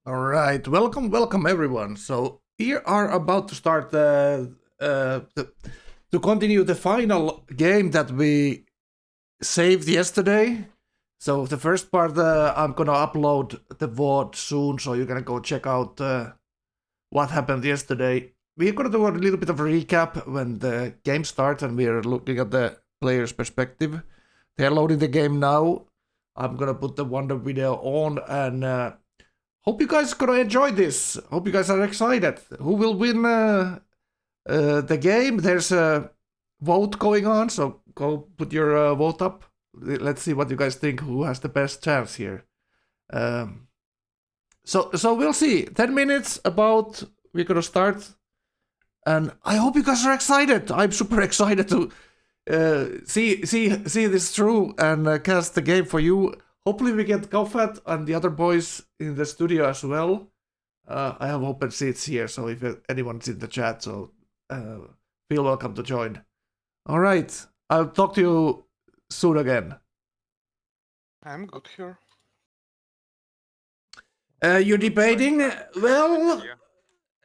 All right, welcome everyone. So we are about to start to continue the final game that we saved yesterday. So the first part, I'm gonna upload the VOD soon, so you're gonna go check out what happened yesterday. We're gonna do a little bit of a recap when the game starts, and we're looking at the player's perspective. They're loading the game now. I'm gonna put the Wonder video on and. Hope you guys gonna enjoy this. Hope you guys are excited. Who will win the game? There's a vote going on, so go put your vote up. Let's see what you guys think. Who has the best chance here? So we'll see. 10 minutes about. We're gonna start, and I hope you guys are excited. I'm super excited to see this through and cast the game for you. Hopefully we get Gauephat and the other boys in the studio as well. I have open seats here, so if anyone's in the chat, so feel welcome to join. All right, I'll talk to you soon again. I'm good here. You're debating? Well,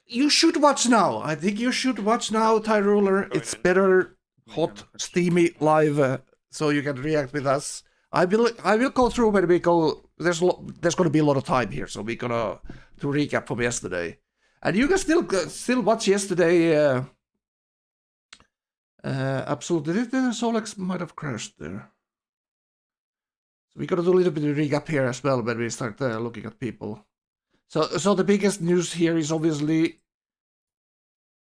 you should watch now. I think you should watch now, Ty Ruler. It's better, hot, steamy, live, so you can react with us. I will go through when we go. There's gonna be a lot of time here, so we're gonna to recap from yesterday, and you can still watch yesterday. Absolutely, the Solex might have crashed there. So we're gonna do a little bit of recap here as well when we start looking at people. So the biggest news here is obviously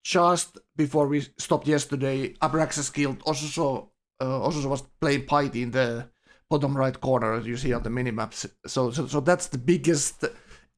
just before we stopped yesterday, Abraxas killed Osuso. Osuso was playing Piety in the bottom right corner, you see on the minimaps. So that's the biggest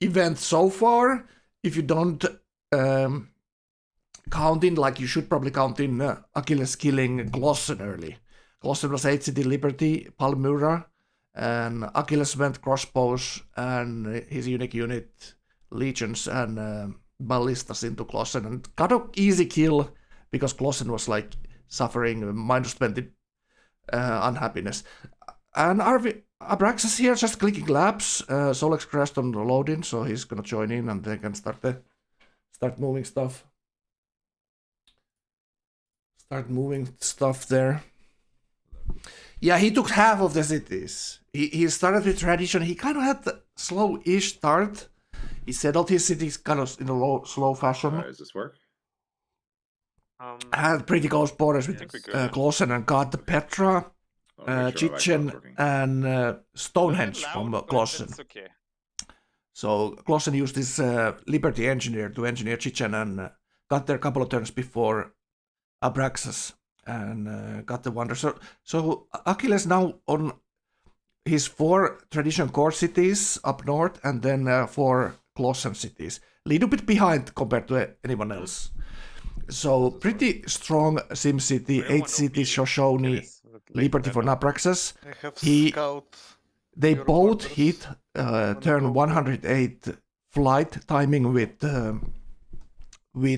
event so far. If you don't count in, like you should probably count in Achilles killing Glossen early. Glossen was 8 City Liberty, Palmyra, and Achilles went crossbows and his unique unit, Legions and Ballistas into Glossen, and got an easy kill because Glossen was like suffering -20 unhappiness. And Abraxas here just clicking labs. Solex crashed on the loading, so he's gonna join in and they can start moving stuff. Start moving stuff there. Yeah, he took half of the cities. He started with tradition. He kind of had the slow-ish start. He settled his cities kind of in a slow fashion. Does this work? Had pretty close borders with Glossen and got the Petra. Chichen and Stonehenge from Glossen. Okay. So Glossen used his Liberty Engineer to engineer Chichen and got there a couple of turns before Abraxas and got the wonder. So Achilles now on his 4 tradition core cities up north and then 4 Glossen cities. A little bit behind compared to anyone else. So pretty strong SimCity, 8 cities, Shoshone, Liberty for Abraxas. They both hit turn 108 flight timing with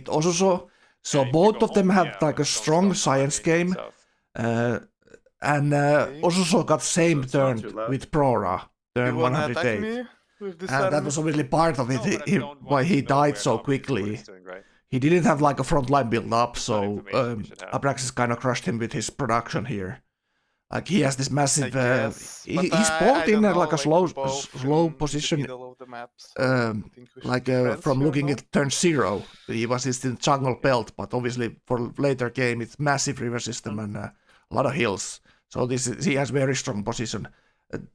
Osuso. So both of them have like a strong science game. And Osuso got same turn with Prora, turn 108. And that was obviously part of it, why he died so quickly. He didn't have like a frontline build up, so Abraxas kind of crushed him with his production here. Like he has this massive, he spawned in like a slow position, from looking at turn 0. He was in jungle belt, but obviously for later game it's massive river system and a lot of hills. So he has very strong position.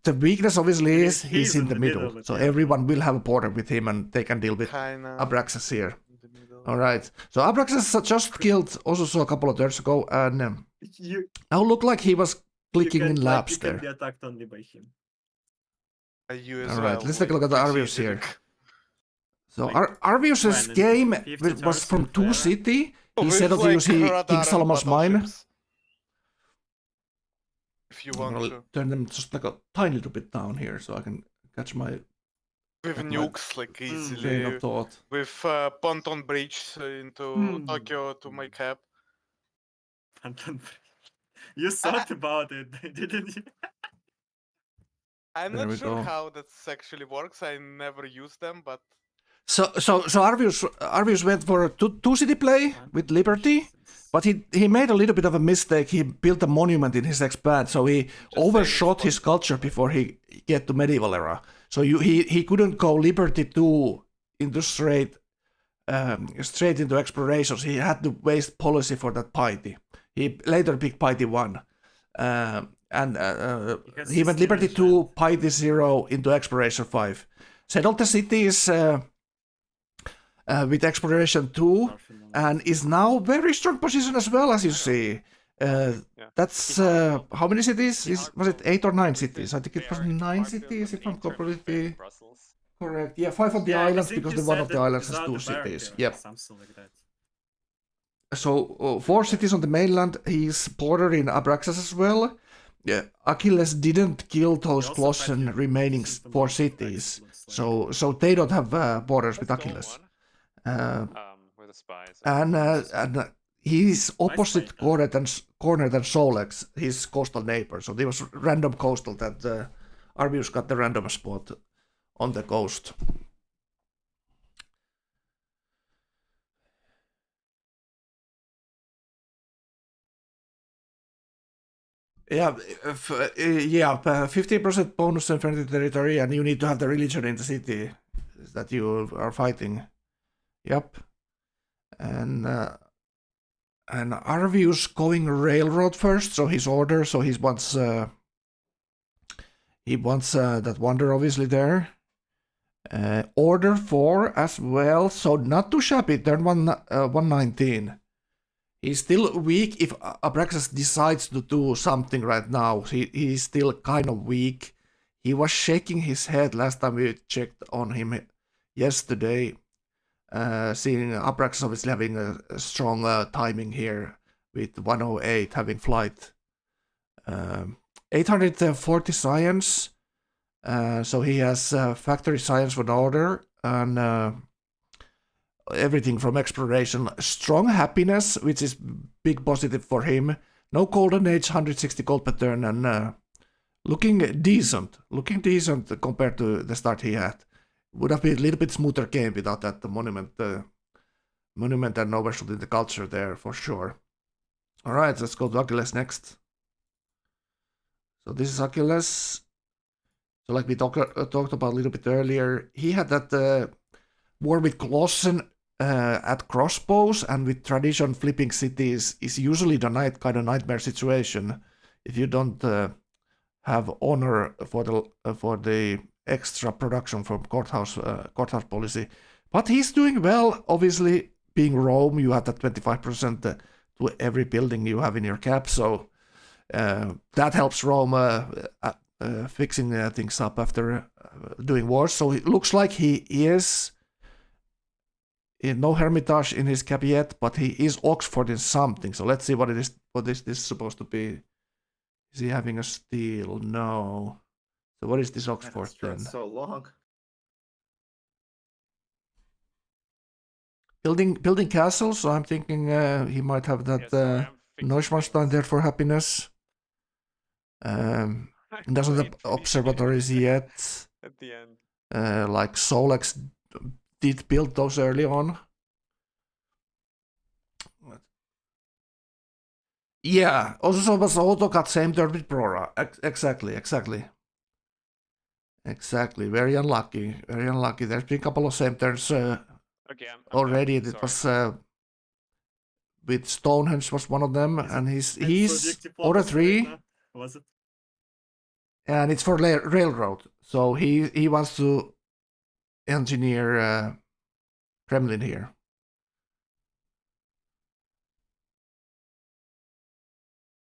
The weakness obviously is he's in the middle, so everyone will have a border with him and they can deal with Abraxas here. Alright, so Abraxas just killed Osuso a couple of turns ago and now look like he was clicking in labs there. Be attacked only by him. Alright, let's take a look at the Arvius here. So Arvius's game was from 2 city. He settled using King Solomon's Mine. If you want I'll to. turn them just like a tiny little bit down here so I can catch my With nukes, like train easily. of thought. With ponton bridge into Tokyo to my cab. You thought about it, didn't you? I'm There we not sure go. how that actually works. I never use them, but So Arvius went for a two city play with Liberty, but he made a little bit of a mistake. He built a monument in his expand, so he overshot his culture before he get to medieval era. So he couldn't go Liberty 2 into straight into explorations. He had to waste policy for that piety. He later picked piety 1. And he went Liberty 2, piety 0 into exploration 5. Settled the cities with exploration 2 and is now very strong position as well, as you see. That's how many cities? Was it 8 or 9 cities? I think it was 9 cities, if I'm completely correct. Yeah, 5 of the islands, because one of the islands has 2 cities. Yep. Something like that. So 4 cities on the mainland. He's border in Abraxas as well. Yeah, Achilles didn't kill those Colossian remaining 4 cities, so they don't have borders with Achilles. With the spies. And he's opposite corner than Solex, his coastal neighbor. So there was random coastal that Arvius got the random spot on the coast. Yeah, 50% bonus in friendly territory, and you need to have the religion in the city that you are fighting. Yep. And Arvius going railroad first, so his order, so he wants that wonder obviously there. Order 4 as well, so not too shabby, turn 119. He's still weak if Abraxas decides to do something right now. He's still kind of weak. He was shaking his head last time we checked on him yesterday. Seeing Abraxas obviously having a strong timing here with 108 having flight. 840 science. So he has factory science for the order and everything from exploration. Strong happiness, which is big positive for him. No golden age, 160 gold per turn, and looking decent compared to the start he had. Would have been a little bit smoother game without that monument and overshoot in the culture there for sure. All right, let's go to Achilles next. So this is Achilles. So like we talked about a little bit earlier, he had that war with Colossian at crossbows, and with tradition flipping cities is usually the kind of nightmare situation if you don't have honor for the extra production from courthouse policy. But he's doing well. Obviously, being Rome, you have that 25% to every building you have in your cap, so that helps Rome fixing things up after doing wars. So it looks like he is no Hermitage in his cap yet, but he is Oxford in something. So let's see what it is. What is this supposed to be? Is he having a steal? No. So what is this Oxford then? So long. Building castles. So I'm thinking he might have that Neuschwanstein there for happiness. Doesn't have observatories yet. At the end. Like Solex did build those early on. Yeah, also was AutoCAD same turn with Prora. Exactly. Very unlucky. There's been a couple of same turns already. It was with Stonehenge was one of them, and he's order 3. Was it? And it's for railroad. So he wants to engineer Kremlin here.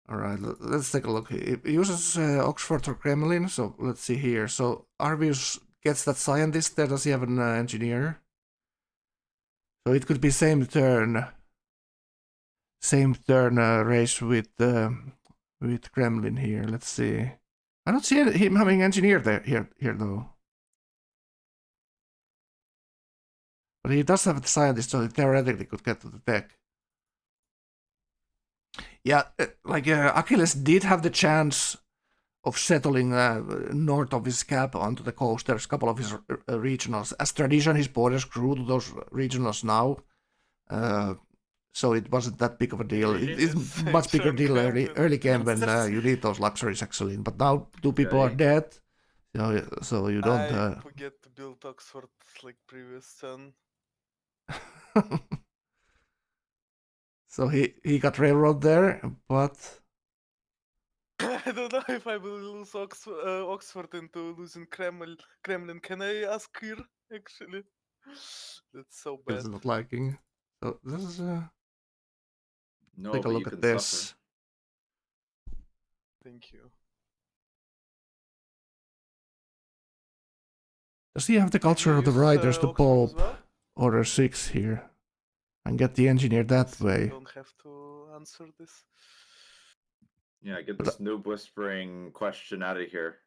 All right, let's take a look. He uses Oxford or Kremlin, so let's see here. So Arvius gets that scientist there. Does he have an engineer? So it could be same turn race with Kremlin here. Let's see. I don't see him having engineer here though. But he does have the scientist, so he theoretically could get to the tech. Yeah, Achilles did have the chance of settling north of his cap onto the coast. There's a couple of his regionals. As tradition, his borders grew to those regionals now. So it wasn't that big of a deal. It's much bigger deal early game when you need those luxuries actually. But now 2 people are dead, so you don't. I forget to build Oxford like previous turn. So he got railroad there, but I don't know if I will lose Oxford into losing Kremlin. Can I ask here actually? That's so bad. it's not liking. So this is No, take a but look you at can this. suffer. Thank you. Does he have the culture of the riders, the Pope, Order 6 here? And get the engineer that way. Don't have to answer this. Yeah, get this noob whispering question out of here.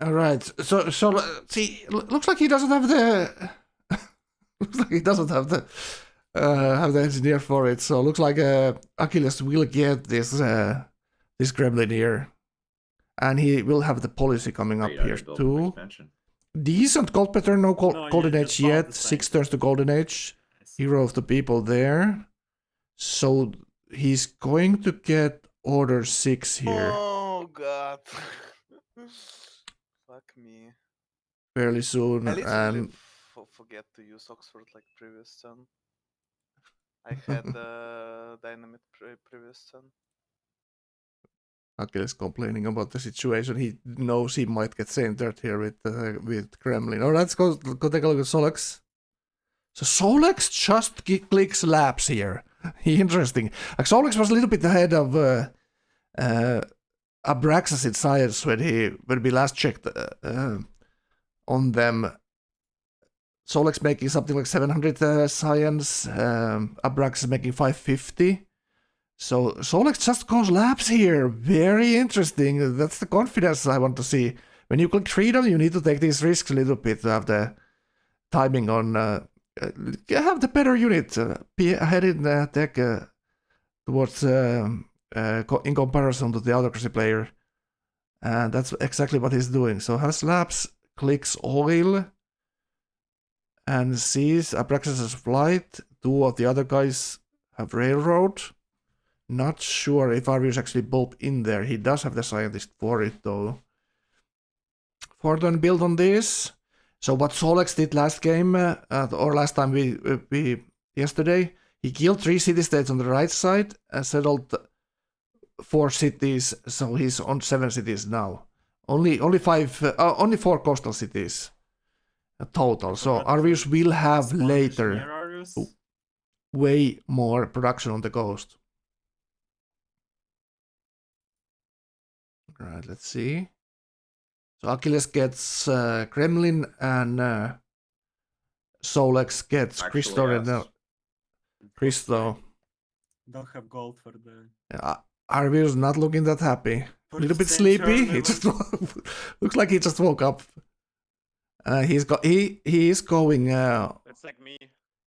All right. So see, looks like he doesn't have the. Looks like he doesn't have the engineer for it. So looks like Achilles will get this Gremlin here, and he will have the policy coming up here too. Decent gold pattern, no golden age yet. 6 turns to golden age. Hero of the people there. So he's going to get order 6 here. Oh god. Fuck me. Fairly soon, I literally and forget to use Oxford like previous turn. I had dynamite previous turn. Achilles complaining about the situation. He knows he might get centered here with Kremlin. All right, let's go take a look at Solex. So Solex just clicks laps here. Interesting. Like Solex was a little bit ahead of Abraxas in science when we last checked on them. Solex making something like 700 science. Abraxas making 550. So Solex just goes laps here. Very interesting. That's the confidence I want to see. When you click freedom, you need to take these risks a little bit to have the timing on. Have the better unit. Be ahead in the tech towards in comparison to the autocracy player. And that's exactly what he's doing. So has laps, clicks oil, and sees Abraxas' flight. 2 of the other guys have railroad. Not sure if Arvius actually bulb in there. He does have the scientist for it though. Fordon build on this. So what Solex did last game, or last time we yesterday, he killed 3 city-states on the right side and settled 4 cities. So he's on 7 cities now. Only 4 coastal cities total. So Arvius will have later way more production on the coast. Right, let's see. So Achilles gets Kremlin and Solex gets Christo and Christo. Don't have gold for the. Arvius not looking that happy. A little bit sleepy. He just looks like he just woke up. He is going. It's like me.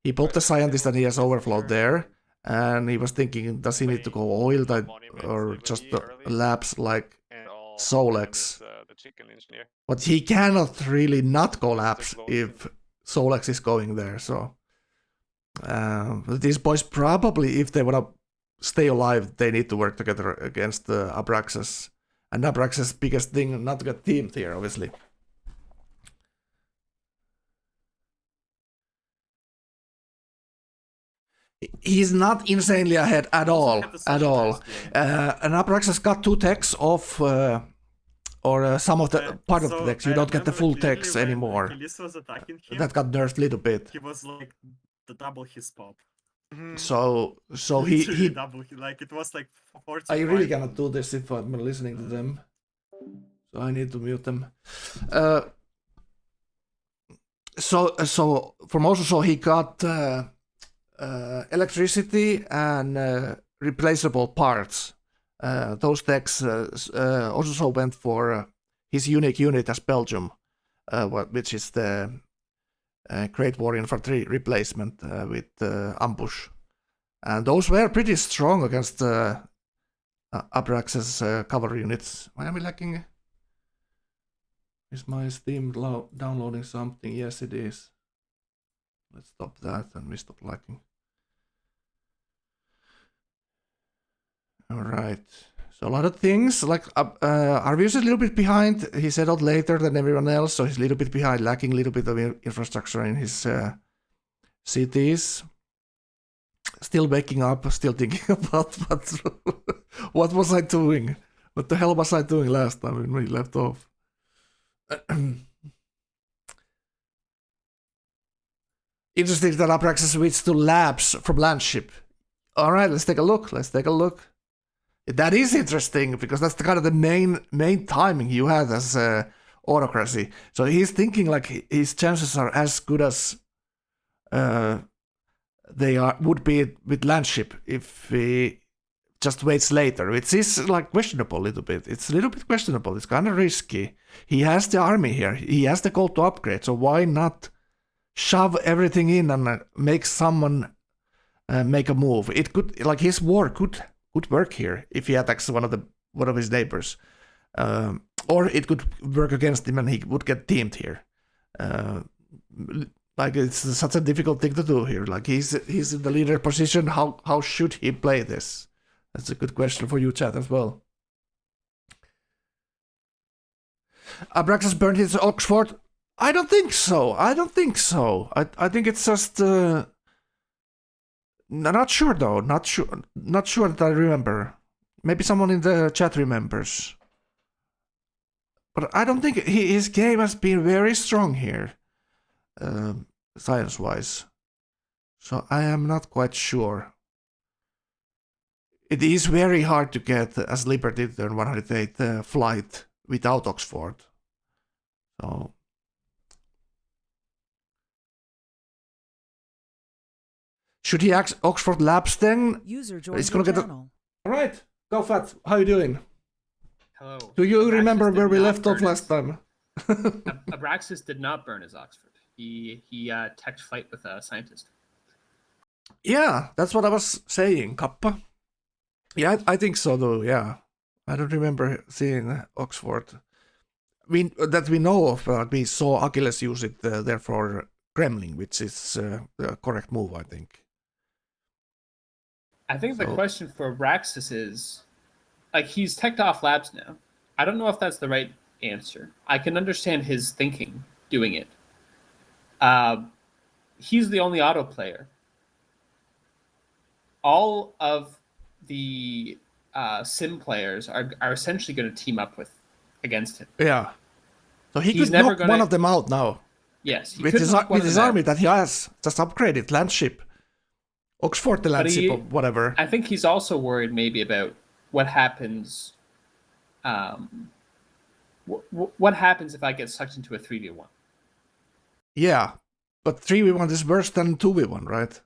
He pulled the scientist and he has overflowed there. And he was thinking, does he need to go oil type or just labs like Solex? But he cannot really not go labs if Solex is going there. So these boys probably, if they want to stay alive, they need to work together against Abraxas. And Abraxas' biggest thing, not to get teamed here, obviously. He's not insanely ahead at all. And Abraxas got 2 techs off, or some of the part of the techs. You don't get the full techs anymore. That got nerfed a little bit. He was like the double his pop. So he double, like it was like 40. I really cannot do this if I'm listening to them. So I need to mute them. So for most, so he got electricity and replaceable parts. Those techs also went for his unique unit as Belgium, which is the Great Warrior Infantry replacement with ambush. And those were pretty strong against Abrax's cavalry units. Why am I lacking? Is my Steam downloading something? Yes, it is. Let's stop that and we stop lacking. All right. So a lot of things, like Arvius is a little bit behind. He settled later than everyone else, so he's a little bit behind, lacking a little bit of infrastructure in his cities. Still waking up, still thinking about what was I doing? What the hell was I doing last time when we left off? Interesting that Abraxas switched to labs from landship. All right, let's take a look. That is interesting because that's the kind of the main timing you had as autocracy. So he's thinking like his chances are as good as they would be with landship if he just waits later. It is like questionable a little bit. It's a little bit questionable. It's kind of risky. He has the army here. He has the goal to upgrade. So why not shove everything in and make someone make a move? It could, like his war could work here if he attacks one of his neighbors, or it could work against him and he would get teamed here. Like it's such a difficult thing to do here. Like he's in the leader position. How should he play this? That's a good question for you, chat, as well. Abraxas burned his Oxford. I don't think so. I think it's just not sure though. Not sure that I remember. Maybe someone in the chat remembers. But I don't think his game has been very strong here, science-wise. So I am not quite sure. It is very hard to get, as Liberty turn 108 flight without Oxford. So should he ask Oxford Labs then? User joined It's gonna your get channel. All right, Gauephat, how you doing? Hello. Do you remember Abraxas where did we not left off burn last his- time? Abraxas did not burn his Oxford. He teched fight with a scientist. Yeah, that's what I was saying, Kappa. Yeah, I think so though, yeah. I don't remember seeing Oxford. That we know of, we saw Achilles use it there for Kremlin, which is the correct move, I think. I think the So- question for Abraxas is, like, he's teched off labs now. I don't know if that's the right answer. I can understand his thinking doing it. He's the only auto player. All of the sim players are essentially going to team up against him. Yeah. So he He's could never knock gonna- one of them out now. Yes, he With could his, knock one with of his them army out. that he has. Just upgraded, landship. Oxford the But landship or whatever. I think he's also worried maybe about what happens. What happens if I get sucked into a 3v1? Yeah. But 3v1 is worse than 2v1, right?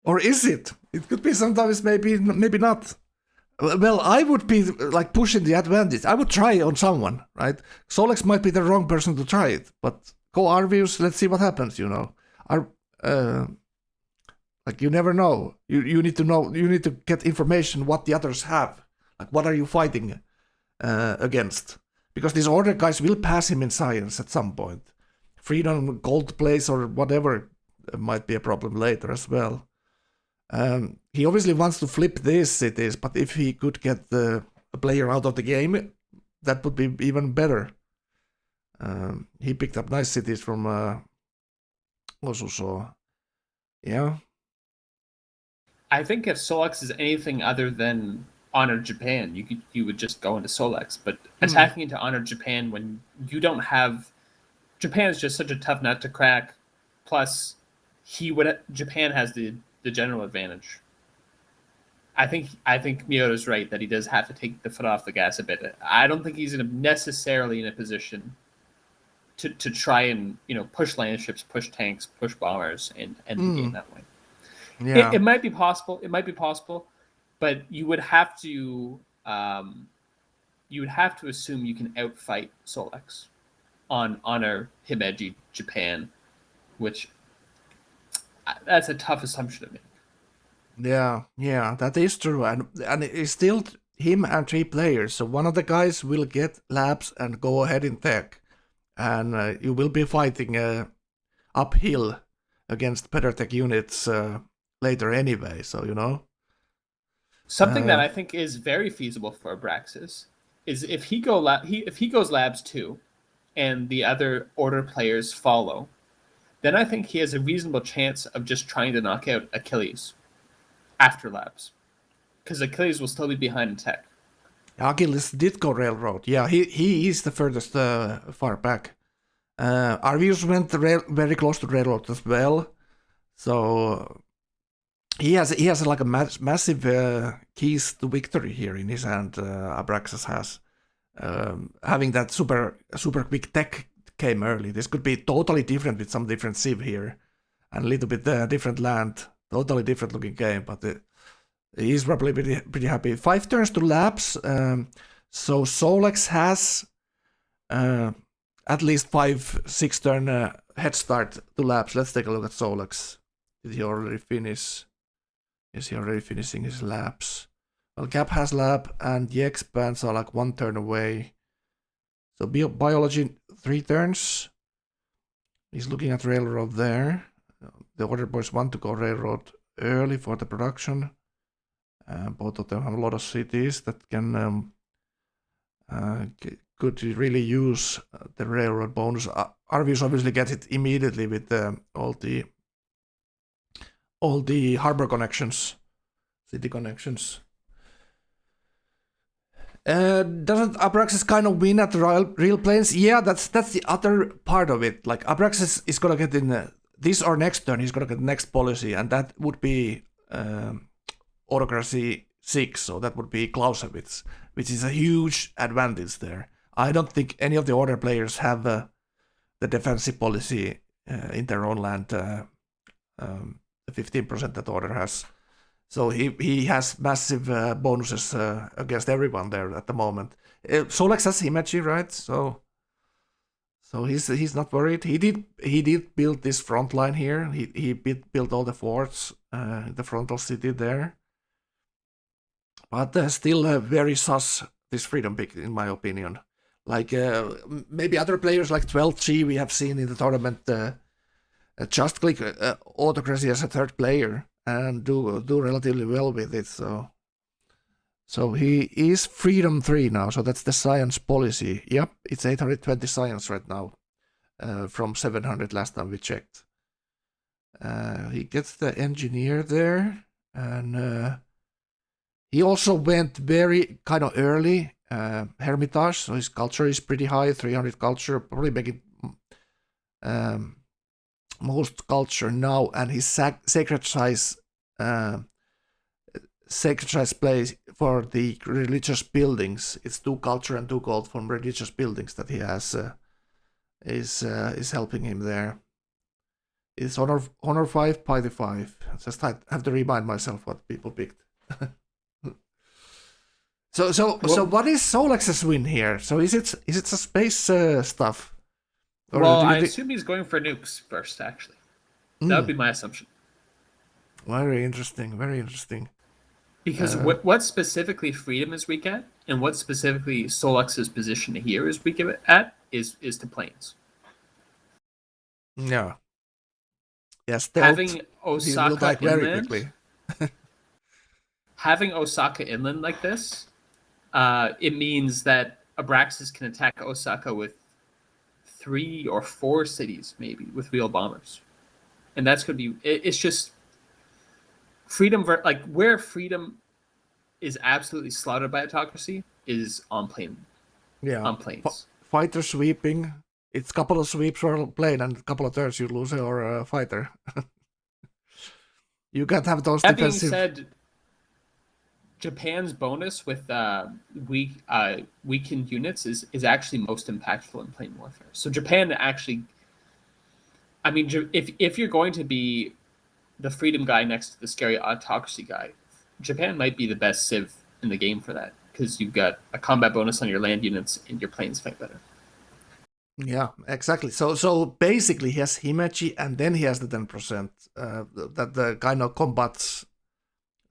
Or is it? It could be sometimes, maybe not. Well, I would be like pushing the advantage. I would try on someone, right? Solex might be the wrong person to try it, but go Arvius, let's see what happens, you know. Like you never know. You need to know, you need to get information what the others have. Like what are you fighting against? Because these order guys will pass him in science at some point. Freedom, gold place or whatever might be a problem later as well. He obviously wants to flip these cities, but if he could get a player out of the game, that would be even better. He picked up nice cities from also, so yeah. I think if Solex is anything other than Honored Japan, you would just go into Solex. But attacking into Honored Japan when you don't have, Japan is just such a tough nut to crack. Plus, Japan has the general advantage. I think Miyota's right that he does have to take the foot off the gas a bit. I don't think he's necessarily in a position to try and push land ships, push tanks, push bombers, and end the game that way. Yeah. It might be possible. It might be possible, but you would have to you would have to assume you can outfight Solex on Honor, Himeji, Japan, which that's a tough assumption to make. Yeah, that is true, and it's still him and 3 players. So one of the guys will get labs and go ahead in tech, and you will be fighting uphill against better tech units later anyway. So Something that I think is very feasible for Abraxas is if he goes labs 2, and the other order players follow, then I think he has a reasonable chance of just trying to knock out Achilles after labs, because Achilles will still be behind in tech. Achilles did go railroad. Yeah, he is the furthest far back. Arvius went very close to railroad as well. So he has like a massive keys to victory here in his hand. Abraxas has having that super quick tech came early. This could be totally different with some different civ here and a little bit different land. Totally different looking game, but he's probably pretty happy. 5 turns to labs. So Solex has at least 5-6 turn head start to labs. Let's take a look at Solex. Did he already finish? Is he already finishing his labs? Well, Cap has lab and the expands are like 1 turn away. So biology 3 turns. He's looking at railroad there. The order boys want to go railroad early for the production. Both of them have a lot of cities that can could really use the railroad bonus. Arvius obviously gets it immediately with all the harbor connections, city connections. Doesn't Abraxas kind of win at the real planes? Yeah, that's the other part of it. Like Abraxas is gonna get in this or next turn, he's gonna get next policy, and that would be autocracy 6, so that would be Clausewitz, which is a huge advantage there. I don't think any of the order players have the defensive policy in their own land, the 15% that order has. So he has massive bonuses against everyone there at the moment. Solex has Himeji, right? So he's not worried. He did build this front line here. He built all the forts, the frontal city there. But still very sus this freedom pick, in my opinion. Like maybe other players like 12G we have seen in the tournament just click autocracy as a 3rd player and do relatively well with it. So he is freedom 3 now. So that's the science policy. Yep, it's 820 science right now from 700 last time we checked. He gets the engineer there, and he also went very kind of early Hermitage, so his culture is pretty high, 300 culture, probably making most culture now, and his sacred size place for the religious buildings. It's 2 culture and 2 gold from religious buildings that he has is helping him there. It's honor 5, piety 5. Just have to remind myself what people picked. So what is Solex's win here? So is it a space stuff? Or well, I assume he's going for nukes first. Actually, that would be my assumption. Very interesting. Very interesting. Because what specifically freedom is weak at, and what specifically Solex's position here is weak at, is the planes. Yeah. Yes. Having Osaka very inland, quickly. having Osaka inland like this, it means that Abraxas can attack Osaka with 3 or 4 cities, maybe, with wheel bombers. And that's going to be... It's just... Freedom... Like, where freedom is absolutely slaughtered by autocracy is on plane. Yeah. On planes. Fighter sweeping. It's a couple of sweeps per plane, and a couple of turns you lose your fighter. You can't have those that defensive... That being said, Japan's bonus with weakened units is actually most impactful in plane warfare. So Japan actually, I mean, if you're going to be the freedom guy next to the scary autocracy guy, Japan might be the best civ in the game for that. because you've got a combat bonus on your land units and your planes fight better. Yeah, exactly. So basically he has Himeji and then he has the 10% that the kind of combats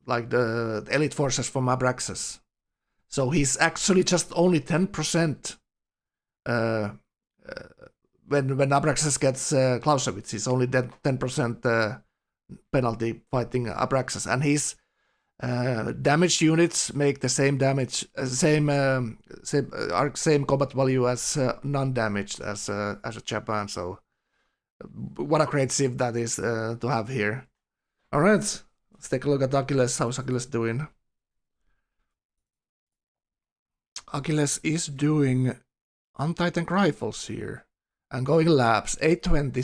like the elite forces from Abraxas. So he's actually just only 10% when Abraxas gets Clausewitz. He's only 10% penalty fighting Abraxas, and his damaged units make the same damage, same combat value as non-damaged as a Japan. So what a great sieve that is to have here. All right, let's take a look at Achilles. How's Achilles doing? Achilles is doing anti-tank rifles here and going labs 820,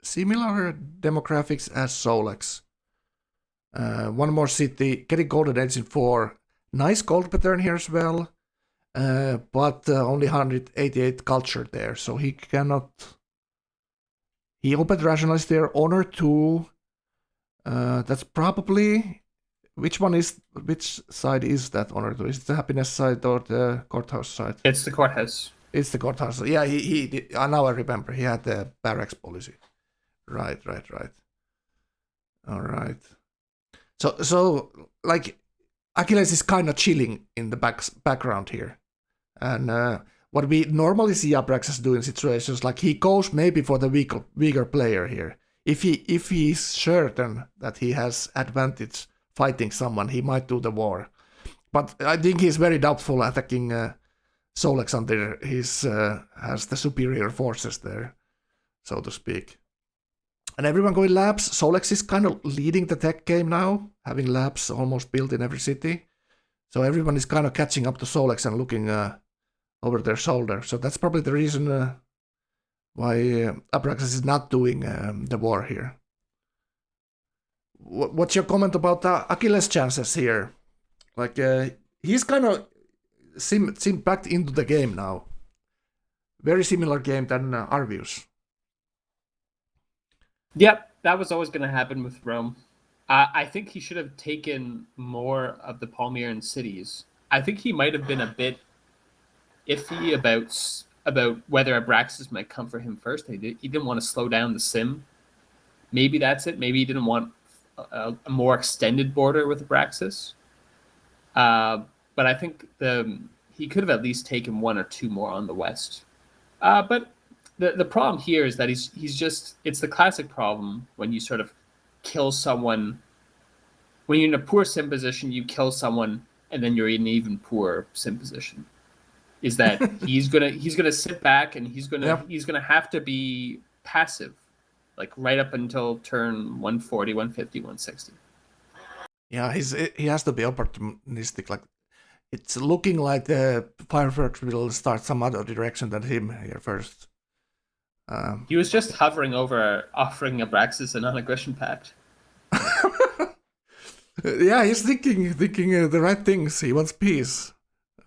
similar demographics as Solex. One more city, getting golden edge in 4. Nice gold pattern here as well, but only 188 culture there, so he cannot. He opened rationalist there, honor 2. That's probably which side is that honor 2? Is it the happiness side or the courthouse side? It's the courthouse. It's the courthouse. Yeah, he did. Now I remember. He had the barracks policy. Right. All right. So like Achilles is kind of chilling in the background here, and what we normally see Abraxas do in situations like he goes maybe for the weaker player here. If he's certain that he has advantage fighting someone, he might do the war. But I think he's very doubtful attacking Solex until he has the superior forces there, so to speak. And everyone going labs. Solex is kind of leading the tech game now, having labs almost built in every city. So everyone is kind of catching up to Solex and looking over their shoulder. So that's probably the reason why Abraxas is not doing the war here. What's your comment about Achilles' chances here? Like he's kind of seemed back into the game now. Very similar game than Arvius. Yep, that was always going to happen with Rome. I think he should have taken more of the Palmyran cities. I think he might have been a bit iffy about whether Abraxas might come for him first. He didn't want to slow down the sim. Maybe that's it. Maybe he didn't want a more extended border with Abraxas. But I think he could have at least taken 1 or 2 more on the west. But the problem here is that he's just, it's the classic problem when you sort of kill someone. When you're in a poor sim position, you kill someone, and then you're in an even poorer sim position. Is that he's gonna sit back and he's gonna have to be passive, like right up until turn 140, 150, 160. Yeah, he has to be opportunistic. Like it's looking like the fireworks will start some other direction than him here first. He was just hovering over, offering Abraxas a non-aggression pact. Yeah, he's thinking the right things. He wants peace.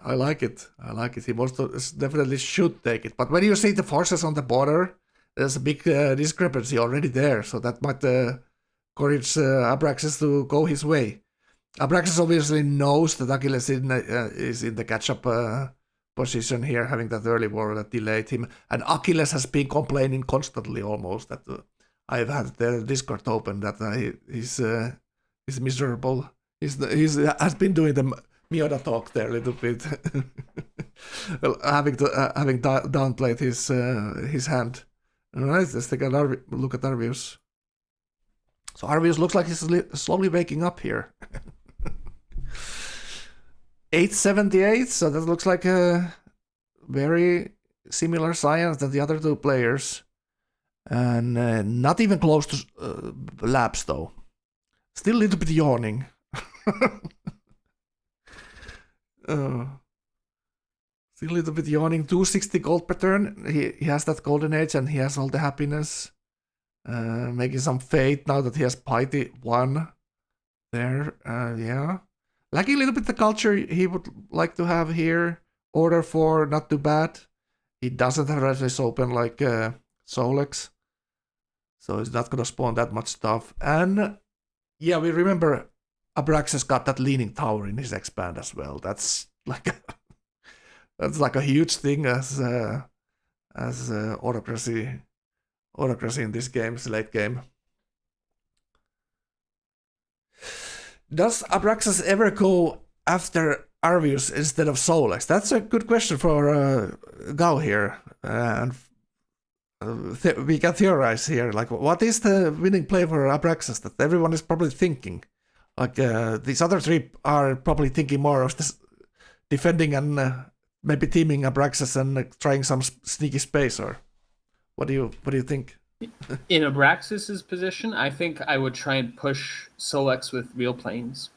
I like it. He definitely should take it. But when you see the forces on the border, there's a big discrepancy already there. So that might encourage Abraxas to go his way. Abraxas obviously knows that Achilles is in the catch-up position here, having that early war that delayed him. And Achilles has been complaining constantly almost that I've had the Discord open that he's miserable. He has been doing the Mioda talk there a little bit, having downplayed his hand. All right, let's take a look at Arvius. So Arvius looks like he's slowly waking up here. 878, so that looks like a very similar science than the other 2 players. And not even close to labs though. Still a little bit yawning. Still a little bit yawning. 260 gold pattern. He has that golden age and he has all the happiness. Making some fate now that he has piety 1 there. Yeah. Lacking a little bit the culture he would like to have here. Order 4, not too bad. He doesn't have resist open like Solex. So he's not gonna spawn that much stuff. And yeah, we remember Abraxas got that leaning tower in his expand as well. That's like that's like a huge thing as autocracy in this game's late game. Does Abraxas ever go after Arvius instead of Solex? That's a good question for Gau here, and we can theorize here. Like, what is the winning play for Abraxas that everyone is probably thinking? Like, these other three are probably thinking more of this defending and maybe teaming Abraxas and trying some sneaky space. Or what do you think? In Abraxas's position, I think I would try and push Solex with real planes.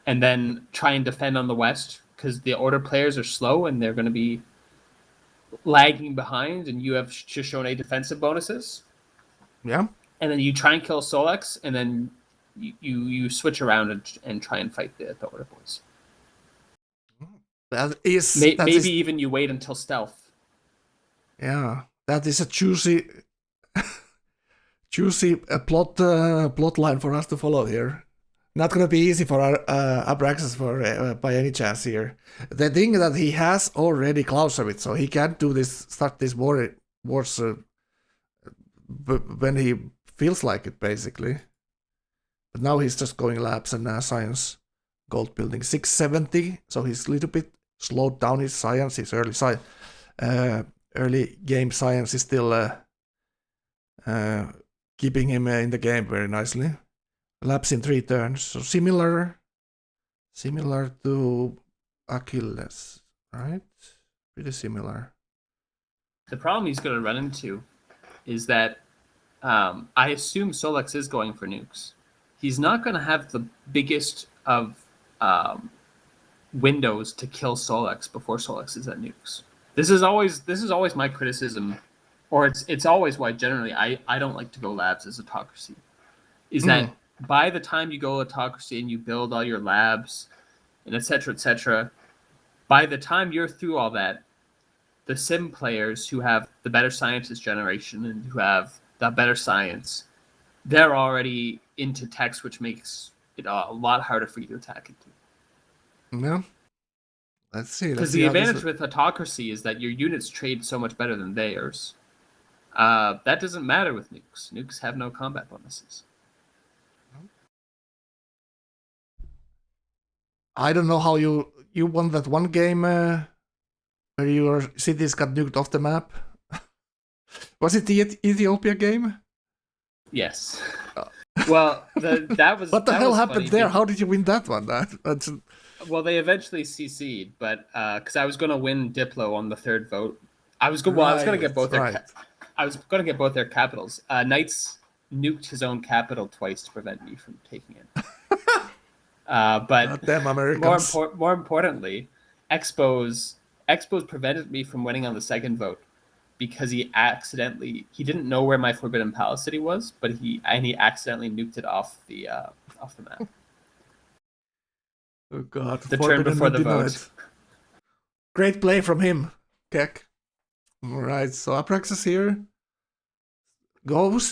And then try and defend on the west, because the order players are slow and they're going to be lagging behind, and you have Shoshone defensive bonuses. Yeah. And then you try and kill Solex, and then you switch around and try and fight the order boys. Maybe even you wait until stealth. Yeah, that is a juicy plot line for us to follow here. Not gonna be easy for Abraxas for by any chance here. The thing that he has already Clausewitz, so he can't do this, start this wars when he feels like it, basically. But now he's just going labs and science gold building 670, so he's a little bit slowed down his science. His early game science is still keeping him in the game very nicely. Labs in 3 turns, so similar to Achilles, right? Pretty similar. The problem he's going to run into is that I assume Solex is going for nukes. He's not going to have the biggest of windows to kill Solex before Solex is at nukes. This is always my criticism, or it's always why generally I don't like to go labs as autocracy. Is that by the time you go autocracy and you build all your labs and etc., by the time you're through all that, the sim players who have the better scientist generation and who have the better science, they're already into text, which makes it a lot harder for you to attack into. Yeah. Let's see. Because the advantage with autocracy is that your units trade so much better than theirs. That doesn't matter with nukes. Nukes have no combat bonuses. I don't know how you won that one game where your cities got nuked off the map. Was it the Ethiopia game? Yes. Well, that was. What the that hell was happened funny. there? How did you win that one? That's... Well, they eventually CC'd, but because I was going to win Diplo on the 3rd vote, I was going to get both their. I was going to get both their capitals. Knights nuked his own capital twice to prevent me from taking it. But damn Americans. more importantly, Expos prevented me from winning on the 2nd vote because he didn't know where my Forbidden Palace city was, but he accidentally nuked it off the map. Oh god. The turn before the vote. Great play from him, Kek. Alright, so Abraxas here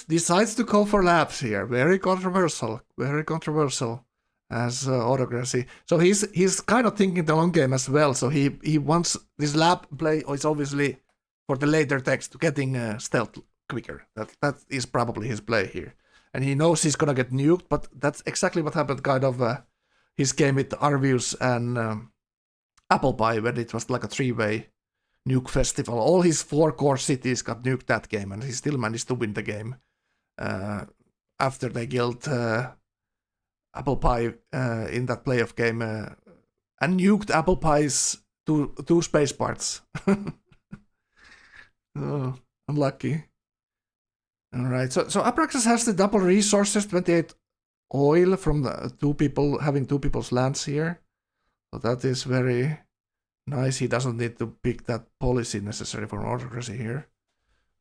decides to go for labs here. Very controversial as autocracy. So he's kind of thinking the long game as well. So he wants this lab play is obviously for the later text, getting stealth quicker. That is probably his play here. And he knows he's gonna get nuked, but that's exactly what happened kind of his game with Arvius and Apple Pie, when it was like a 3-way nuke festival. All his 4 core cities got nuked that game, and he still managed to win the game after they killed Apple Pie in that playoff game and nuked Apple Pie's two space parts. Oh, unlucky. Alright, so Abraxas has the double resources, 28 oil from the having two people's lands here. So that is very nice. He doesn't need to pick that policy necessary for autocracy here.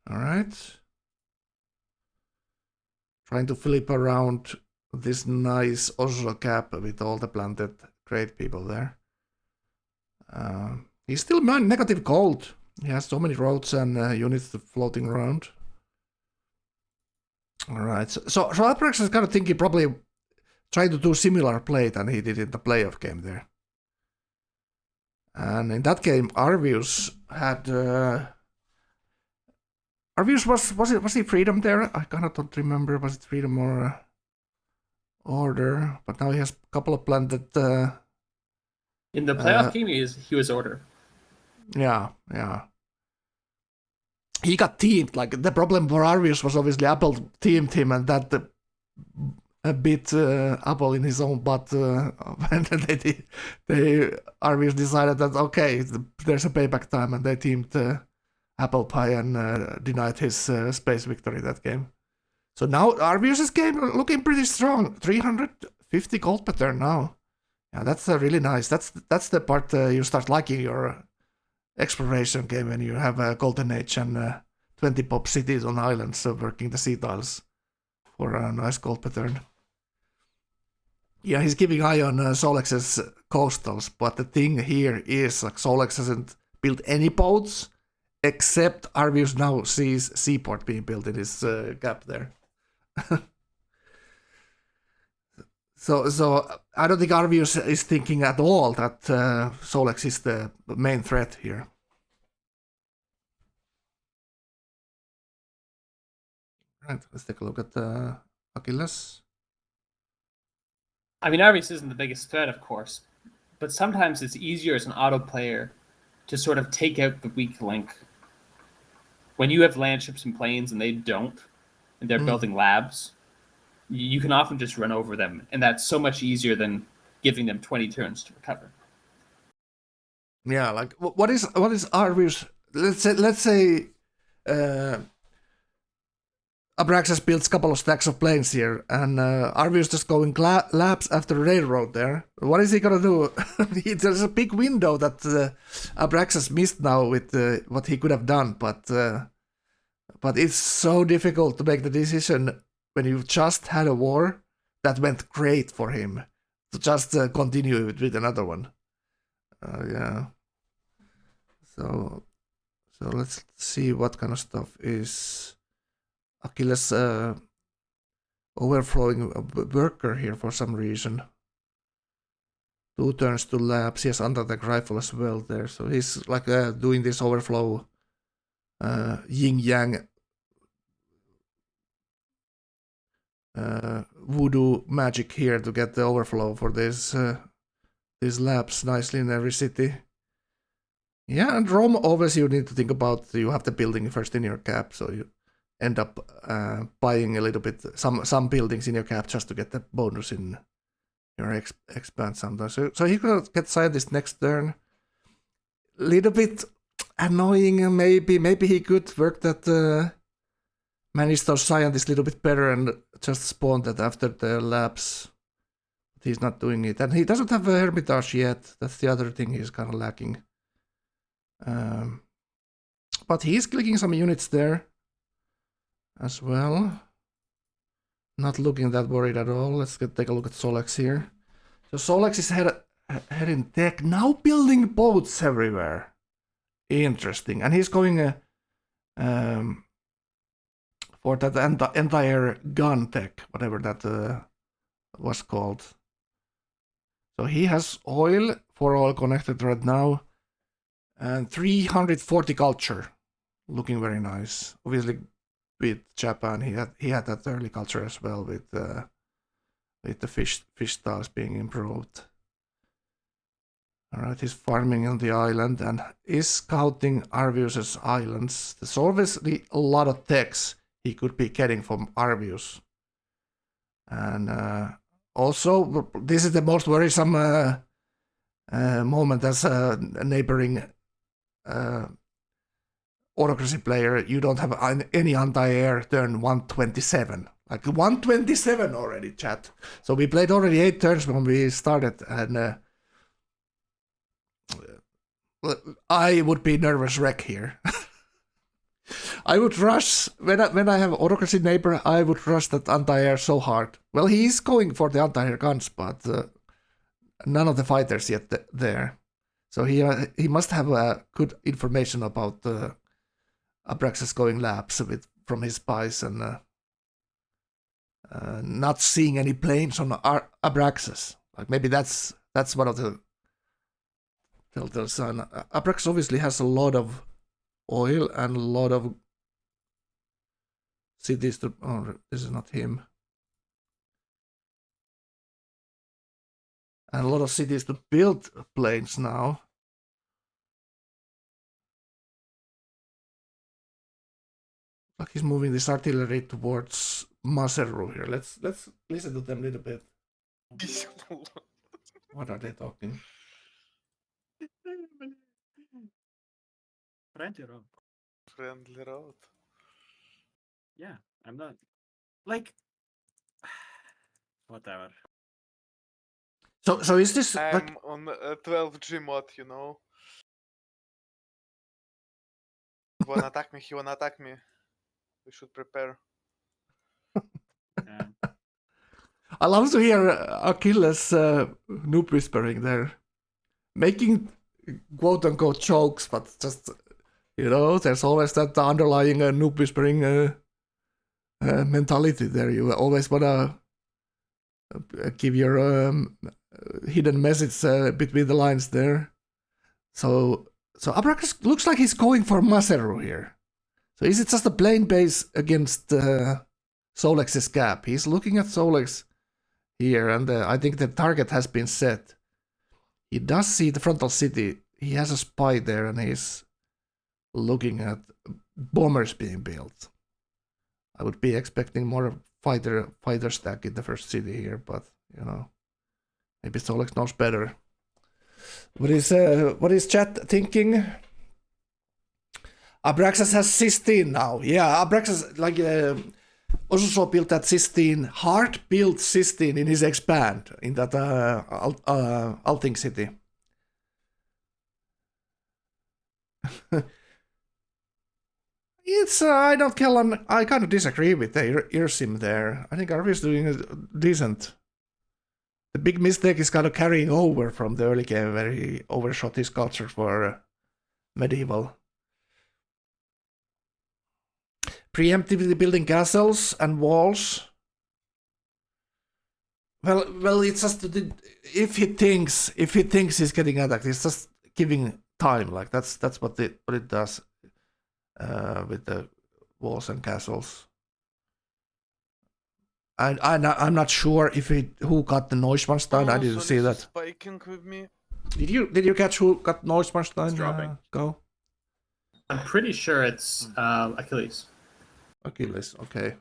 Alright. Trying to flip around this nice Oslo cap with all the planted great people there. He's still negative gold. He has so many roads and units floating around. Alright, so Abraxas is kind of thinking probably trying to do similar play than he did in the playoff game there. And in that game, Arvius had. Arvius was he Freedom there? I kind of don't remember. Was it Freedom or Order? But now he has a couple of planted. In the playoff game, he was Order. Yeah. He got teamed. Like the problem for Arvius was obviously Apple teamed him, and that a bit Apple in his own butt. And Arvius decided that okay, there's a payback time, and they teamed Apple Pie and denied his space victory that game. So now Arvius' game looking pretty strong. 350 gold per turn now. Yeah, that's really nice. That's the part you start liking your exploration game when you have a Golden Age and 20 pop cities on islands working the sea tiles for a nice gold pattern. Yeah, he's keeping eye on Solex's coastals, but the thing here is like Solex hasn't built any boats except Arvius now sees Seaport being built in his gap there. So I don't think Arvius is thinking at all that Solex is the main threat here. Right, let's take a look at Achilles. I mean, Arvius isn't the biggest threat, of course, but sometimes it's easier as an auto player to sort of take out the weak link. When you have landships and planes and they don't, and they're building labs, you can often just run over them, and that's so much easier than giving them 20 turns to recover. Yeah, like what is Arvius? Let's say Abraxas builds a couple of stacks of planes here, and Arvius just going laps after the railroad there. What is he gonna do? There's a big window that Abraxas missed now with what he could have done, but it's so difficult to make the decision when you've just had a war that went great for him to just continue with another one. Yeah. So let's see what kind of stuff is Achilles overflowing worker here for some reason. 2 turns to labs. He has under-attack rifle as well there. So he's like doing this overflow yin-yang voodoo magic here to get the overflow for these labs nicely in every city. Yeah, and Rome, obviously you need to think about, you have the building first in your cap, so you end up buying a little bit, some buildings in your cap just to get the bonus in your expand sometimes. So he could get scientist next turn. Little bit annoying, maybe he could work that manage those scientists a little bit better and just spawn that after the labs. But he's not doing it. And he doesn't have a Hermitage yet. That's the other thing he's kind of lacking. But he's clicking some units there as well. Not looking that worried at all. Let's take a look at Solex here. So Solex is head in tech, now building boats everywhere. Interesting. And he's going for that entire gun tech, whatever that was called. So he has oil for all connected right now. And 340 culture. Looking very nice. Obviously with Japan he had that early culture as well with the fish styles being improved. Alright, he's farming on the island and is scouting Arvius' islands. There's obviously a lot of techs he could be getting from Arvius. And also, this is the most worrisome moment as a neighboring autocracy player. You don't have any anti-air turn 127. Like 127 already, chat. So we played already 8 turns when we started, and I would be nervous wreck here. I would rush, when I have autocracy neighbor, I would rush that anti-air so hard. Well, he is going for the anti-air guns, but none of the fighters yet there. So he must have good information about Abraxas going labs from his spies and not seeing any planes on Abraxas. Like maybe that's one of the telltale sign. Abrax obviously has a lot of oil and a lot of cities to. Oh, this is not him. And a lot of cities to build planes now. Like he's moving this artillery towards Maseru here. Let's listen to them a little bit. What are they talking? Friendly road. Friendly road. Yeah, I'm not like whatever. So is this I'm like on 12G mod, you know. He wanna attack me, he wanna attack me. We should prepare. Yeah. I love to hear Achilles noob whispering there, making quote unquote jokes, but just there's always that underlying noob whispering mentality there. You always wanna give your hidden message between the lines there. So Abraxas looks like he's going for Maseru here. So is it just a plain base against Solex's gap? He's looking at Solex here, and I think the target has been set. He does see the frontal city. He has a spy there, and he's looking at bombers being built. I would be expecting more fighter stack in the first city here, but maybe Solex knows better. What is chat thinking? Abraxas has 16 now. Yeah, Abraxas also built that 16, hard built 16 in his expand in that Alting city. It's I kind of disagree with the Irsim there. I think Arvi is doing a decent. The big mistake is kind of carrying over from the early game where he overshot his culture for medieval. Preemptively building castles and walls. Well, it's just if he thinks he's getting attacked, it's just giving time. Like that's what it does with the walls and castles. And I'm not sure if who got the Neuschwanstein. I didn't see that. Spiking with me. Did you catch who got Neuschwanstein? It's dropping. Go. I'm pretty sure it's Achilles. Achilles, okay.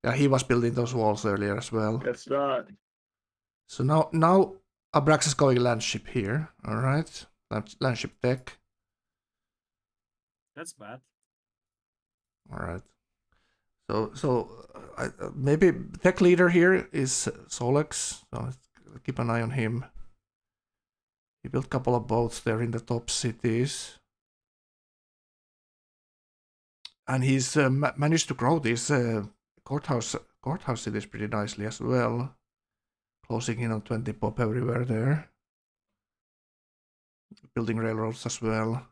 Yeah, he was building those walls earlier as well. It's not. So now Abraxas going landship here. All right, landship tech. That's bad. All right. So maybe tech leader here is Solex. So let's keep an eye on him. He built a couple of boats there in the top cities. And he's managed to grow this courthouse cities pretty nicely as well. Closing in on 20 pop everywhere there. Building railroads as well.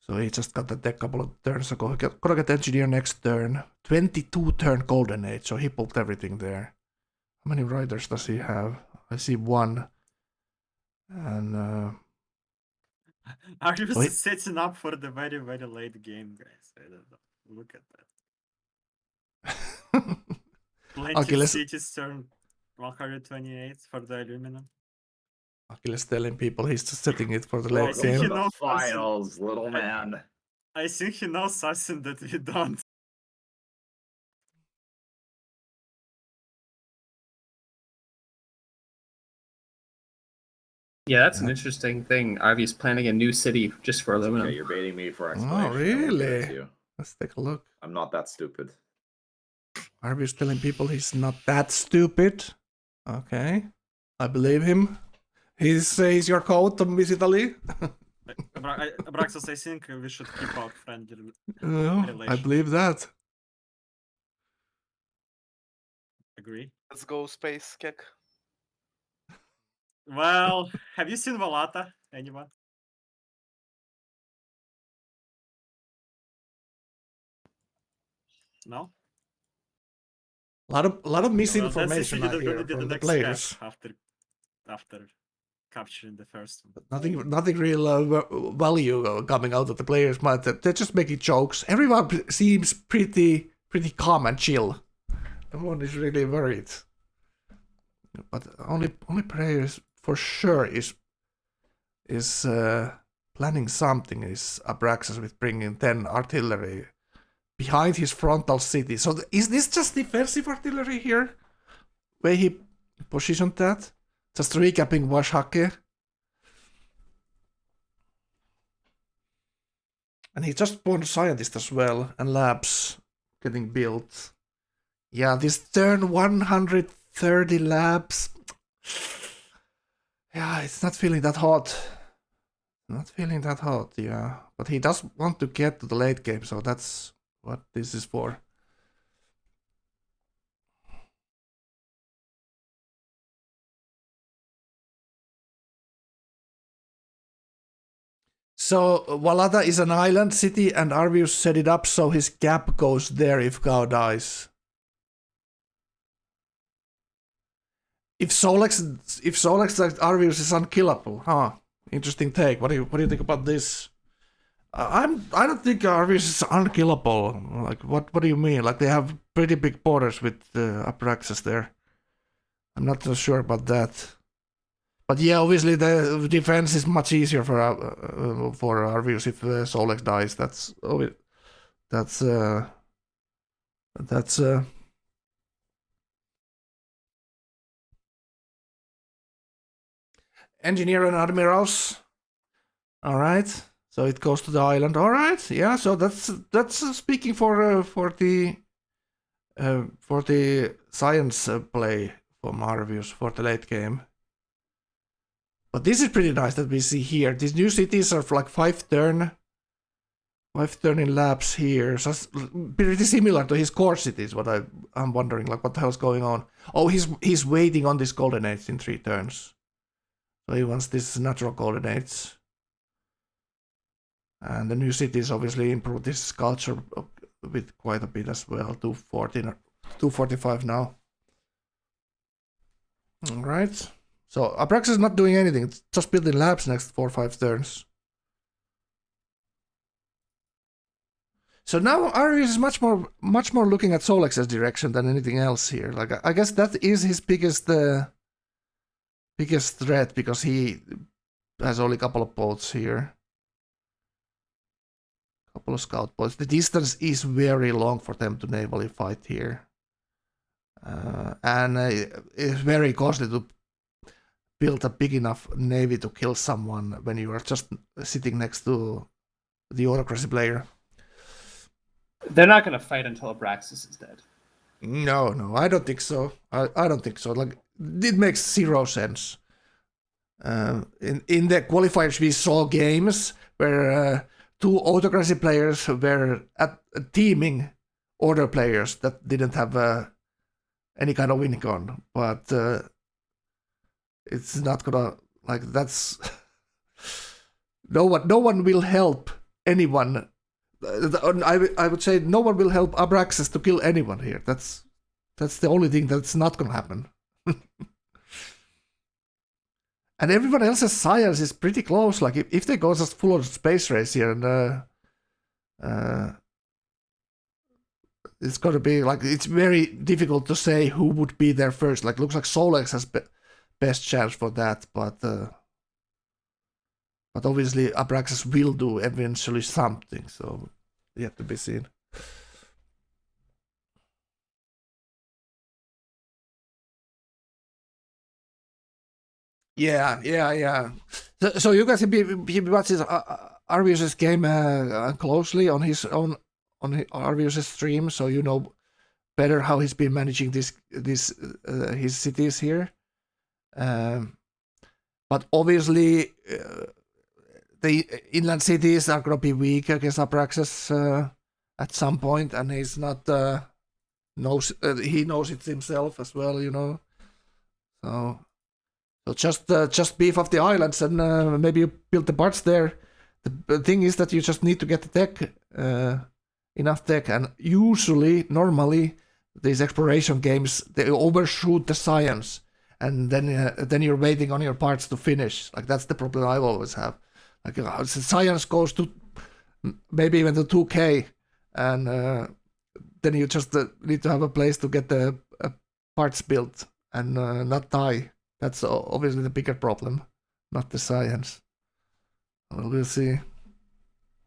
So he just got that deck a couple of turns ago. Gonna get engineer next turn. 22 turn golden age, so he pulled everything there. How many riders does he have? I see one. And Argus Wait. is setting up for the very, very late game, guys. I don't know. Look at that. Plenty Achilles, cities turn 128 for the aluminum. Achilles telling people he's just setting it for the I late think game. you The know finals, little man. I think he knows something that we don't. Yeah, that's an interesting thing. Arvy's planning a new city just for aluminum. Okay, you're baiting me for Oh, explanation. I won't give it really? to you. Let's take a look. I'm not that stupid. Arby's telling people he's not that stupid. Okay, I believe him. He's your coat to Miss Italy. Abraxas, I think we should keep our friendly. I Relation. believe that. Agree. Let's go space kick. Well, have you seen Valata? Anyone? No? A lot of Well, that's misinformation if I you're hear gonna be the from the next players. half after capturing the first one. Nothing real value coming out of the players' mind. They're just making jokes. Everyone seems pretty calm and chill. No one is really worried. But only players for sure is planning something. Is Abraxas with bringing 10 artillery behind his frontal city. So is this just defensive artillery here? Where he positioned that? Just recapping Washhake. And he just spawned scientists as well, and labs getting built. Yeah, this turn 130 labs. Yeah, it's not feeling that hot. Not feeling that hot, yeah. But he does want to get to the late game, so that's what this is for. So Walada is an island city, and Arvius set it up so his cap goes there if Gao dies. If Solex like Arvius is unkillable, huh? Interesting take. What do you think about this? I don't think Arvius is unkillable. Like what do you mean? Like they have pretty big borders with Abraxas there. I'm not so sure about that. But yeah, obviously the defense is much easier for Arvius if Solex dies. That's engineer and admirals. All right, so it goes to the island. All right, yeah. So that's speaking for the science play from Arvius for the late game. But this is pretty nice that we see here. These new cities are like 5 turn in labs here. So it's pretty similar to his core cities. What I'm wondering, like what the hell's going on? Oh, he's waiting on these golden age in 3 turns. So he wants these natural golden age. And the new cities obviously improve this culture with quite a bit as well. 245 now. All right. So Abraxas is not doing anything, it's just building labs next 4 or 5 turns. So now Arvius is much more looking at Solex's direction than anything else here. Like I guess that is his biggest threat because he has only a couple of boats here. Couple of scout boats. The distance is very long for them to navally fight here. And it's very costly to build a big enough navy to kill someone when you are just sitting next to the autocracy player. They're not going to fight until Abraxas is dead. No, I don't think so. I don't think so. Like it makes 0 sense. In the qualifiers, we saw games where 2 autocracy players were teaming order players that didn't have any kind of win con, but it's not gonna like that's no one will help anyone. I would say no one will help Abraxas to kill anyone here. That's the only thing that's not gonna happen. And everyone else's science is pretty close. Like if they go just full on space race here, and it's gonna be like it's very difficult to say who would be there first. Like looks like Solex has best chance for that, but obviously Abraxas will do eventually something, so yet to be seen. Yeah. So you guys he watches Arvius' game closely on his own on Arvius' stream, so you know better how he's been managing his cities here. But obviously, the inland cities are gonna be weak against Abraxas at some point, and he's not he knows it himself as well, you know. So just beef off the islands and maybe you build the parts there. The thing is that you just need to get the tech, enough tech, and normally these exploration games they overshoot the science. and then you're waiting on your parts to finish. Like that's the problem I always have. Like science goes to maybe even to 2K, and then you just need to have a place to get the parts built and not die. That's obviously the bigger problem, not the science. Well, we'll see.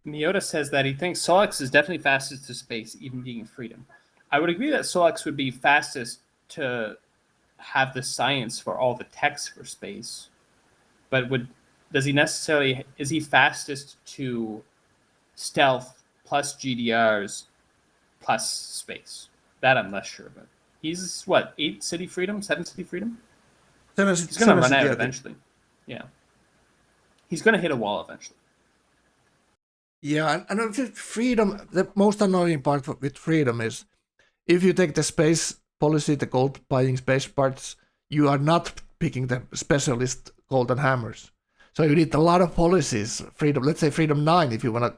Miyota says that he thinks Solix is definitely fastest to space, even being in Freedom. I would agree that Solix would be fastest to have the science for all the techs for space, but is he fastest to stealth plus GDRs plus space? That I'm less sure about. He's what, 7 city freedom? He's going to run out eventually. Yeah. He's going to hit a wall eventually. Yeah, and freedom, the most annoying part with freedom is if you take the space policy, the gold buying space parts, you are not picking the specialist golden hammers. So you need a lot of policies. Freedom, let's say Freedom 9, if you want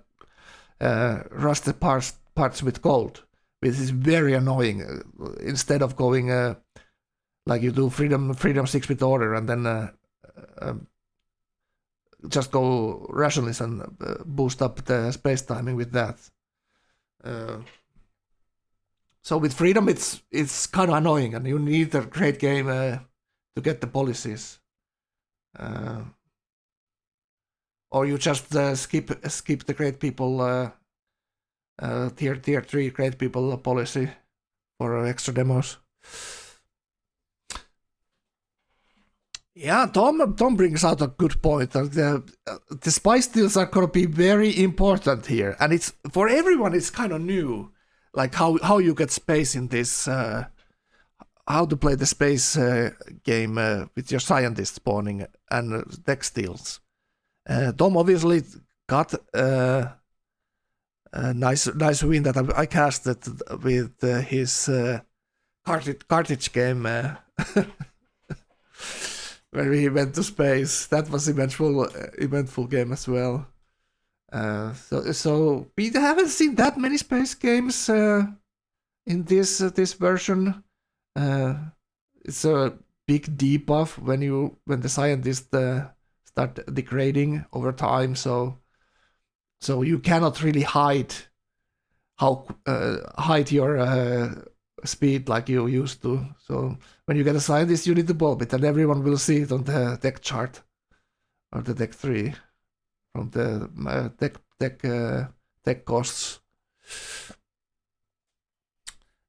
to rush the parts with gold, which is very annoying. Instead of going like you do Freedom 6 with order and then just go rationalist and boost up the space timing with that. So with Freedom, it's kind of annoying, and you need a great game to get the policies, or you just skip the great people tier 3 great people policy for extra demos. Yeah, Tom brings out a good point. The spy steals are gonna be very important here, and it's for everyone. It's kind of new, like how you get space in this, how to play the space game with your scientist spawning and tech steals. Tom obviously got a nice win that I casted with his cartridge game. Where he went to space. That was eventful game as well. So we haven't seen that many space games in this version. It's a big debuff when the scientists start degrading over time. So you cannot really hide your speed like you used to. So when you get a scientist, you need to bulb it, and everyone will see it on the deck chart or the deck 3 from the tech costs.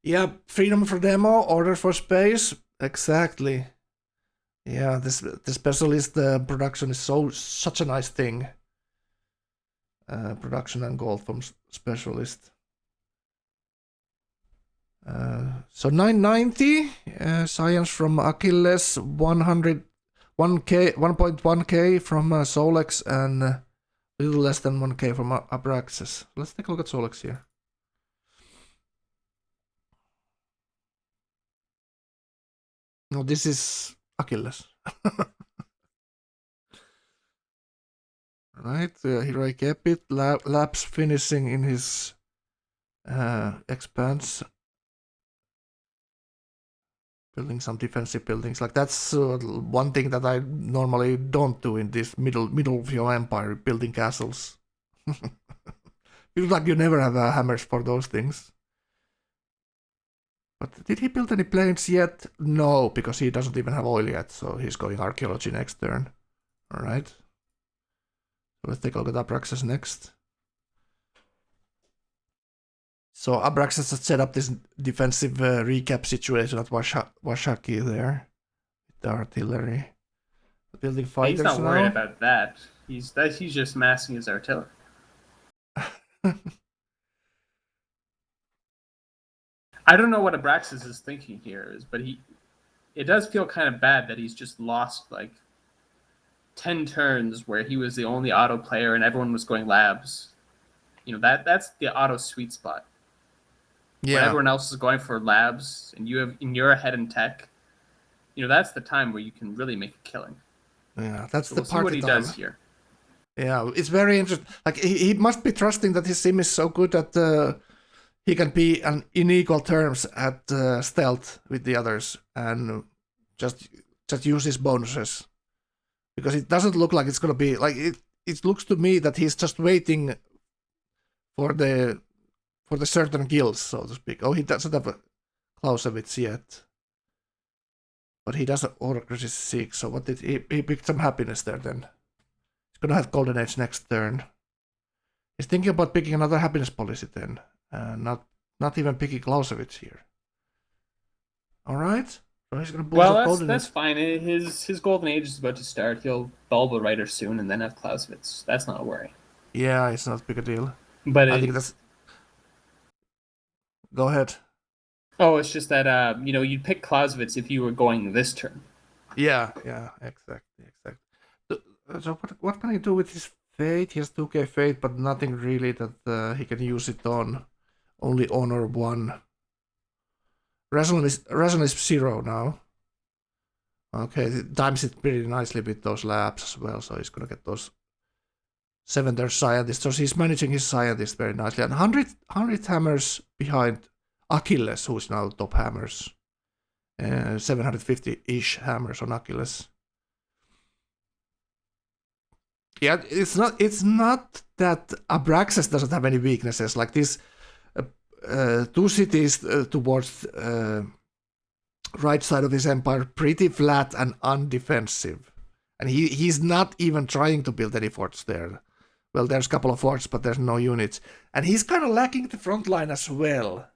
Yeah, freedom for demo, order for space, exactly. Yeah, the specialist production is such a nice thing. Production and gold from specialist. So 990 science from Achilles, 1.1k from Solex, and a little less than 1k from Abraxas. Let's take a look at Solex here. No, this is Achilles. Right, Heroic Epit, Labs finishing in his expanse. Building some defensive buildings. Like that's one thing that I normally don't do in this middle of your empire, building castles. Feels like you never have hammers for those things. But did he build any planes yet? No, because he doesn't even have oil yet, so he's going archaeology next turn. Alright. So let's take a look at Abraxas next. So Abraxas has set up this defensive recap situation at Washaki there. With the artillery. Building fighters now. He's not worried about that. He's just massing his artillery. I don't know what Abraxas is thinking here, but it does feel kind of bad that he's just lost like 10 turns where he was the only auto player and everyone was going labs. You know, that's the auto sweet spot. Yeah. When everyone else is going for labs and you're ahead in tech, you know, that's the time where you can really make a killing. Yeah, that's so the we'll part see what he does here. Yeah, it's very interesting. Like he must be trusting that his sim is so good that he can be on unequal terms at stealth with the others and just just use his bonuses, because it doesn't look like it's gonna be like it. It looks to me that he's just waiting for the certain guilds, so to speak. Oh, he doesn't have a Clausewitz yet, but he does Autocracy 6. So what did he picked some happiness there? Then he's gonna have Golden Age next turn. He's thinking about picking another happiness policy then, not even picking Clausewitz here. All right. So he's gonna boost up Well, Golden that's Age. fine. His golden age is about to start. He'll bulb a writer soon, and then have Clausewitz. That's not a worry. Yeah, it's not a big a deal. But I think that's. Go ahead. Oh, it's just that you'd pick Clausewitz if you were going this turn. Yeah, exactly. So what can he do with his fate? He has 2k fate, but nothing really that he can use it on. Only honor 1. Rational is 0 now. Okay, it times it pretty nicely with those labs as well, so he's gonna get those 7th scientists. So he's managing his scientists very nicely. And 100 hammers behind Achilles, who's now top hammers. 750-ish hammers on Achilles. Yeah, it's not that Abraxas doesn't have any weaknesses. Like these 2 cities towards right side of his empire, pretty flat and undefensive. And he's not even trying to build any forts there. Well, there's a couple of forts, but there's no units. And he's kind of lacking the front line as well.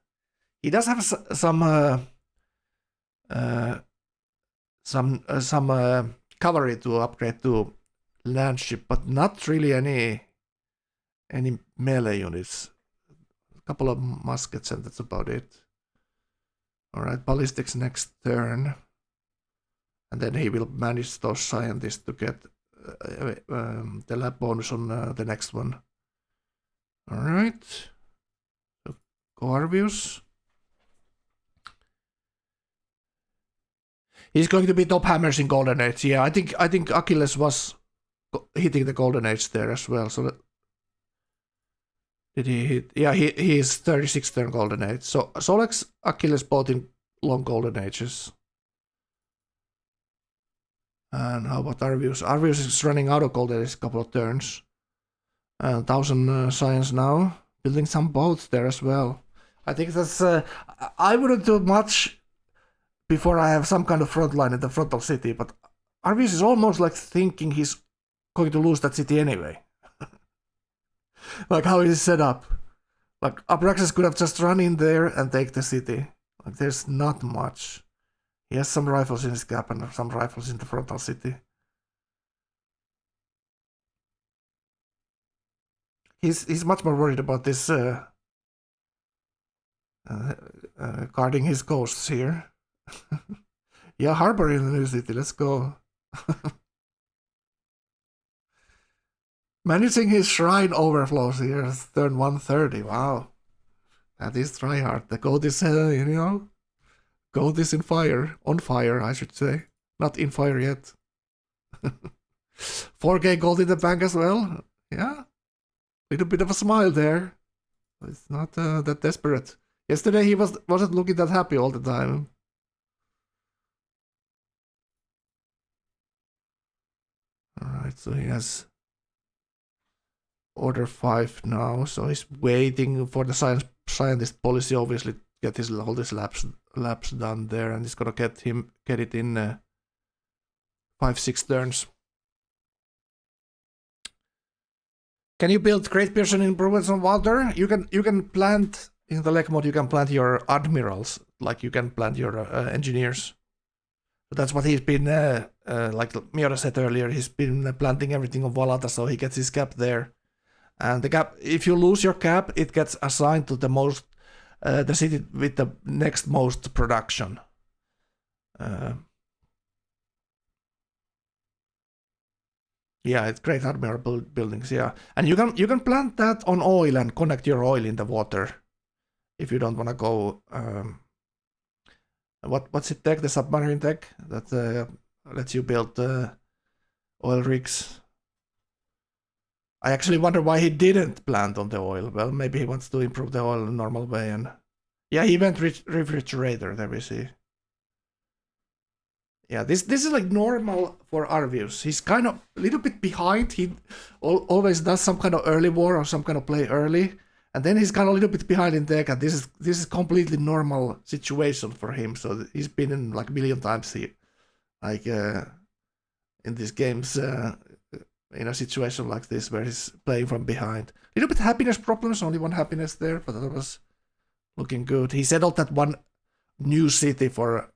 He does have some cavalry to upgrade to landship, but not really any melee units. A couple of muskets, and that's about it. All right, ballistics next turn, and then he will manage those scientists to get the lab bonus on the next one. All right, so Corvius. He's going to be top hammers in Golden Age. Yeah, I think Achilles was hitting the Golden Age there as well. So did he hit? Yeah, he is 36 turn Golden Age. So Solex, Achilles both in long Golden Ages. And how about Arvius? Arvius is running out of Golden Age a couple of turns. 1000 science now. Building some boats there as well. I think that's... I wouldn't do much before I have some kind of front line in the frontal city, but Arvius is almost like thinking he's going to lose that city anyway. Like how it is set up. Like Abraxas could have just run in there and take the city. Like there's not much. He has some rifles in his cap and some rifles in the frontal city. He's much more worried about this guarding his coasts here. Yeah, harbor in the new city, let's go. Managing his shrine overflows here, turn 130, wow. That is tryhard. The gold is, gold is in fire. On fire, I should say. Not in fire yet. 4k gold in the bank as well. Yeah. Little bit of a smile there. It's not that desperate. Yesterday he wasn't looking that happy all the time. Alright, so he has Order 5 now, so he's waiting for the scientist policy, obviously, get all these labs done there, and he's gonna get it in 5-6 turns. Can you build Great Pearson improvements on water? You can plant in the leg mode. You can plant your admirals, like you can plant your engineers. But that's what he's been, like Miura said earlier, he's been planting everything on Valata, so he gets his cap there. And the cap, if you lose your cap, it gets assigned to the city with the next most production. Yeah, it's great admirable buildings, yeah. And you can plant that on oil and connect your oil in the water. If you don't want to go... what's it tech? The submarine tech that lets you build oil rigs. I actually wonder why he didn't plant on the oil. Well, maybe he wants to improve the oil in a normal way. And yeah, he went refrigerator. There we see. Yeah, this is like normal for Arvius. He's kind of a little bit behind. He always does some kind of early war or some kind of play early, and then he's kind of a little bit behind in deck. And this is completely normal situation for him. So he's been in like a million times here, like in these games, in a situation like this where he's playing from behind. A little bit happiness problems, only one happiness there, but that was looking good. He settled that one new city for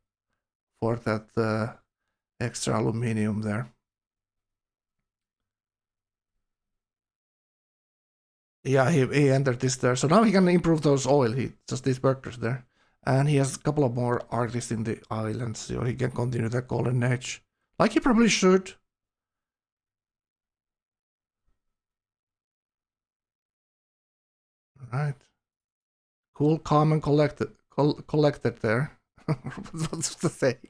that extra aluminium there. Yeah, he entered this there. So now he can improve those oil. He just these workers there. And he has a couple of more artists in the islands, so he can continue that golden age. Like he probably should. Right. Cool, calm, and collected there. What's the saying?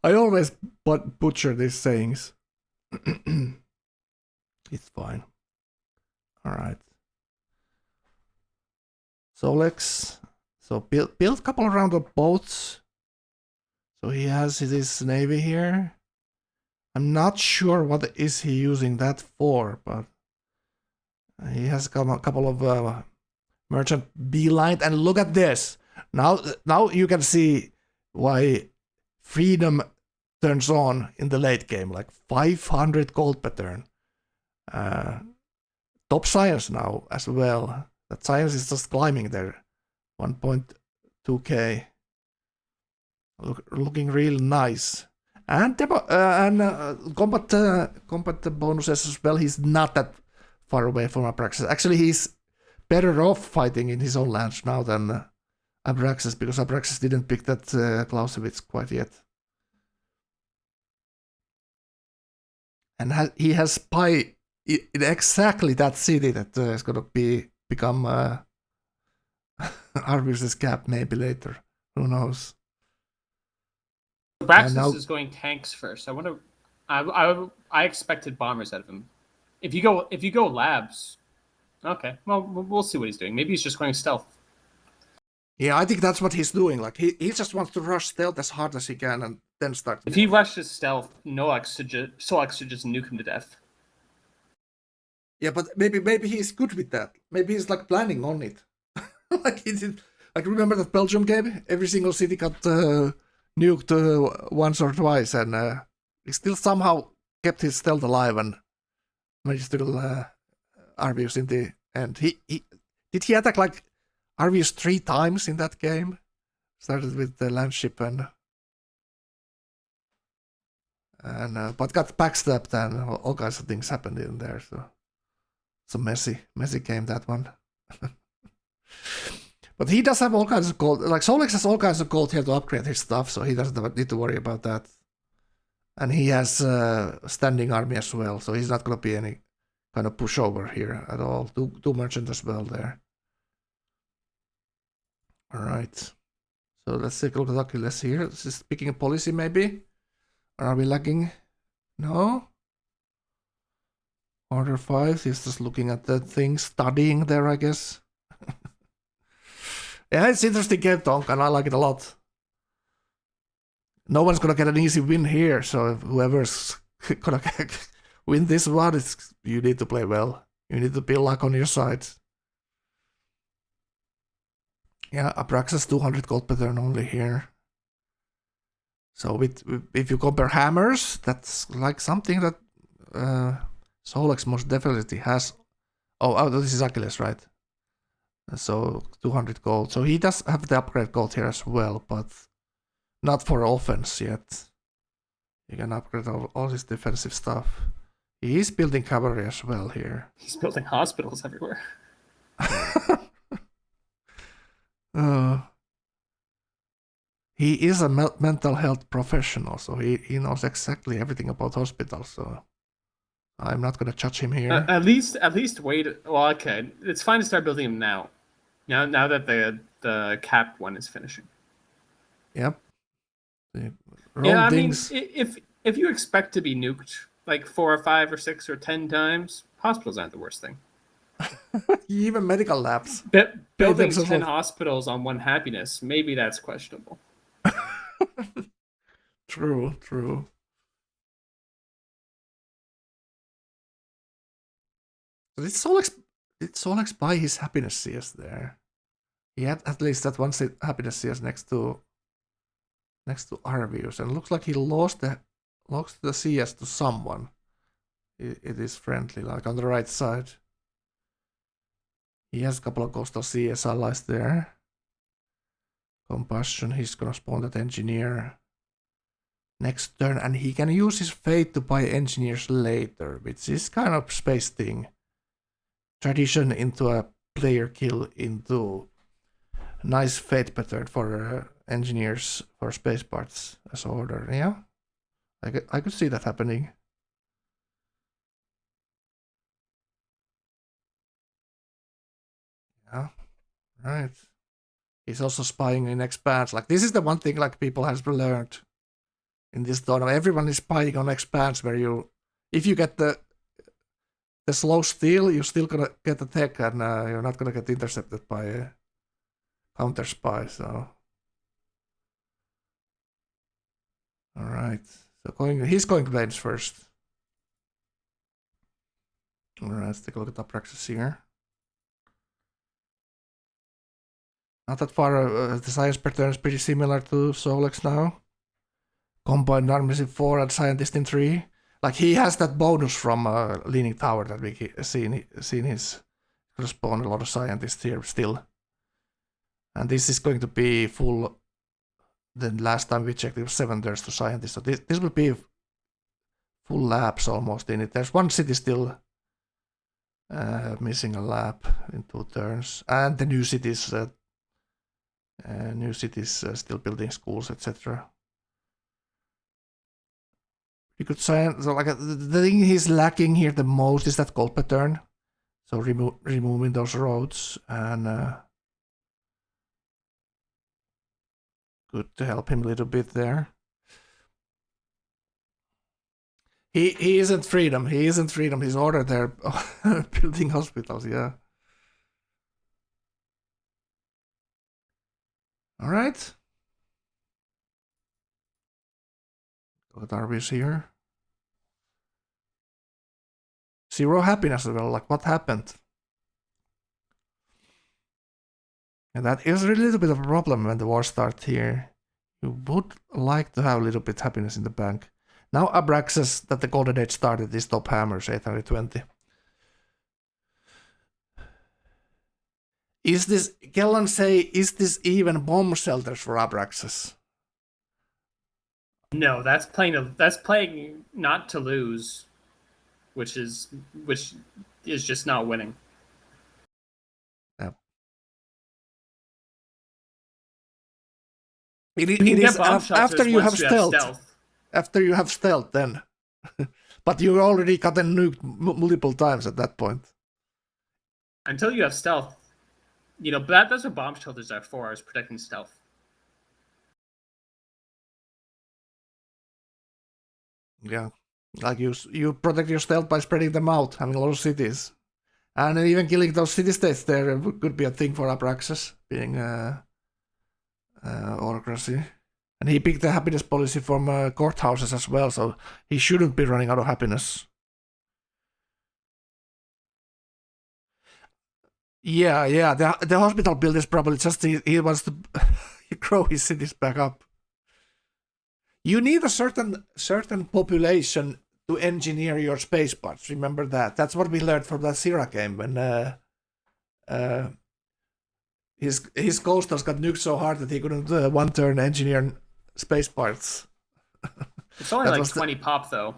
I always butcher these sayings. It's fine. Alright. Solex. So build a couple of round of boats. So he has his navy here. I'm not sure what is he using that for, but he has a couple of merchant beeline. And look at this. Now you can see why freedom turns on in the late game, like 500 gold per turn. Top science now as well. That science is just climbing there. 1.2k. Looking real nice. And combat bonuses as well. He's not that far away from Abraxas. Actually, he's better off fighting in his own lands now than Abraxas, because Abraxas didn't pick that Clausewitz quite yet. And he has spy in exactly that city that is going to become Arvius' cap maybe later. Who knows? Abraxas is going tanks first. I wonder. I expected bombers out of him. If you go labs, okay. Well, we'll see what he's doing. Maybe he's just going stealth. Yeah, I think that's what he's doing. Like he just wants to rush stealth as hard as he can and then start. If he rushes stealth, Solex should just nuke him to death. Yeah, but maybe he's good with that. Maybe he's like planning on it. Like he did. Like remember that Belgium game? Every single city got nuked once or twice, and he still somehow kept his stealth alive and managed to kill Arvius in the end. Did he attack like Arvius 3 times in that game? Started with the landship and but got backstabbed and all kinds of things happened in there. So it's a messy game, that one. But he does have all kinds of gold. Like Solex has all kinds of gold here to upgrade his stuff, so he doesn't need to worry about that. And he has a standing army as well, so he's not going to be any kind of pushover here at all. Two merchant as well there. Alright. So let's take a look at Achilles here. This is picking a policy maybe? Or are we lagging? No? Order 5, he's just looking at that thing, studying there, I guess. Yeah, it's interesting game, Tonk, and I like it a lot. No one's gonna get an easy win here, so whoever's gonna win this one, you need to play well. You need to be luck on your side. Yeah, Abraxas 200 gold per turn only here. So if you compare hammers, that's like something that Solex most definitely has. Oh, this is Achilles, right? So 200 gold. So he does have the upgrade gold here as well, but not for offense yet. You can upgrade all his defensive stuff. He is building cavalry as well here. He's building hospitals everywhere. He is a mental health professional, so he knows exactly everything about hospitals. So I'm not gonna judge him here. At least wait. Well, okay, it's fine to start building him now. Now that the capped one is finishing. Yep. Yeah, I mean, if you expect to be nuked like 4 or 5 or 6 or 10 times, hospitals aren't the worst thing. Even medical labs. Building 10 hospitals on 1 happiness, maybe that's questionable. True, true. Did Solex buy his happiness CS there? He had at least that one happiness CS next to Arvius, and it looks like he lost the CS to someone. It is friendly, like on the right side. He has a couple of coastal CS allies there. Compassion, he's gonna spawn that engineer next turn, and he can use his fate to buy engineers later, which is kind of space thing. Tradition into a player kill into nice fate pattern for engineers for space parts as order. Yeah, I could see that happening. Yeah, right. He's also spying in expanse. Like, this is the one thing like people has learned in this tournament. Everyone is spying on expanse, where if you get the slow steal, you're still gonna get the tech, and you're not gonna get intercepted by a counter spy. So, all right. So he's going planes first. All right, let's take a look at Abraxas here. Not that far. The science pattern is pretty similar to Solex now. Combined armies in 4 and scientist in 3. Like, he has that bonus from Leaning Tower that we seen his spawn a lot of scientists here still. And this is going to be full. The last time we checked, it was 7 turns to scientists. So this will be full labs almost in it. There's one city still missing a lab in 2 turns, and the new cities. Still building schools, etc. You could say, so like the thing he's lacking here the most is that gold pattern. So removing those roads, and good to help him a little bit there. He isn't freedom. He isn't freedom. He's order there building hospitals. Yeah. All right. What are we here? 0 happiness as well. Like, what happened? And that is really a little bit of a problem when the war starts here. You would like to have a little bit happiness in the bank. Now Abraxas, that the Golden Age started, is top hammers 820. Is this, Kellan say, is this even bomb shelters for Abraxas? No, that's playing not to lose, which is just not winning. Yeah. It is after you have stealth. After you have stealth, then. But you already gotten nuked multiple times at that point. Until you have stealth. You know, that's what bomb shelters are for, is protecting stealth. Yeah, like you protect your stealth by spreading them out, having a lot of cities. And even killing those city-states there could be a thing for Abraxas, being autocracy. And he picked the happiness policy from courthouses as well, so he shouldn't be running out of happiness. Yeah. The hospital build is probably just he wants to grow his cities back up. You need a certain population to engineer your space parts. Remember that. That's what we learned from that Syrah game when his coastals got nuked so hard that he couldn't one turn engineer space parts. It's only like 20 pop though.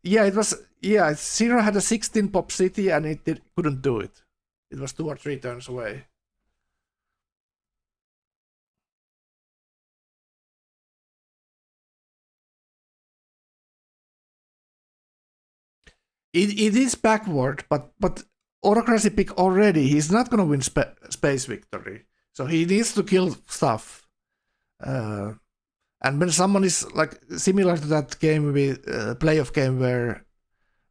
Yeah, it was. Yeah, Syrah had a 16 pop city and it couldn't do it. It was 2 or 3 turns away. It is backward, but autocracy pick already. He's not gonna win space victory, so he needs to kill stuff. And when someone is like similar to that game, playoff game where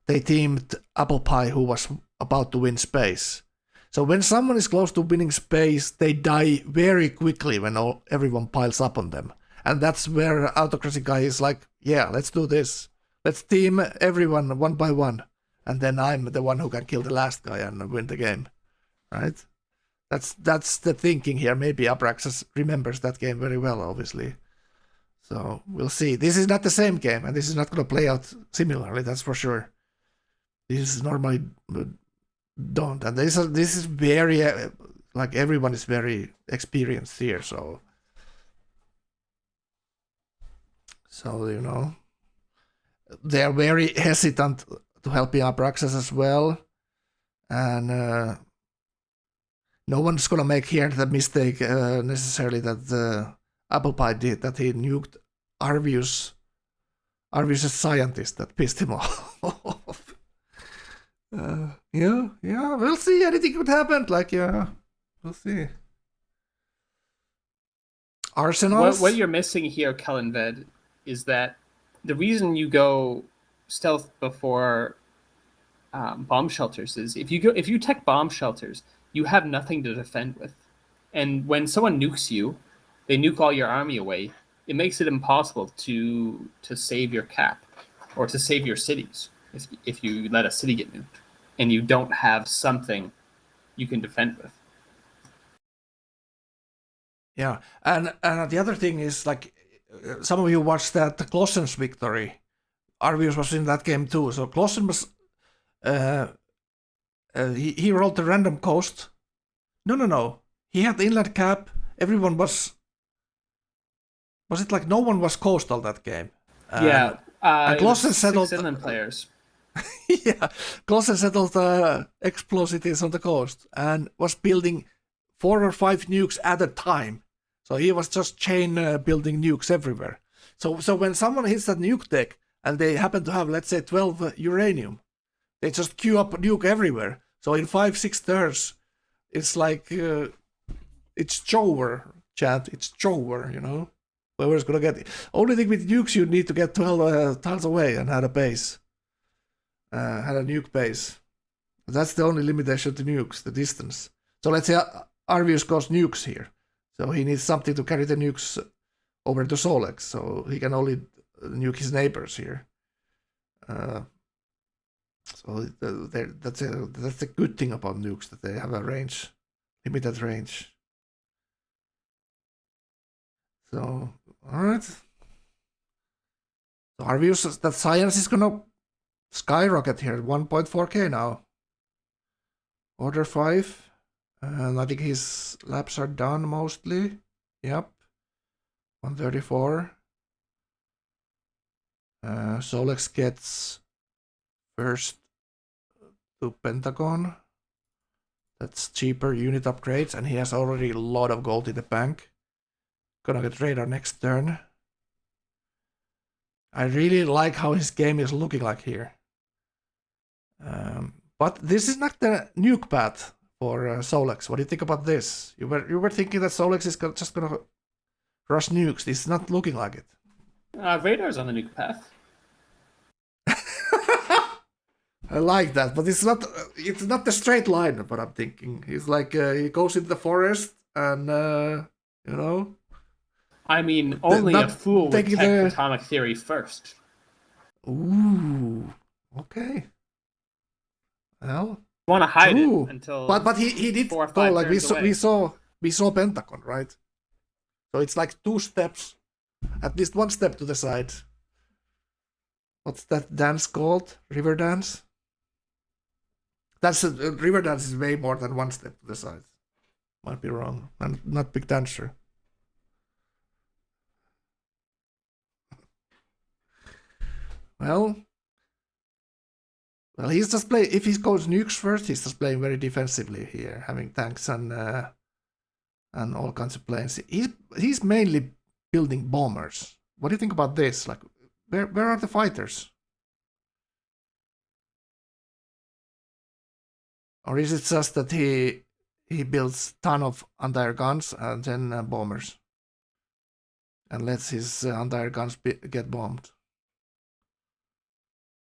they teamed Apple Pie, who was about to win space. So when someone is close to winning space, they die very quickly when everyone piles up on them. And that's where autocracy guy is like, yeah, let's do this. Let's team everyone one by one. And then I'm the one who can kill the last guy and win the game. Right? That's the thinking here. Maybe Abraxas remembers that game very well, obviously. So we'll see. This is not the same game, and this is not going to play out similarly, that's for sure. This is normally don't. And this is very, like everyone is very experienced here, so you know. They're very hesitant to help Abraxas as well. And no one's going to make here the mistake necessarily that Apple Pie did, that he nuked Arvius as scientist. That pissed him off. Yeah, we'll see. Anything could happen. Like, yeah, we'll see. Arsenals? What you're missing here, Kellenved, is that the reason you go stealth before bomb shelters is if you tech bomb shelters, you have nothing to defend with, and when someone nukes you, they nuke all your army away. It makes it impossible to save your cap or to save your cities if you let a city get nuked and you don't have something you can defend with. Yeah, and the other thing is, like, some of you watched that Clausen's victory. Arvius was in that game too. So Clausen was he rolled the random coast. No. He had the inland cap. Everyone was it like no one was coastal that game? And Clausen settled 6 inland players. Yeah, Clausen settled explosives on the coast and was building 4 or 5 nukes at a time. So he was just chain building nukes everywhere. So when someone hits that nuke deck and they happen to have, let's say, 12 uranium, they just queue up nuke everywhere. So in 5-6 turns, it's like it's Jower, chat. It's Jower, you know. Whoever's gonna get it. Only thing with nukes, you need to get 12 tiles away and had a base. Had a nuke base. That's the only limitation to nukes, the distance. So let's say Arvius goes nukes here. So he needs something to carry the nukes over to Solex. So he can only nuke his neighbors here. So that's a good thing about nukes, that they have a range, limited range. So, alright. So Arvius, that science is gonna skyrocket here, 1.4k now. Order 5. And I think his laps are done mostly. Yep. 134. Solex gets first to Pentagon. That's cheaper unit upgrades, and he has already a lot of gold in the bank. Gonna get radar next turn. I really like how his game is looking like here. But this is not the nuke path for Solex. What do you think about this? You were thinking that Solex is just gonna rush nukes. This is not looking like it. Radar's on the nuke path. I like that, but it's not the straight line. What I'm thinking, he's like he goes into the forest and you know. I mean, only a fool would tech atomic theory first. Ooh, okay. Well, you want to hide it until. But he did 4 or 5 go like we turns saw Pentagon, right? So it's like 2 steps, at least 1 step to the side. What's that dance called? River dance? That's river dance is way more than 1 step to the side. Might be wrong. I'm not big dancer. Well, he's just playing. If he goes nukes first, he's just playing very defensively here, having tanks and all kinds of planes. He's mainly building bombers. What do you think about this? Like, where are the fighters? Or is it just that he builds ton of anti-air guns and then bombers, and lets his anti-air guns get bombed?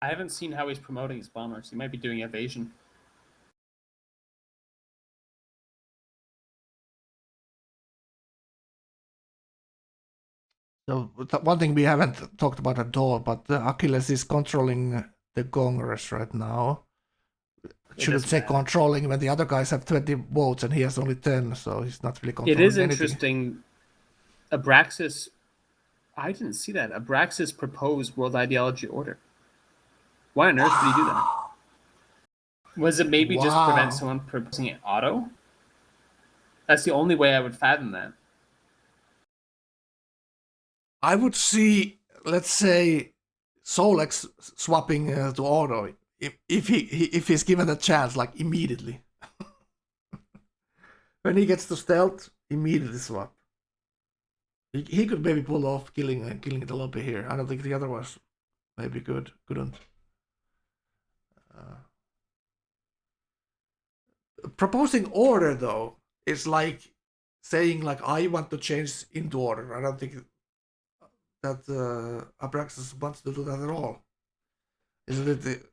I haven't seen how he's promoting his bombers. He might be doing evasion. So one thing we haven't talked about at all, but Achilles is controlling the Congress right now. Shouldn't doesn't say matter. controlling when the other guys have 20 votes and he has only 10, so he's not really It controlling is anything. interesting. Abraxas, I didn't see that. Abraxas proposed world ideology order. Why on earth did he do that? Was it maybe just to prevent Wow. someone proposing it auto? That's the only way I would fathom that. I would see, let's say, Solex swapping to auto if he's given a chance, like immediately. When he gets to stealth, immediately swap. He could maybe pull off killing the lobby here. I don't think the other was maybe couldn't. Proposing order though is like saying like I want to change into order. I don't think that Abraxas wants to do that at all. Isn't it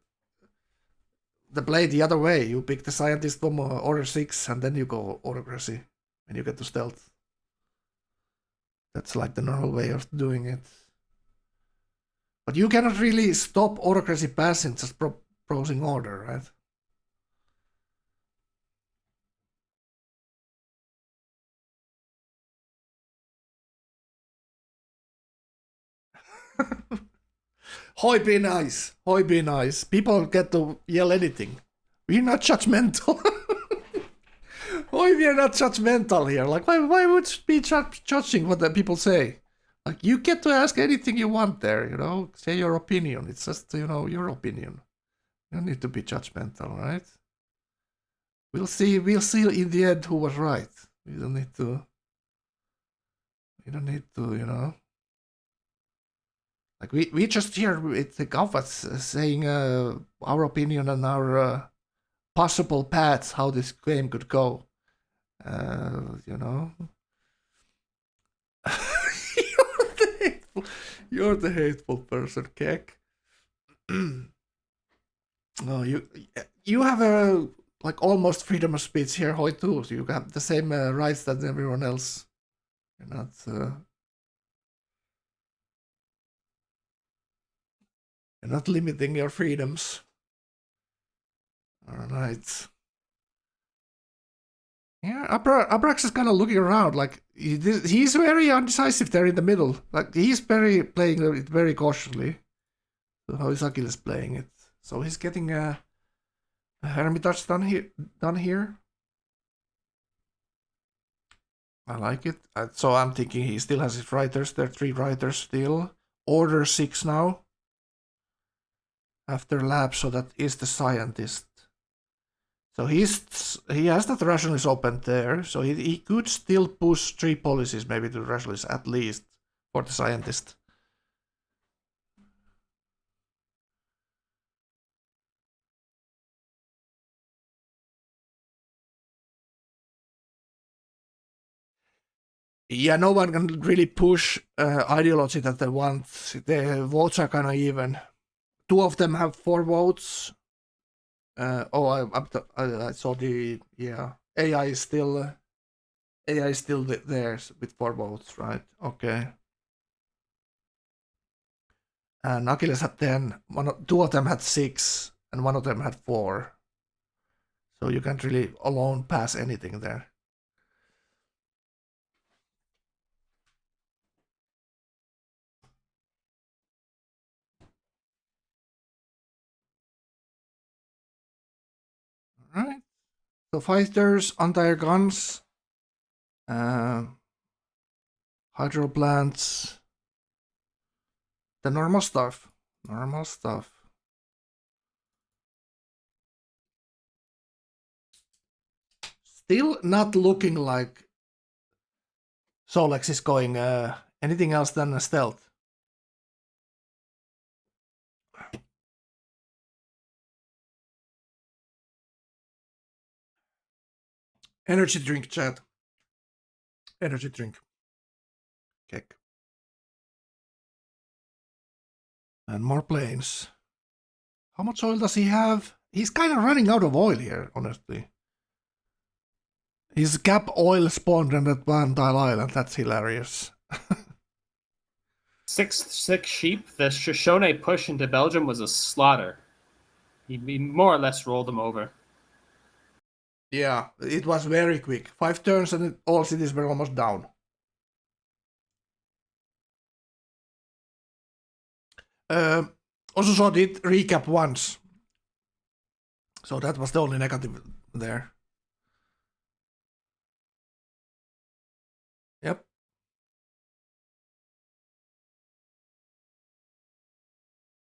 the play the other way? You pick the scientist from order 6 and then you go autocracy when you get to stealth. That's like the normal way of doing it. But you cannot really stop autocracy passing just proposing order, right? Hoi, be nice. Hoi, be nice. People get to yell anything. We're not judgmental. Hoi, we're not judgmental here. Like, why would you be judging what the people say? Like, you get to ask anything you want there, you know? Say your opinion. It's just, you know, your opinion. You don't need to be judgmental, right? We'll see in the end who was right. We don't need to, you know. Like we just hear with the Gauephat saying our opinion and our possible paths how this game could go. You know. You're the hateful person, Kek. No, you have a like almost freedom of speech here, Hoi too. So you have the same rights that everyone else. You're not. You're not limiting your freedoms. Alright. Yeah, Abrax is kind of looking around, like, he's very undecisive there in the middle. Like, he's playing it very cautiously. So how is Achilles playing it? So he's getting a Hermitage done here. I like it. So I'm thinking he still has his writers. There are 3 writers still. Order 6 now. After lab, so that is the scientist. So he has that rationalist open there, so he could still push 3 policies maybe to the rationalist at least for the scientist. Yeah, no one can really push ideology that they want. The votes are kind of even. 2 of them have 4 votes. I saw the AI is still there with 4 votes, right? Okay. And Achilles had 10. 2 of them had 6, and 1 of them had 4. So you can't really alone pass anything there. Alright. So fighters, anti-air guns, hydro plants, the normal stuff. Still not looking like Solex is going anything else than a stealth. Energy drink, chat. Energy drink. Kek. And more planes. How much oil does he have? He's kind of running out of oil here, honestly. His cap oil spawned on that one tile island. That's hilarious. 6 sheep, the Shoshone push into Belgium was a slaughter. He more or less rolled them over. Yeah, it was very quick. 5 turns and all cities were almost down. Also saw it recap once. So that was the only negative there. Yep.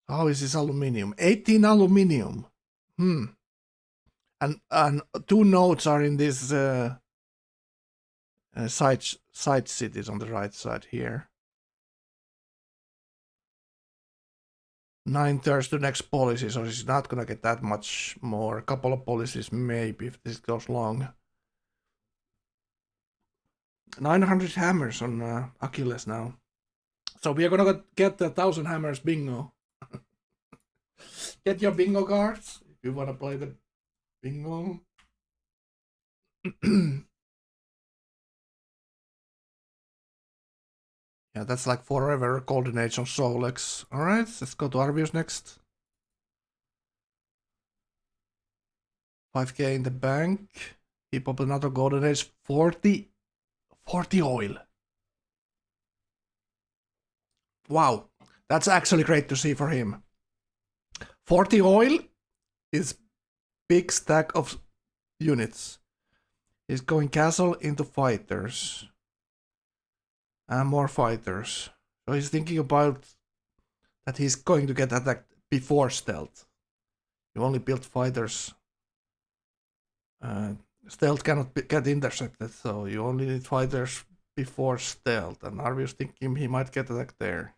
How is this aluminium? 18 aluminium. And 2 nodes are in this side cities on the right side here. 9 turns to next policy, so he's not gonna get that much more. A couple of policies maybe if this goes long. 900 hammers on Achilles now. So we are gonna get the 1000 hammers bingo. Get your bingo cards if you wanna play the bingo. Yeah, that's like forever golden age on Solex. Alright, let's go to Arvius next. 5k in the bank. Keep up another golden age. 40 oil. Wow, that's actually great to see for him. 40 oil is big stack of units. He's going castle into fighters. And more fighters. So he's thinking about that he's going to get attacked before stealth. You only build fighters. Stealth cannot get intercepted, so you only need fighters before stealth. And Arvius thinking he might get attacked there.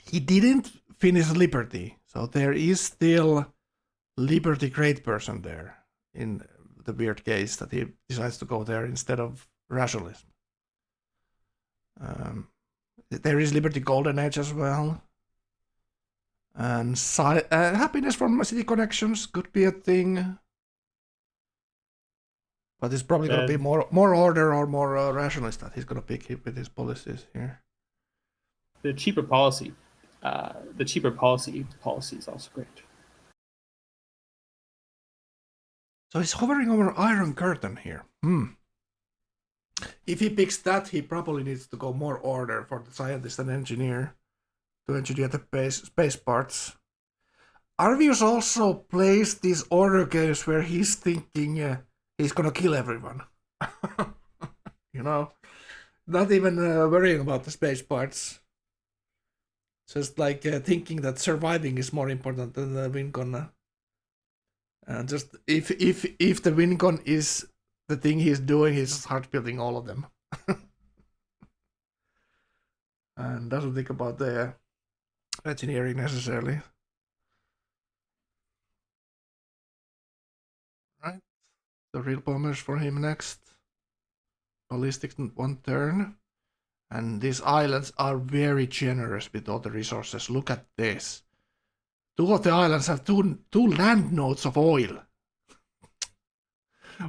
He didn't finish Liberty, so there is still Liberty Great Person there in the weird case that he decides to go there instead of Rationalism. There is Liberty Golden Age as well. And happiness from city connections could be a thing. But it's probably going to be more order or more rationalist that he's going to pick with his policies here. The cheaper policy is also great. So he's hovering over Iron Curtain here. If he picks that, he probably needs to go more order for the scientist and engineer to engineer the space parts. Arvius also plays these order games where he's thinking he's gonna kill everyone. You know, not even worrying about the space parts. Just like thinking that surviving is more important than the win con. And just if the win con is the thing he's doing, he's just hard building all of them. And doesn't think about the engineering necessarily. Right. The real bombers for him next. Ballistic 1 turn. And these islands are very generous with all the resources. Look at this. 2 of the islands have two land nodes of oil.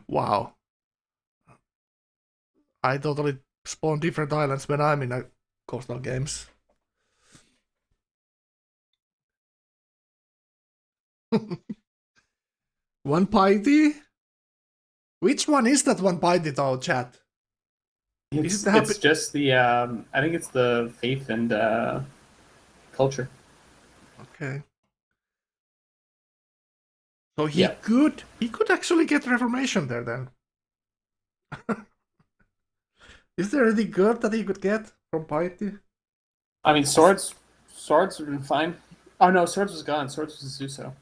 Wow. I totally spawn different islands when I'm in coastal games. One piety? Which one is that one piety though, chat? It's just the I think it's the faith and culture. Okay. So he could actually get Reformation there then. Is there anything good that he could get from piety? I mean, swords would have been fine. Oh no, swords was gone. Swords was Zuso.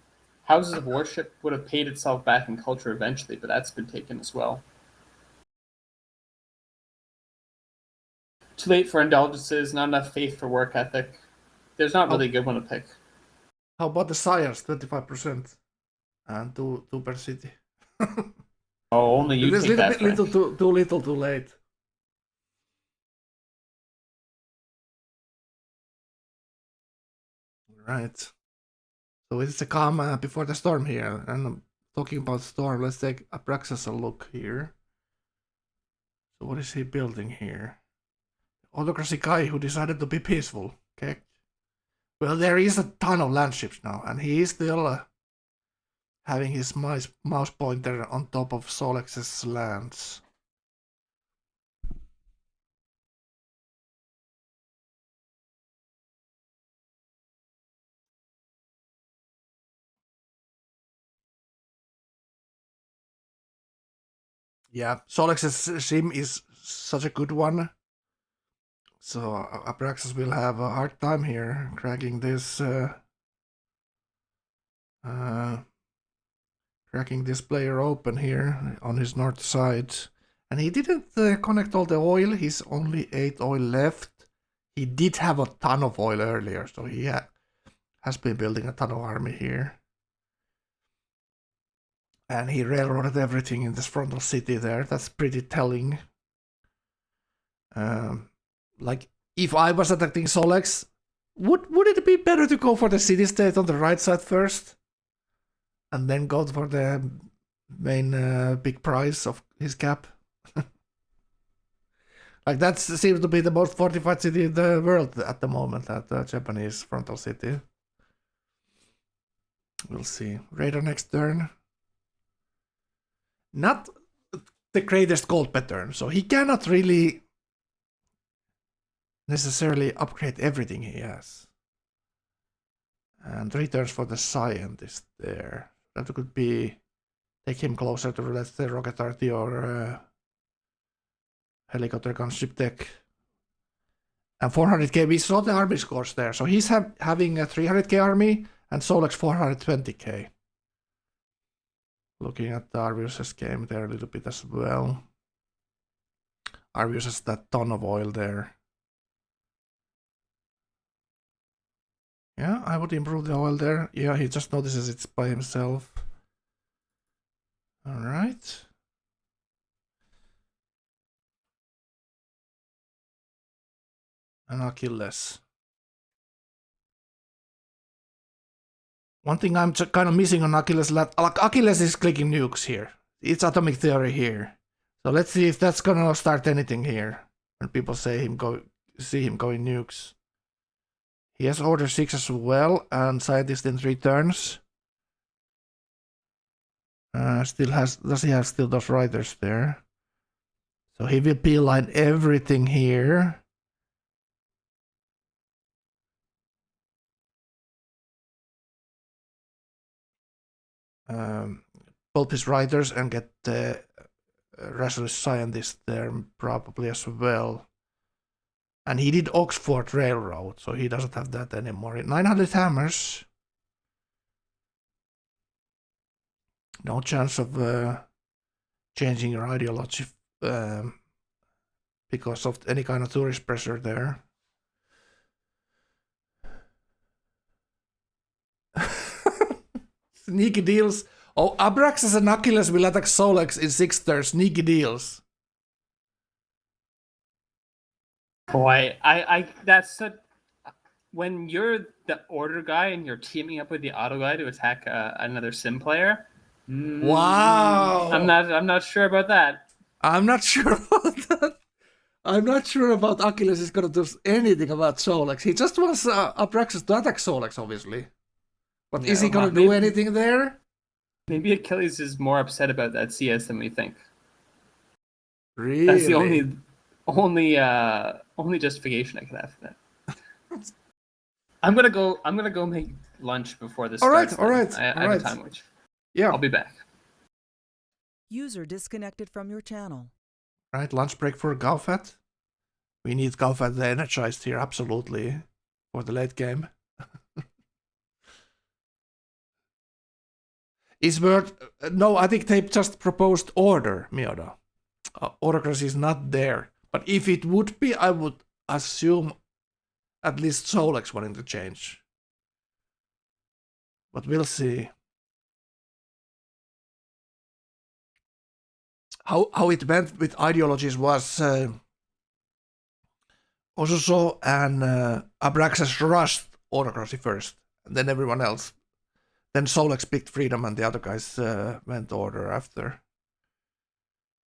Houses of worship would have paid itself back in culture eventually, but that's been taken as well. Too late for indulgences, not enough faith for work ethic. There's not really a good one to pick. How about the sires, 25%? And 2 per city. Oh, only you take that. Too little, too late. Right. So it's a calm before the storm here. And talking about storm, let's take Abraxas a look here. So what is he building here? autocracy guy who decided to be peaceful. Okay. Well, there is a ton of landships now, and he is still having his mouse pointer on top of Solex's lands. Yeah, Solex's sim is such a good one. So Abraxas will have a hard time here cracking this player open here on his north side. And he didn't connect all the oil, he's only 8 oil left. He did have a ton of oil earlier, so he has been building a ton of army here. And he railroaded everything in this frontal city there, that's pretty telling. Like, if I was attacking Solex, would it be better to go for the city-state on the right side first? And then go for the main big prize of his cap? Like, that seems to be the most fortified city in the world at the moment, that Japanese frontal city. We'll see. Raider next turn. Not the greatest gold pattern, so he cannot really necessarily upgrade everything he has. And returns for the scientist there. That could be take him closer to, let's say, rocket arty or helicopter gunship tech. And 400k, we saw the army scores there. So he's having a 300k army and Solex 420k. Looking at the Arvius's game there a little bit as well. Arvius has that ton of oil there. Yeah, I would improve the oil there. Yeah, he just notices it's by himself. Alright. And Achilles. One thing I'm kind of missing on Achilles, Achilles is clicking nukes here. It's atomic theory here. So let's see if that's gonna start anything here. When people see him going nukes. He has Order 6 as well, and Scientist in 3 turns. Does he have still those riders there? So he will beeline everything here. Both his riders and get the Resolute Scientist there probably as well. And he did Oxford Railroad, so he doesn't have that anymore. 900 hammers. No chance of changing your ideology because of any kind of tourist pressure there. Sneaky deals. Oh, Abraxas and Achilles will attack Solex in 6 turns. Sneaky deals. Boy, I that's a, when you're the order guy and you're teaming up with the auto guy to attack another sim player. Wow. I'm not sure about that. I'm not sure about that. I'm not sure about Achilles is gonna do anything about Solex. He just wants Abraxas to attack Solex, obviously. But is he gonna do anything there? Maybe Achilles is more upset about that CS than we think. Really? That's the only justification I can have for that. I'm gonna go make lunch before this starts. All right. I have a time watch. Yeah. I'll be back. User disconnected from your channel. Right, lunch break for Gauephat. We need Gauephat energized here, absolutely, for the late game. No, I think they just proposed order, Mioda. Autocracy is not there. But if it would be, I would assume at least Solex wanting to change. But we'll see. How it went with ideologies was Osuso and Abraxas rushed autocracy first, and then everyone else. Then Solex picked freedom, and the other guys went order after.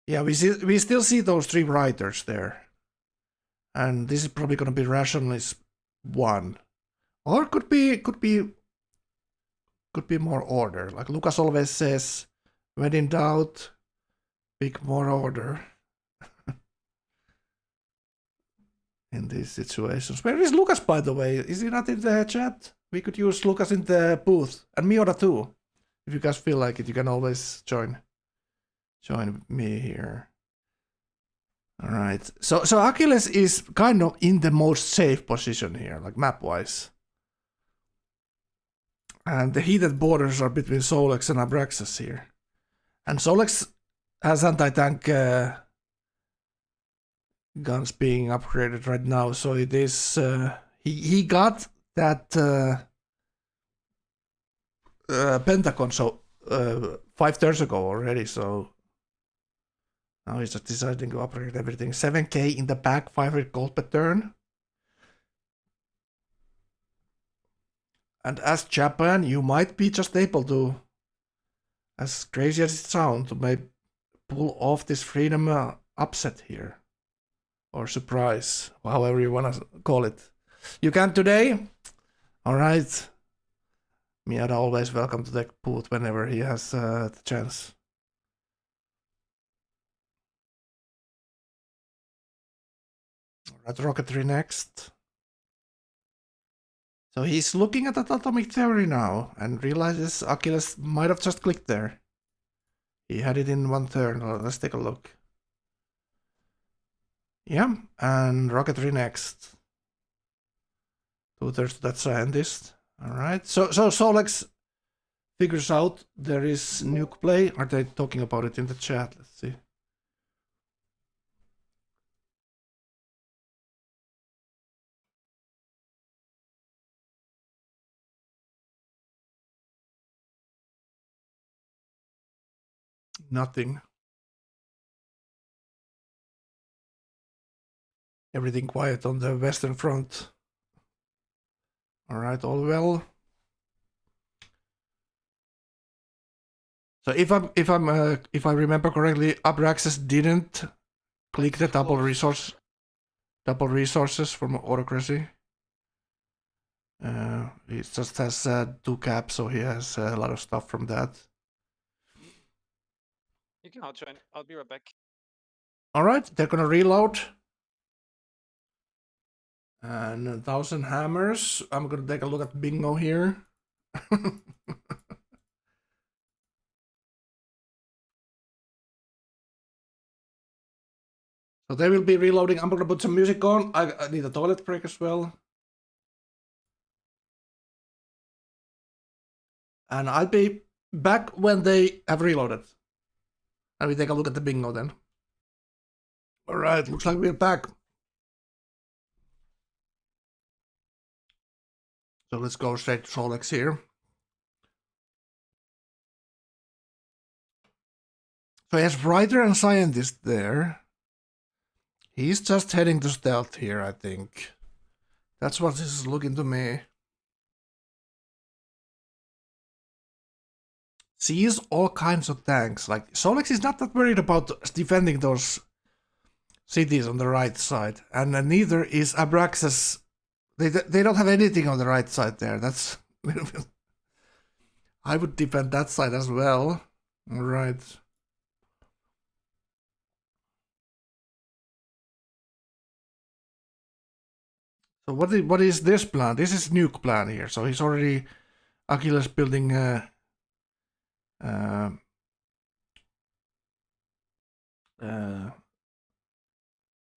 Yeah, we still see those 3 riders there, And this is probably gonna be rationalist 1. Or could be more order. Like Lucas always says, when in doubt, pick more order. In these situations. Where is Lucas, by the way? Is he not in the chat? We could use Lucas in the booth. And Miura too. If you guys feel like it, you can always join me here. Alright. So Achilles is kind of in the most safe position here, like map-wise. And the heated borders are between Solex and Abraxas here. And Solex has anti-tank guns being upgraded right now, so it is he got that Pentagon 5 turns ago already, so now he's just deciding to upgrade everything. 7k in the back, 500 gold per turn. And as Japan, you might be just able to, as crazy as it sounds, to maybe pull off this freedom upset here. Or surprise, however you want to call it. You can today? Alright. Miata always welcome to the booth whenever he has the chance. Alright, rocketry next. So he's looking at that atomic theory now and realizes Achilles might have just clicked there. He had it in 1 turn. Let's take a look. Yeah, and rocketry next. 2/3 to that scientist. Alright, so Solex figures out there is nuke play. Are they talking about it in the chat? Let's see. Nothing. Everything quiet on the Western Front. Alright, all well. So if I remember correctly, Abraxas didn't click the double resources from autocracy. He just has 2 caps, so he has a lot of stuff from that. You can all join. I'll be right back. Alright, they're gonna reload. And 1,000 hammers. I'm gonna take a look at bingo here. So they will be reloading. I'm gonna put some music on. I need a toilet break as well. And I'll be back when they have reloaded. And we take a look at the bingo then. Alright, looks like we're back. So let's go straight to Solex here. So he has writer and scientist there. He's just heading to stealth here, I think. That's what this is looking to me. Sees all kinds of tanks. Like, Solex is not that worried about defending those cities on the right side. And neither is Abraxas. They don't have anything on the right side there. That's... I would defend that side as well. Alright. So what is this plan? This is nuke plan here. So he's already... Achilles building...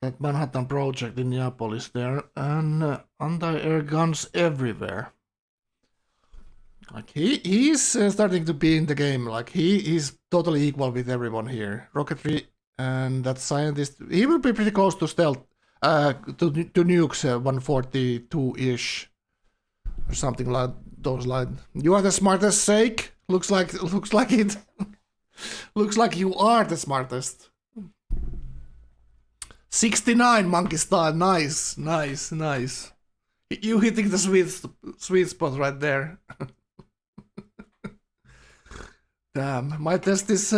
that Manhattan project in Neapolis there, and anti-air guns everywhere. Like he's starting to be in the game. Like he is totally equal with everyone here. Rocketry and that scientist, he will be pretty close to stealth, to nukes 142-ish or something like those lines. You are the smartest, Sake. Looks like it. Looks like you are the smartest. 69 monkey style, nice. You hitting the sweet spot right there. Damn, my test is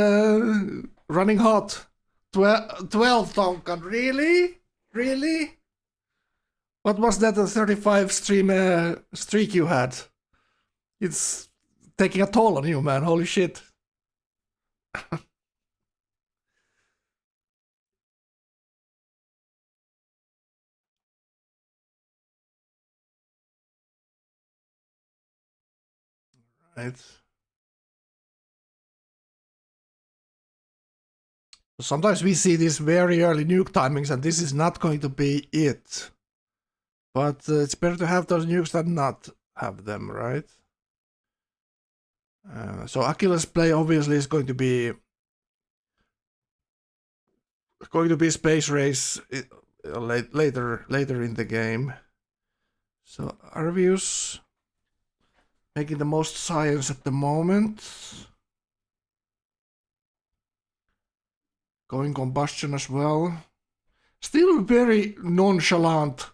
running hot. 12 Tonkan, really? What was that 35 stream streak you had? It's taking a toll on you, man. Holy shit. Right. Sometimes we see these very early nuke timings, and this is not going to be it. But it's better to have those nukes than not have them, right? So Achilles' play obviously is going to be space race later in the game. So Arvius making the most science at the moment. Going combustion as well. Still very nonchalant,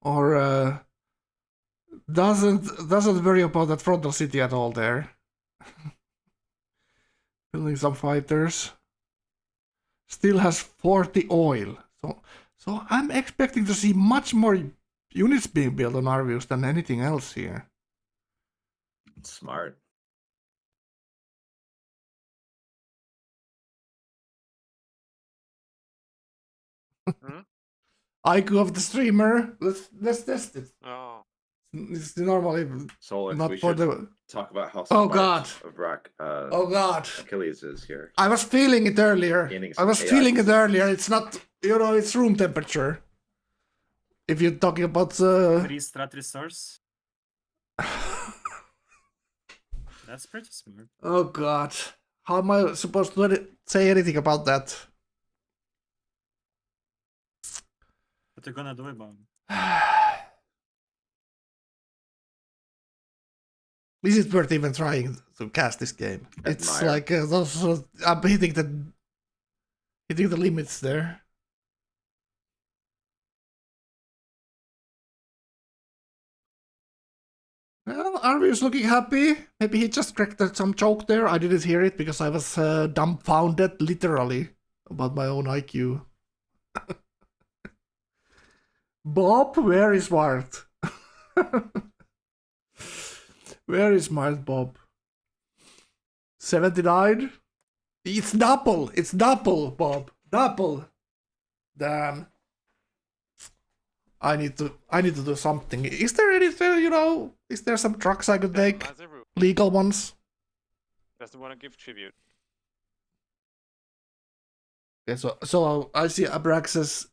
or doesn't worry about that frontal city at all there. Building some fighters. Still has 40 oil. So I'm expecting to see much more units being built on Arvius than anything else here. Smart. IQ of the streamer. Let's test it. Oh. It's normally Solix, not we for should the. talk about how Oh, smart God. of Oh God! Achilles is here. I was feeling it earlier. Gaining I some was AI. feeling it earlier. It's not, it's room temperature. If you're talking about 3 strat resource. That's pretty smart. Oh God, how am I supposed to say anything about that? What you gonna do about it? Is it worth even trying to cast this game? It's Admire. like I'm hitting the limits there. Well, Arvius looking happy. Maybe he just cracked some joke there. I didn't hear it because I was dumbfounded, literally, about my own IQ. Bob, very smart. Very smart, Bob. 79? It's double. It's double, Bob. Double. Damn. I need to do something. Is there anything, is there some trucks I could take? Mazaru Legal ones? doesn't want to give tribute. Okay, so I see Abraxas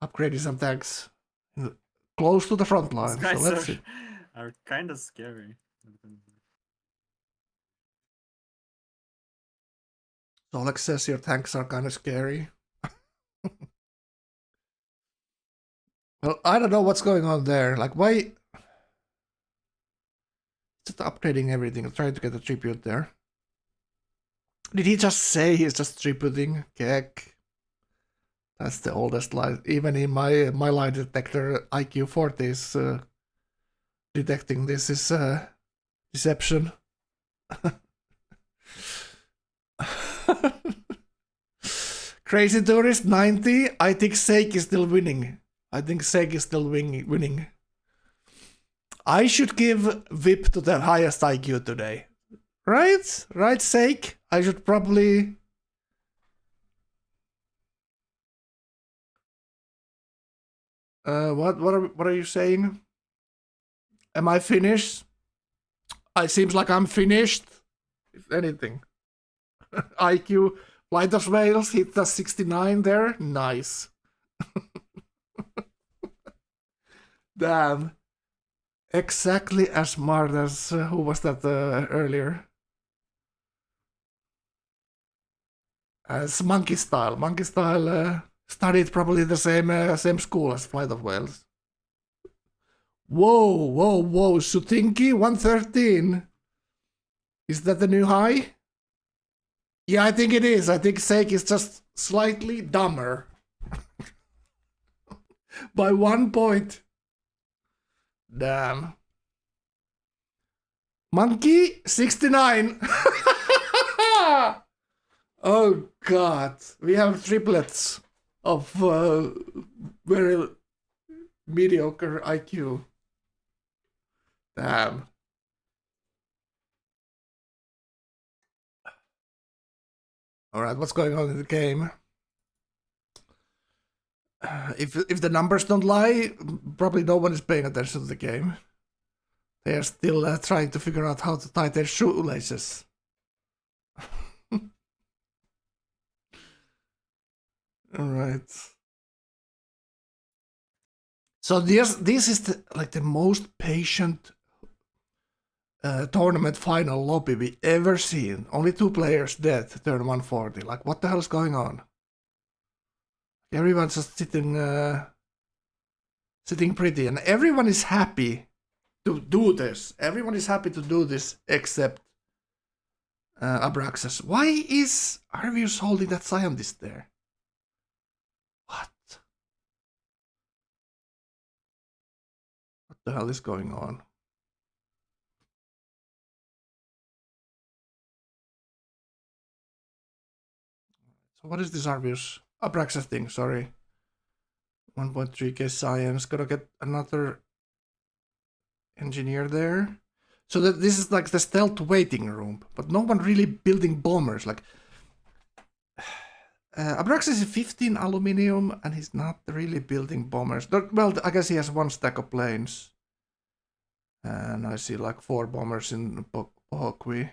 upgrading some tanks close to the front These line. So guys let's see. are kind of scary. So Alex says your tanks are kind of scary. Well, I don't know what's going on there. Like, why? Just upgrading everything, trying to get a tribute there. Did he just say he's just tributing? Kek. That's the oldest lie. Even in my lie detector, IQ 40 is detecting this is deception. Crazy Tourist 90. I think Sake is still winning. Winning. I should give VIP to the highest IQ today. Right? Right, Sake? I should probably... What are you saying? Am I finished? It seems like I'm finished. If anything. IQ, Flight of Whales hit the 69 there. Nice. Damn. Exactly as smart as who was that earlier? As Monkey Style. Monkey Style studied probably the same school as Flight of Whales. Whoa. Sutinki 113. Is that the new high? Yeah, I think it is. I think Sake is just slightly dumber. By 1 point. Damn. Monkey 69. Oh God. We have triplets of very mediocre IQ. Damn. Alright, what's going on in the game? If the numbers don't lie, probably no one is paying attention to the game. They are still trying to figure out how to tie their shoelaces. Alright. So this is the most patient tournament final lobby we ever seen. Only 2 players dead, turn 140. Like, what the hell is going on? Everyone's just sitting pretty, and everyone is happy to do this. Everyone is happy to do this except Abraxas. Why is Arvius holding that scientist there? What? What the hell is going on? So what is this Abraxas thing? Sorry. 1.3k science. Gonna get another engineer there. So that this is like the stealth waiting room, but no one really building bombers. Like Abraxas is 15 aluminium, and he's not really building bombers. Well, I guess he has 1 stack of planes, and I see like 4 bombers in Bohokwi.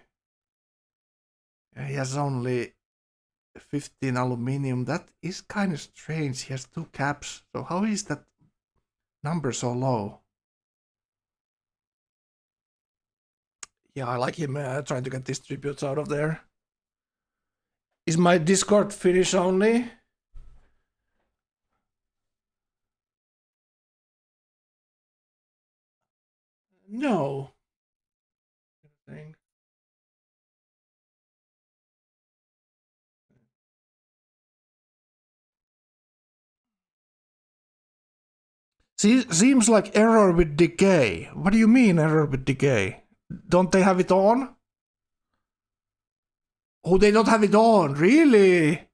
He has only 15 aluminium. That is kind of strange. He has 2 caps. So how is that number so low? Yeah, I like him trying to get these tributes out of there. Is my Discord Finnish only? No. Seems like error with decay. What do you mean error with decay? Don't they have it on? Oh, they don't have it on, really?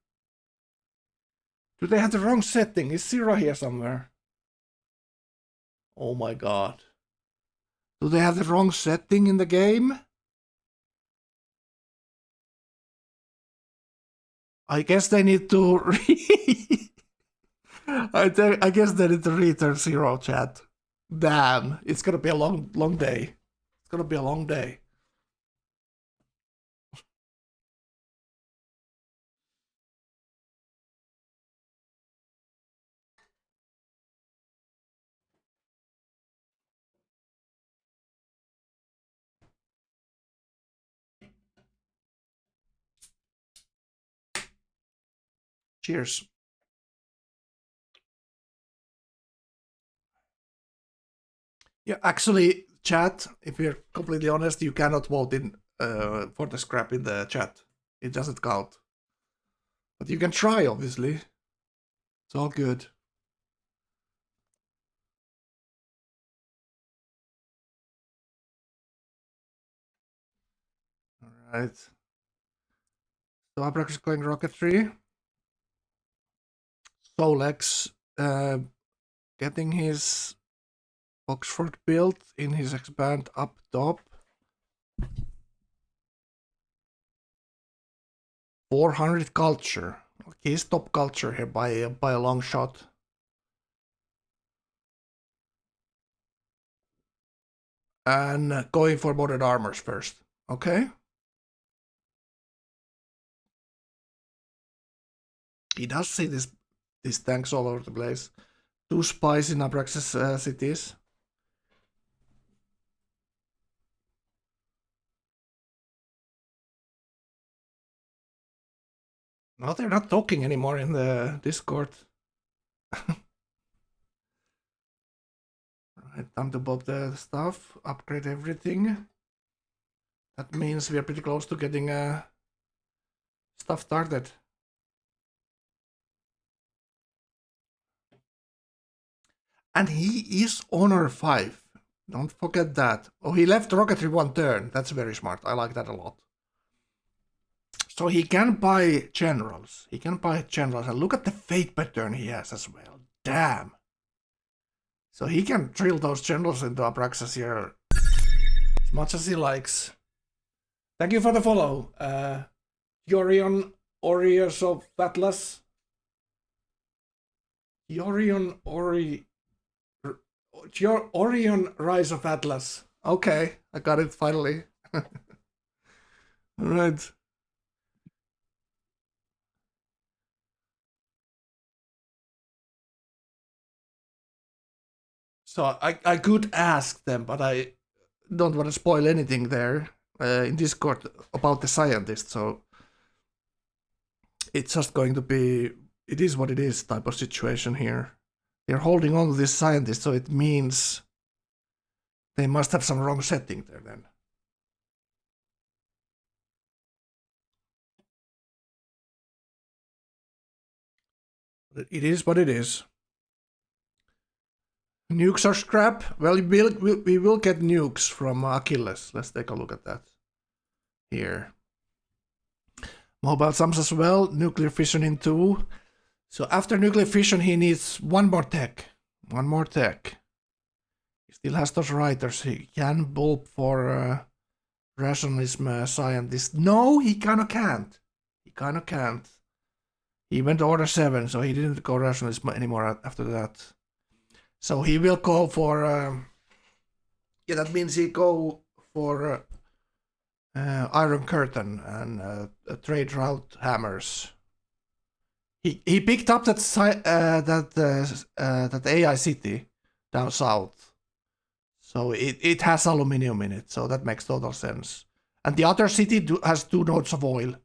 Do they have the wrong setting? Is Zero here somewhere? Oh my god. Do they have the wrong setting in the game? I guess they need to I guess they need to return Zero, chat. Damn, it's gonna be a long day. It's gonna be a long day. Cheers. Yeah, actually, chat, if you're completely honest, you cannot vote in for the scrap in the chat. It doesn't count. But you can try, obviously. It's all good. Alright. So Abrax is going rocketry. Solex getting his Oxford built in his expand up top. 400 culture. Okay, he's top culture here by a long shot. And going for modded armors first. Okay. He does see these tanks all over the place. 2 spies in Abraxas cities. No, they're not talking anymore in the Discord. Alright, time to bob the stuff, upgrade everything. That means we are pretty close to getting stuff started. And he is honor 5. Don't forget that. Oh, he left rocketry 1 turn. That's very smart. I like that a lot. So he can buy generals. He can buy generals. And look at the fate pattern he has as well. Damn. So he can drill those generals into Abraxas here as much as he likes. Thank you for the follow. Yorion Orios of Atlas. Orion Rise of Atlas. Okay, I got it finally. Alright. So I could ask them, but I don't want to spoil anything there in Discord about the scientist. So it's just going to be, it is what it is type of situation here. They're holding on to this scientist, so it means they must have some wrong setting there then. It is what it is. Nukes are scrap. Well, we will get nukes from Achilles. Let's take a look at that here. Mobile sums as well. Nuclear fission in 2. So after nuclear fission, he needs one more tech. One more tech. He still has those writers. He can bulb for rationalism scientist. No, he kind of can't. He kind of can't. He went to Order 7, so he didn't go rationalism anymore after that. So he will go for, yeah, that means he go for Iron Curtain and trade route hammers. He picked up that that AI city down south, so it has aluminium in it, so that makes total sense. And the other city has 2 nodes of oil.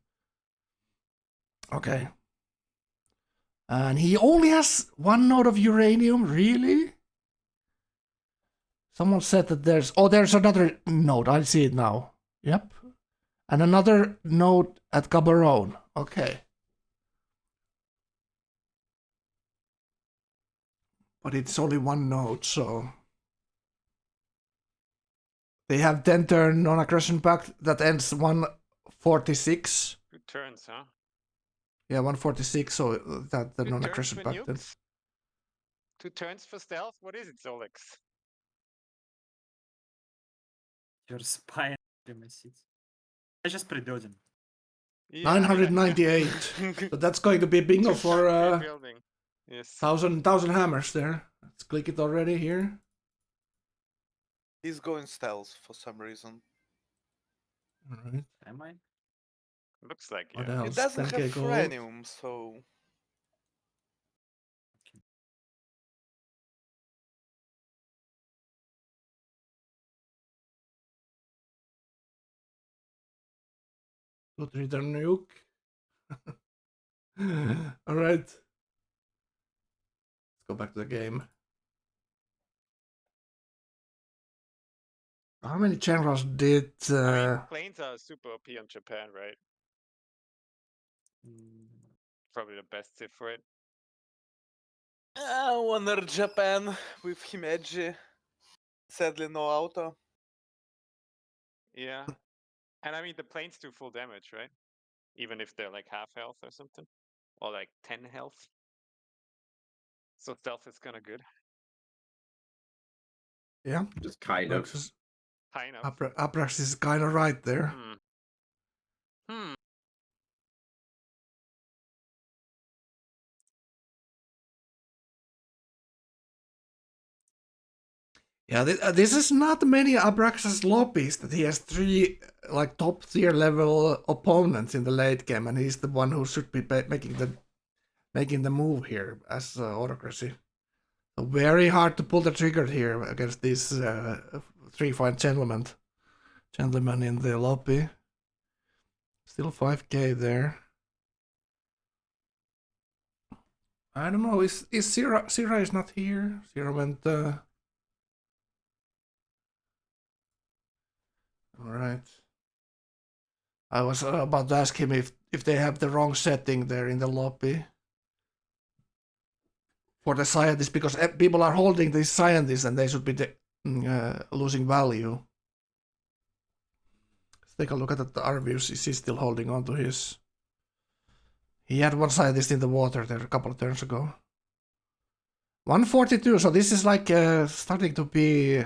Okay. And he only has 1 node of uranium, really? Someone said that there's another node, I see it now. Yep. And another node at Gaborone, okay. But it's only 1 node, so... They have 10 turn non-aggression pact that ends 146. 2 turns, huh? Yeah, 146, so that the 2 turns non-aggression for pact. nukes? 2 turns for stealth? What is it, Solex? You're spying on my seats. I just pre-building. Yeah, 998. So that's going to be bingo for building. Yes. 1,000 hammers there. Let's click it already here. He's going stealth for some reason. Alright. Am I? Looks like What yeah. else? It doesn't 10K have gold. frenium, so... Good return nuke. Alright. Let's go back to the game. How many generals did... I mean, planes are super OP on Japan, right? Probably the best tip for it. Honor Japan with Himeji. Sadly, no auto. Yeah. And I mean, the planes do full damage, right? Even if they're like half health or something. Or like 10 health. So stealth is kind of good. Yeah. Just kind of. Kind of. Abrax is kind of right there. Hmm. Yeah, this is not many Abraxas lobbies that he has 3 like top tier level opponents in the late game, and he's the one who should be making the move here as autocracy. So very hard to pull the trigger here against these 3 fine gentlemen in the lobby. Still 5k there. I don't know. Is Sira is not here? Sira went. Alright. I was about to ask him if they have the wrong setting there in the lobby for the scientists, because people are holding these scientists and they should be losing value. Let's take a look at the Arvius. Is he still holding on to his? He had 1 scientist in the water there a couple of turns ago. 142, so this is like starting to be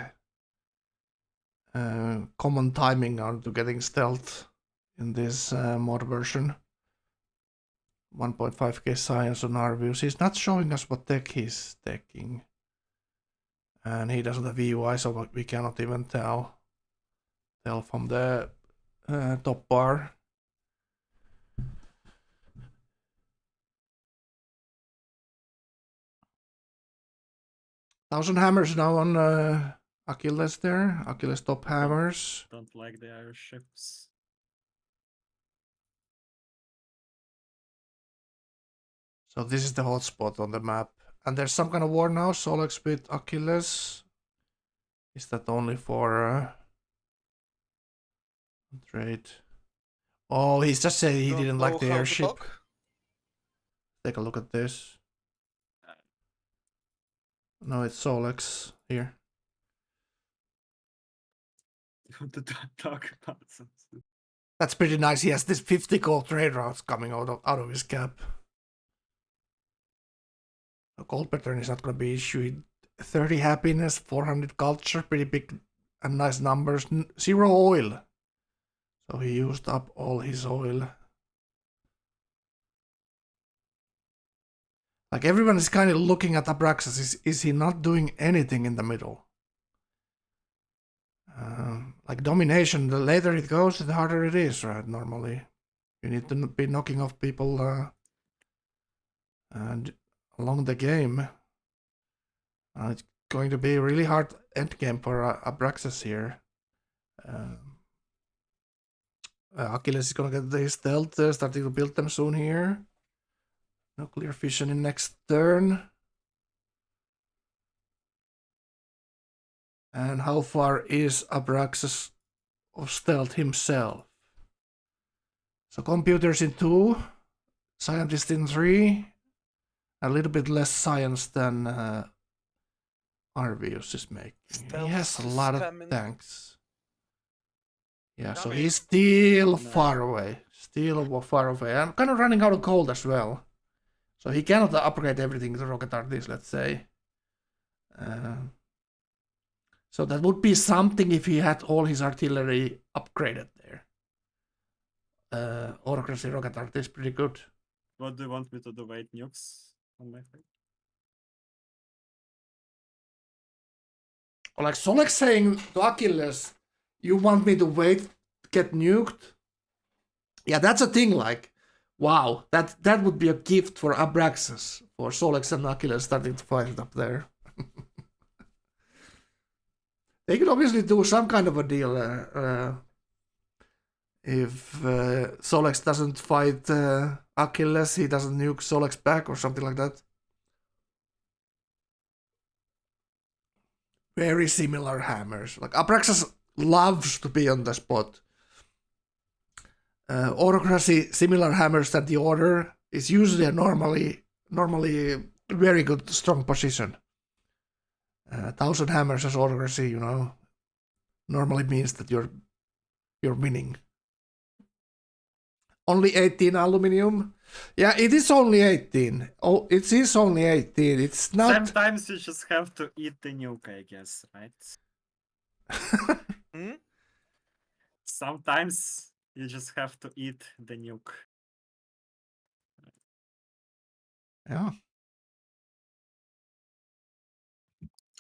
common timing on to getting stealth in this mod version. 1.5k science on our views. He's not showing us what deck he's taking. And he doesn't have UI, so we cannot even tell from the top bar. Thousand hammers now on Achilles there. Achilles top hammers. Don't like the Irish ships. So this is the hotspot on the map. And there's some kind of war now. Solex with Achilles. Is that only for trade? Oh, he's just saying he Don't didn't like know the how to airship. talk. Take a look at this. No, it's Solex here. You want to talk about something? That's pretty nice. He has this 50 gold trade routes coming out of his cap. A gold pattern is not going to be issued. 30 happiness, 400 culture, pretty big and nice numbers. 0 oil. So he used up all his oil. Like everyone is kind of looking at Abraxas. Is he not doing anything in the middle? Like domination, the later it goes, the harder it is, right? Normally. You need to be knocking off people and along the game. It's going to be a really hard endgame for Abraxas here. Achilles is going to get his stealth, starting to build them soon here. Nuclear fission in next turn. And how far is Abraxas of stealth himself? So computers in 2, scientist in 3, a little bit less science than Arvius is making. Stealth He has a is lot of coming. tanks. Yeah, so Coming. he's still far away. Still far away. I'm kind of running out of gold as well. So he cannot upgrade everything to rocket artist, let's say. So that would be something if he had all his artillery upgraded there. Autocracy rocket art is pretty good. What do you want me to do? Wait nukes on my face? Or like Solex saying to Achilles, you want me to wait, get nuked? Yeah, that's a thing, like, wow, that would be a gift for Abraxas, for Solex and Achilles starting to fight it up there. They could obviously do some kind of a deal if Solex doesn't fight Achilles, he doesn't nuke Solex back or something like that. Very similar hammers. Like Abraxas loves to be on the spot. Autocracy, similar hammers than the Order, is usually a normally very good, strong position. 1000 hammers as Autocracy, you know, normally means that you're winning. Only 18 aluminium? Yeah, it is only 18. Oh, it is only 18. It's not... Sometimes you just have to eat the nuke, I guess, right? Hmm? Sometimes you just have to eat the nuke. Yeah.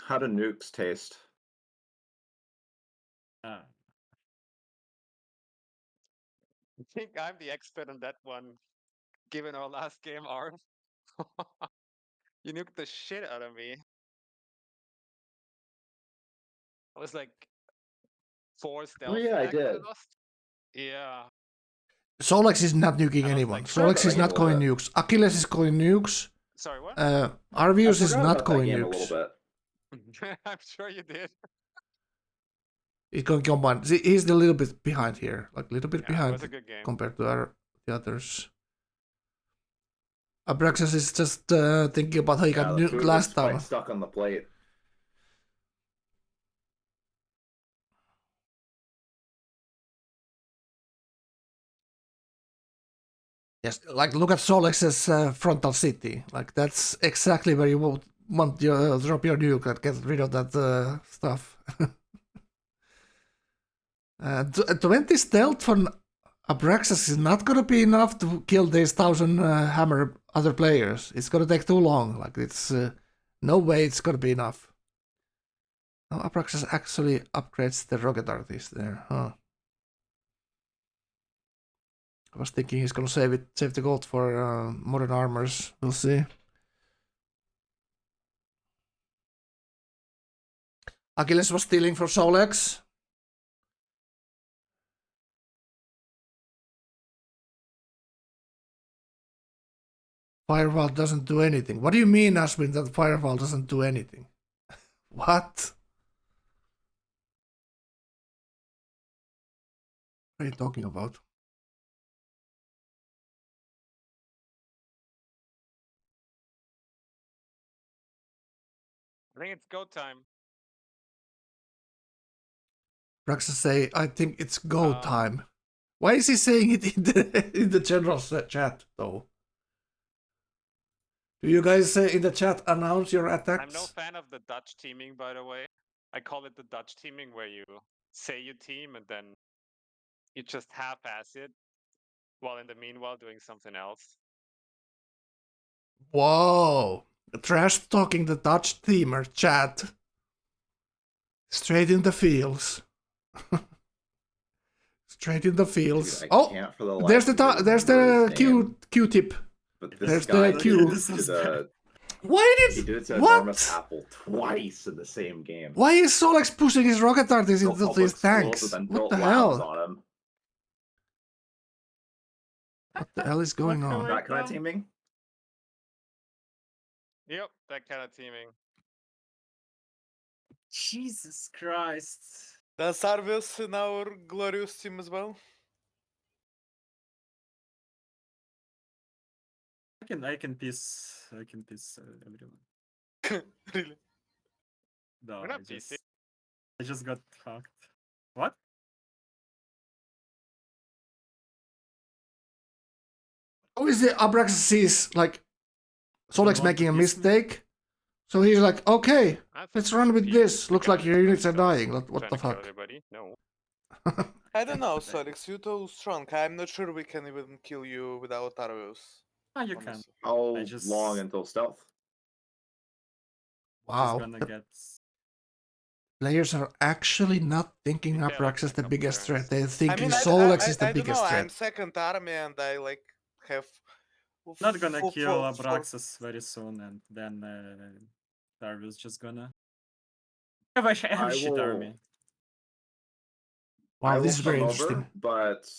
How do nukes taste? I think I'm the expert on that one, given our last game, Arv. You nuked the shit out of me. I was like 4 stealth yeah, I back when I did. lost. Yeah. Solex is not nuking I was anyone. like- Solex is I not know going that. nukes. Achilles is going nukes. Sorry, what? Arvius I is forgot not about that going game a nukes. little bit. I'm sure you did. He's going combine. He's a little bit behind here, like a little bit Yeah, it behind was a good game. compared to the others. Abraxas is just thinking about how he Yeah, got the nuked food last was quite time. stuck on the plate. Yes, like look at Solex's frontal city. Like that's exactly where you would want to drop your nuke and get rid of that stuff. 20 stealth from Abraxas is not gonna be enough to kill these 1000 hammer other players. It's gonna take too long. Like it's no way it's gonna be enough. No, Abraxas actually upgrades the rocket artist there, huh? I was thinking he's gonna save the gold for modern armors. We'll see. Achilles was stealing from Solex. Firewall doesn't do anything. What do you mean, Aswin, that Firewall doesn't do anything? What? What are you talking about? I think it's go time. Braxton say, I think it's go time. Why is he saying it in the general chat, though? Do you guys say in the chat, announce your attacks? I'm no fan of the Dutch teaming, by the way. I call it the Dutch teaming, where you say you team and then you just half-ass it, while in the meanwhile doing something else. Whoa! Trash talking the Dutch teamer chat. Straight in the fields. Straight in the fields. Dude, oh, can't for the there's life the of me there's remember the his name, Q-tip. But There's this guy the Q. did it to the, Why he did did it to what? Enormous Apple twice in the same game. Why is Solex pushing his rocket artists Built into public these schools tanks? and then What built the labs hell? on him. What the hell is going on? That kind of teaming? Yep, that kind of teaming. Jesus Christ. Does Arvius in our glorious team as well? I can piss everyone. Really? No, We're not PC. I just got fucked. What? Obviously, Abraxas sees like Solex want making a to piss me? mistake, so he's like, okay, I think let's run with P- this. the Looks guy like your is units are trying dying. What the to kill fuck? everybody. No. I don't know, Solix, you're too strong. I'm not sure we can even kill you without Arvius. Ah, you can. honestly. How I just- long until stealth? Just Wow, gonna the get. players are actually not thinking Be fair, like, Abraxas in is a the couple biggest turns. threat. They're thinking I Solex is the I don't biggest know, threat. I'm second army and I like have Not gonna full- kill full- full- Abraxas very soon, and then Darvius just gonna. I have a shit army. Wow, I this will is very come interesting. over, but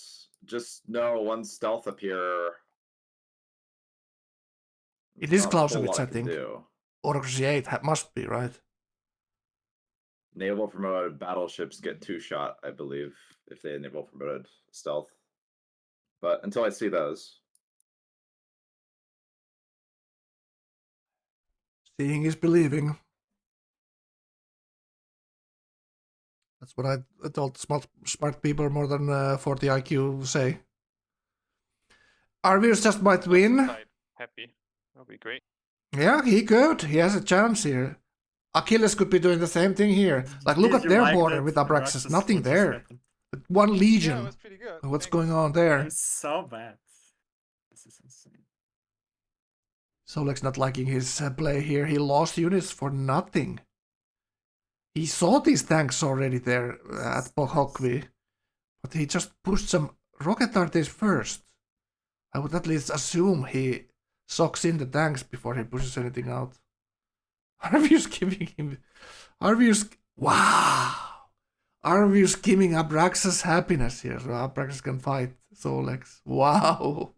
just know one stealth up here. It there's is not a whole Clausewitz, lot I can think. do. Autocracy 8 must be, right? Naval promoted battleships get 2-shot, I believe, if they naval promoted stealth. But until I see those, Seeing is believing. That's what I told smart people more than 40 IQ say. Arvius just might win. Side happy. That'll be great. Yeah, he could. He has a chance here. Achilles could be doing the same thing here. Like, look Did at you their like border that, with Abraxas. Abraxas? Nothing What just there. happened? One Yeah, legion. it was pretty good. What's Thanks. going on there? I'm so bad. This is insane. Solex not liking his play here. He lost units for nothing. He saw these tanks already there at Bohokvi, but he just pushed some rocket artists first. I would at least assume he socks in the tanks before he pushes anything out. Arvius giving him... Arvius... Wow! Arvius giving Abraxas happiness here, so Abraxas can fight Solex. Wow!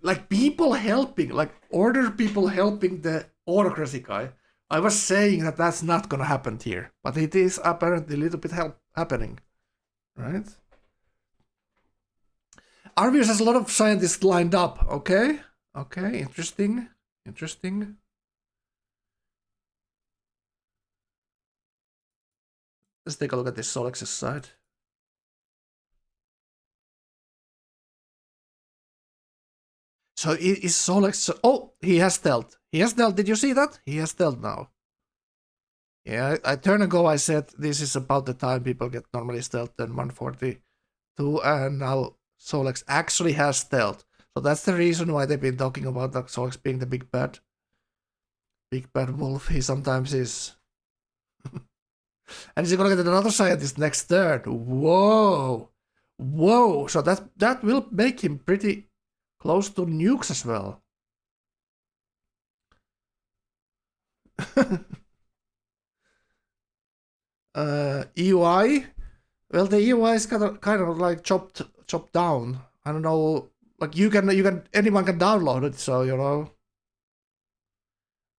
Like, people helping, like, order people helping the autocracy guy. I was saying that that's not gonna happen here, but it is apparently a little bit happening, right? Arvius has a lot of scientists lined up, okay? Okay, interesting, interesting. Let's take a look at this Solex's side. So is Solex... Oh, he has stealth. He has stealth. Did you see that? He has stealth now. Yeah, a turn ago I said this is about the time people get normally stealth than 142, and now Solex actually has stealth. So that's the reason why they've been talking about like Solex being the big bad wolf. He sometimes is. And he's gonna get another scientist next turn. Whoa! Whoa! So that will make him pretty close to nukes as well. EUI? Well, the EUI is kind of like chopped down. I don't know. Like anyone can download it, so you know,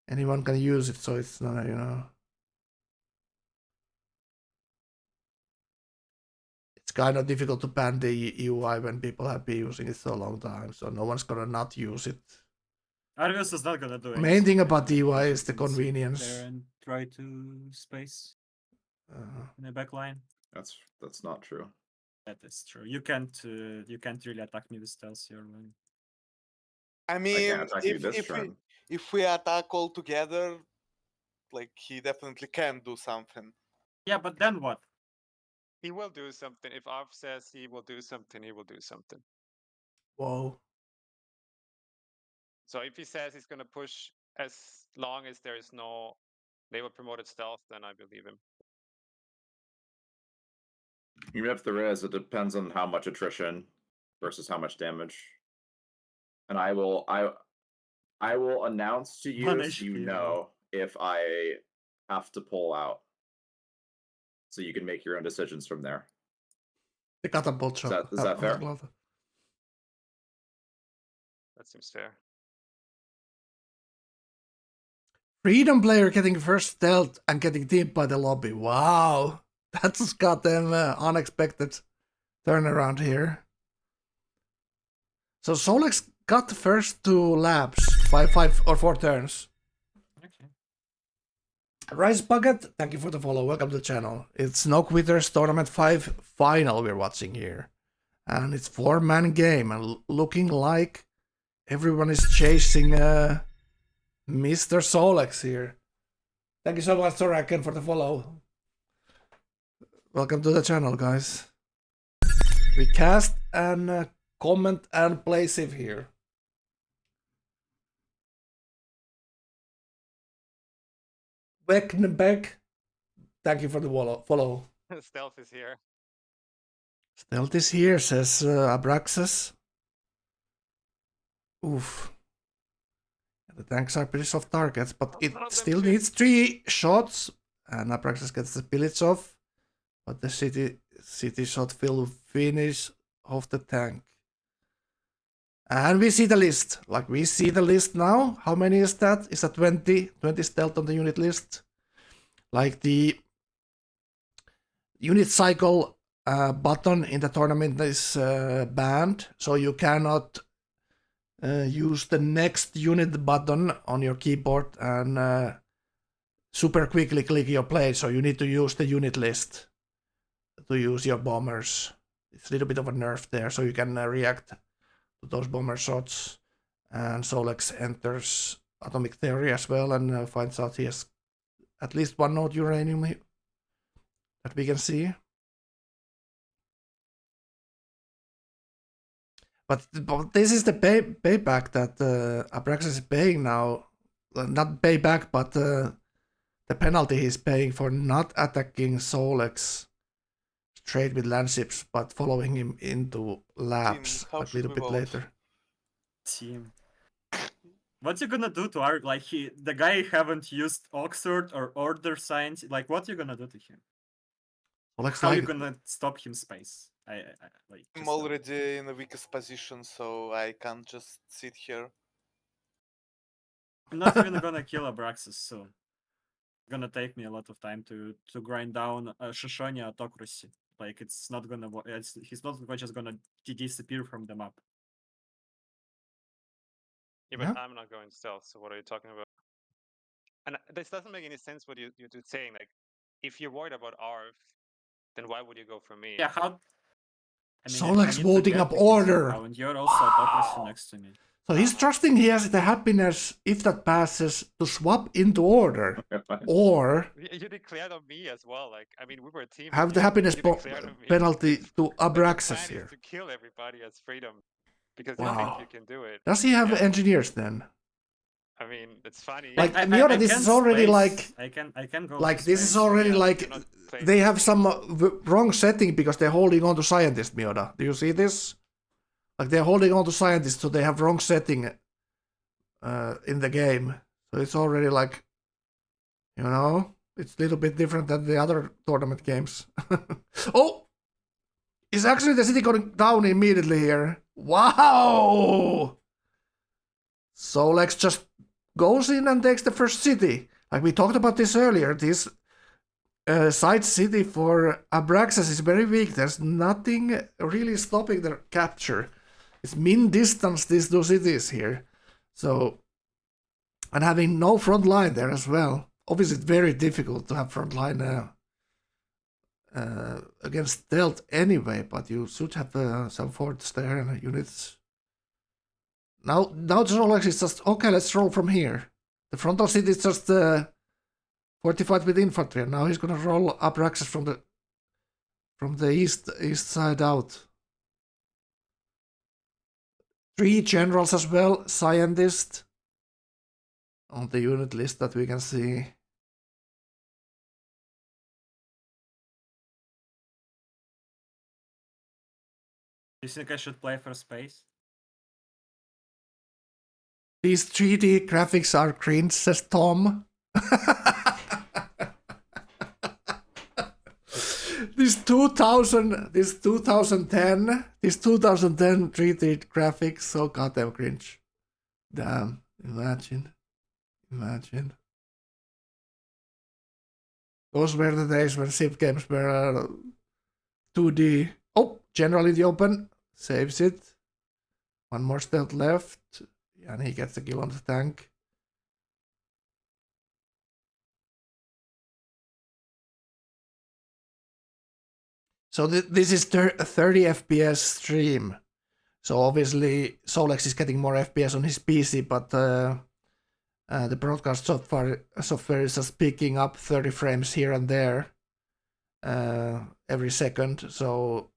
anyone can use it. So it's not, you know, it's kind of difficult to ban the EUI when people have been using it for a long time. So no one's gonna not use it. Argus is not gonna do it. Main thing about the EUI is the convenience. There and try to space in the back line. That's not true. That is true. You can't really attack me with stealth here. I I mean, can't attack you this turn. if we attack all together, like he definitely can do something. Yeah, but then what? He will do something. If Arv says he will do something, he will do something. Whoa. So if he says he's gonna push as long as there is no label promoted stealth, then I believe him. Even if there is, it depends on how much attrition versus how much damage. And I will announce to you One so HP, you yeah. know if I have to pull out. So you can make your own decisions from there. The catapult shot. Is that fair? That seems fair. Freedom player getting first stealth and getting teamed by the lobby. Wow. That's goddamn unexpected turnaround here. So Solex got the first 2 labs by 5 or 4 turns. Okay. Rice Bucket, thank you for the follow. Welcome to the channel. It's No Quitters Tournament 5 final we're watching here. And it's 4-man game and looking like everyone is chasing Mr. Solex here. Thank you so much, Soraken, for the follow. Welcome to the channel, guys. We cast and comment and play Civ here. Becknbeck, thank you for the follow. Stealth is here. Stealth is here, says Abraxas. Oof. The tanks are pretty soft targets, but it still needs 3 shots. And Abraxas gets the pillage off. But the city shot will finish off the tank. And we see the list. Like, we see the list now. How many is that? Is that 20? 20 stealth on the unit list. Like, the unit cycle button in the tournament is banned. So you cannot use the next unit button on your keyboard and super quickly click your play. So you need to use the unit list to use your bombers. It's a little bit of a nerf there, so you can react to those bomber shots. And Solex enters Atomic Theory as well and finds out he has at least 1 node uranium that we can see. But this is the payback that Abraxas is paying now. Not payback, but the penalty he's paying for not attacking Solex straight with landships, but following him into labs a little bit later. Team. What you gonna do to our the guy haven't used Oxford or Order Science? Like, what you gonna do to him? How you gonna stop him space? I'm already in the weakest position, so I can't just sit here. I'm not even gonna kill Abraxas, so it's gonna take me a lot of time to grind down Shoshone Autocracy. Like, it's not gonna. He's not just gonna disappear from the map. Yeah, but I'm not going stealth, so what are you talking about? And this doesn't make any sense what you're saying. Like, if you're worried about Arv, then why would you go for me? Yeah, how? I mean, Solex holding up order. And you're also Autocracy next to me. So he's trusting he has the happiness, if that passes, to swap into order. Or You declared on me as well. Like, I mean, we were a team. have the happiness penalty to Abraxas here. To kill everybody as freedom, because Wow. you think you can do it. Does he have engineers then? I mean, it's funny. Like Miota, this is already like I can go. like for this space. is already Yeah, like you're not playing they have some wrong setting because they're holding on to scientist, Miota. Do you see this? Like they're holding on to scientists, so they have wrong setting in the game. So it's already like, you know, it's a little bit different than the other tournament games. Oh, is actually the city going down immediately here? Wow! Solex just goes in and takes the first city. Like we talked about this earlier, this side city for Abraxas is very weak. There's nothing really stopping their capture. It's min distance, these two cities here. So, and having no front line there as well. Obviously, it's very difficult to have front line against stealth anyway, but you should have some forts there and units. Now Solex is just, okay, let's roll from here. The frontal city is just fortified with infantry, and now he's gonna roll Abraxas from the east side out. 3 generals as well, scientist on the unit list that we can see. You think I should play for space? These 3D graphics are cringe, says Tom. This 2010 3D graphics, so goddamn cringe. Damn, imagine. Those were the days when Civ games were 2D. Oh, general in the open, saves it. One more stealth left, and he gets the kill on the tank. So this is 30 FPS stream. So obviously Solex is getting more FPS on his PC, but the broadcast software is just picking up 30 frames here and there every second. So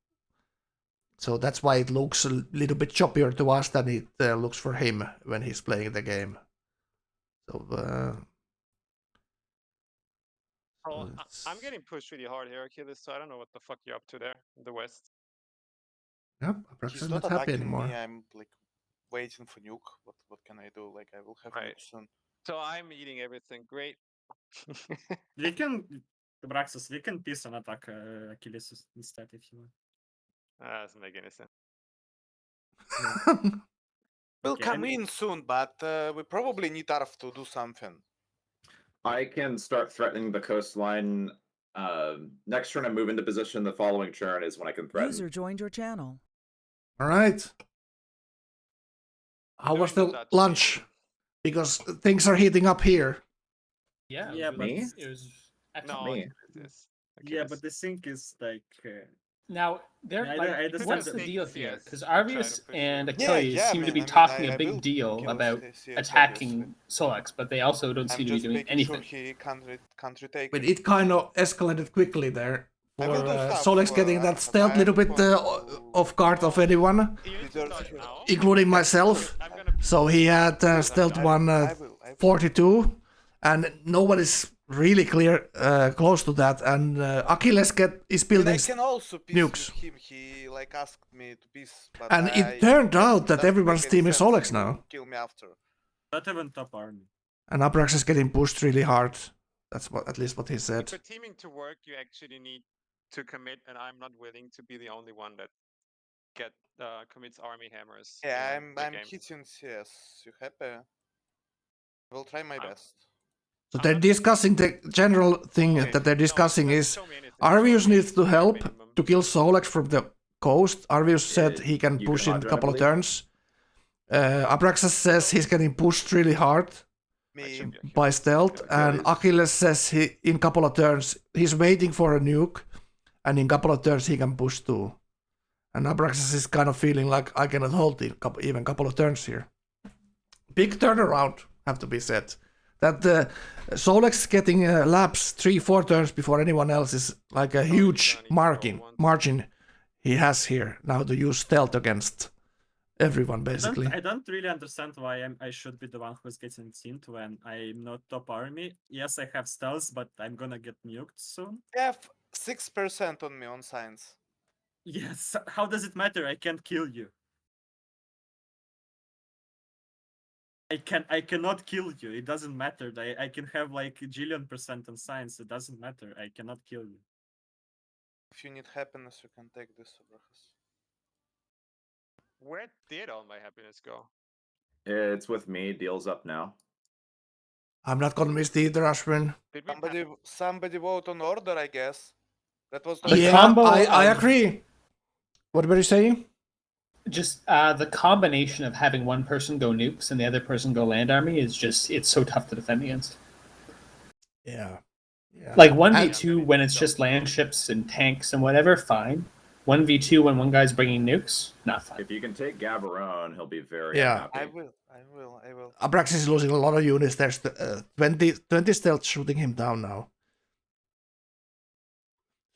that's why it looks a little bit choppier to us than it looks for him when he's playing the game. So Oh, I'm getting pushed really hard here, Achilles, so I don't know what the fuck you're up to there in the west. yep, Abraxas He's is not not happy attacking anymore. me. I'm like waiting for nuke. What can I do? Like I will have Right. nuke soon. So I'm eating everything. Great. We can, Braxis, we can piece an attack Achilles instead if you want. Doesn't make any sense. We'll Okay, come and- in soon, but we probably need Arf to do something. I can start threatening the coastline. Next turn I move into position. The following turn is when I can threaten. User joined your channel. All right. How Doing was the the Dutch lunch? team. Because things are heating up here. Yeah, Yeah, it but was, it was excellent. No, Me. Achilles. Yeah, but the thing is like Now, they're I like, don't- I don't what's the understand. deal here? CS Because and try to Arvius push and you. Achilles seem to be man, talking I a big will deal kill about CS, attacking Solex, but they also don't I'm seem to be just doing making anything. sure he can't retake. But it kind of escalated quickly there. I For will do stuff, Solex getting that Arf, stealth I'm little bit going to- off guard of anyone, You need to Leaders start here. now. including myself. I'm gonna So he had stealth I one will. 42, and nobody's really clear close to that. And Achilles is And building, I can also piece nukes. with him. He like asked me to piece, but and I, it turned out that doesn't everyone's make any team is sense. Solex He will now, Kill me after. not even top army. and Abrax is getting pushed really hard. That's what, at least what he said. For teaming to work, you actually need to commit, and I'm not willing to be the only one that commits army hammers. Yeah, in the I'm game. hitting CS. You happy? I will try my I'm- best. So I'm they're not- discussing the general thing Okay, that they're no, discussing just is show me anything. Arvius Show me needs to bare help minimum. to kill Solex from the coast. Arvius said he can you push can in a hot couple of run, I turns. Abraxas says he's getting pushed really hard Me, should be okay. by stealth, Okay, and Achilles. Achilles says he in couple of turns he's waiting for a nuke, and in couple of turns he can push too. And Abraxas is kind of feeling like I cannot hold it even couple of turns here. big turnaround, have to be said. That Solex getting laps 3-4 turns before anyone else is like a huge margin he has here now to use stealth against everyone basically. I don't really understand why I should be the one who's getting teamed when I'm not top army. Yes, I have stealth, but I'm gonna get nuked soon. You have 6% on me on science. Yes, how does it matter? I can't kill you. I cannot kill you. It doesn't matter. I can have like a jillion % on science. It doesn't matter. I cannot kill you. If you need happiness, you can take this, Abrahas. Where did all my happiness go? It's with me. Deal's up now. I'm not gonna miss the either, Ashwin. Did we Somebody vote on order, I guess. That was The Yeah, combo I of- agree. What were you saying? Just the combination of having one person go nukes and the other person go land army is just, it's so tough to defend against. Yeah. Like 1v2 when it's just land ships and tanks and whatever, fine. 1v2 when one guy's bringing nukes, not fine. If you can take Gabaron, he'll be very Yeah. happy. I will. Abraxas is losing a lot of units. There's 20 stealth shooting him down now.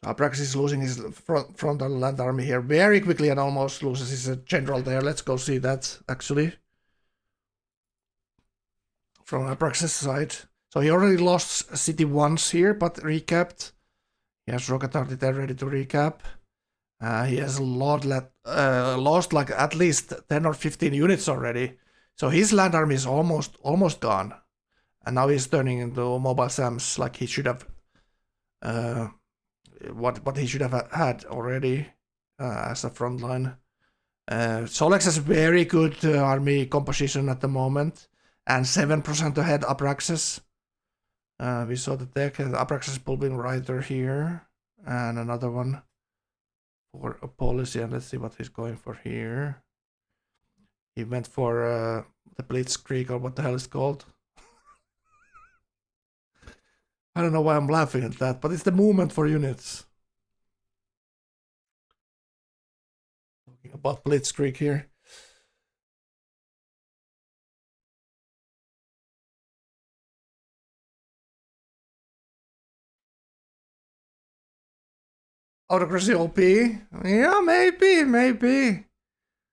Abraxas is losing his frontal land army here very quickly and almost loses his general there. Let's go see that, actually. From Abraxas' side. So he already lost city once here, but recapped. He has Rocket Arty there ready to recap. He has lost like at least 10 or 15 units already. So his land army is almost gone. And now he's turning into mobile SAMs like he should have... what he should have had already as a front line. Solex has very good army composition at the moment, and 7% ahead Abraxas. We saw the deck, Abraxas pulling Rider here, and another one for a policy, and let's see what he's going for here. He went for the Blitzkrieg, or what the hell it's called. I don't know why I'm laughing at that, but it's the movement for units. Talking about Blitzkrieg here. Autocracy OP? Yeah, maybe.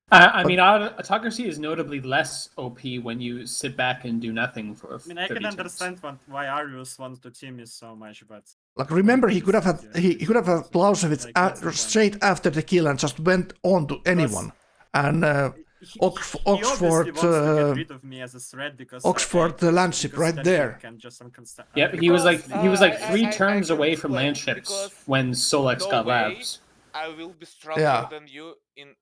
I mean, autocracy is notably less OP when you sit back and do nothing for. I mean, I 30 can turns. understand why Arius wants to team me so much, but Like, remember, he could have had Clausewitz straight after the kill and just went on to anyone. And Oxford, the landship right there. Yep, he was like 3 turns away from land ships when Solex got labs. I will be stronger than you in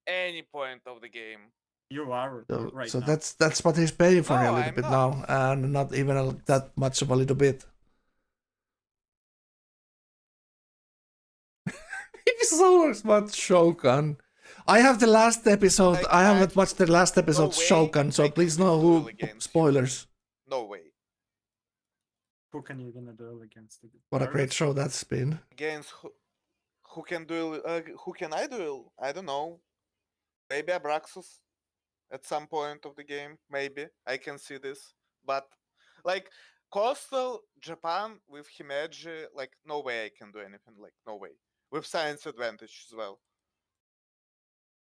any point of the game. You are right so now. that's what he's paying for a little I'm bit not. now, and not even that much of a little bit. He's so much Shogun. I have the last episode. I haven't watched the last episode Shogun, so please no who spoilers. No way. Who can you gonna duel against? What a great show that's been. Against who can duel? Who can I duel? I don't know. Maybe Abraxas at some point of the game. Maybe I can see this, but like Coastal Japan with Himeji, like no way I can do anything. Like no way. With science advantage as well.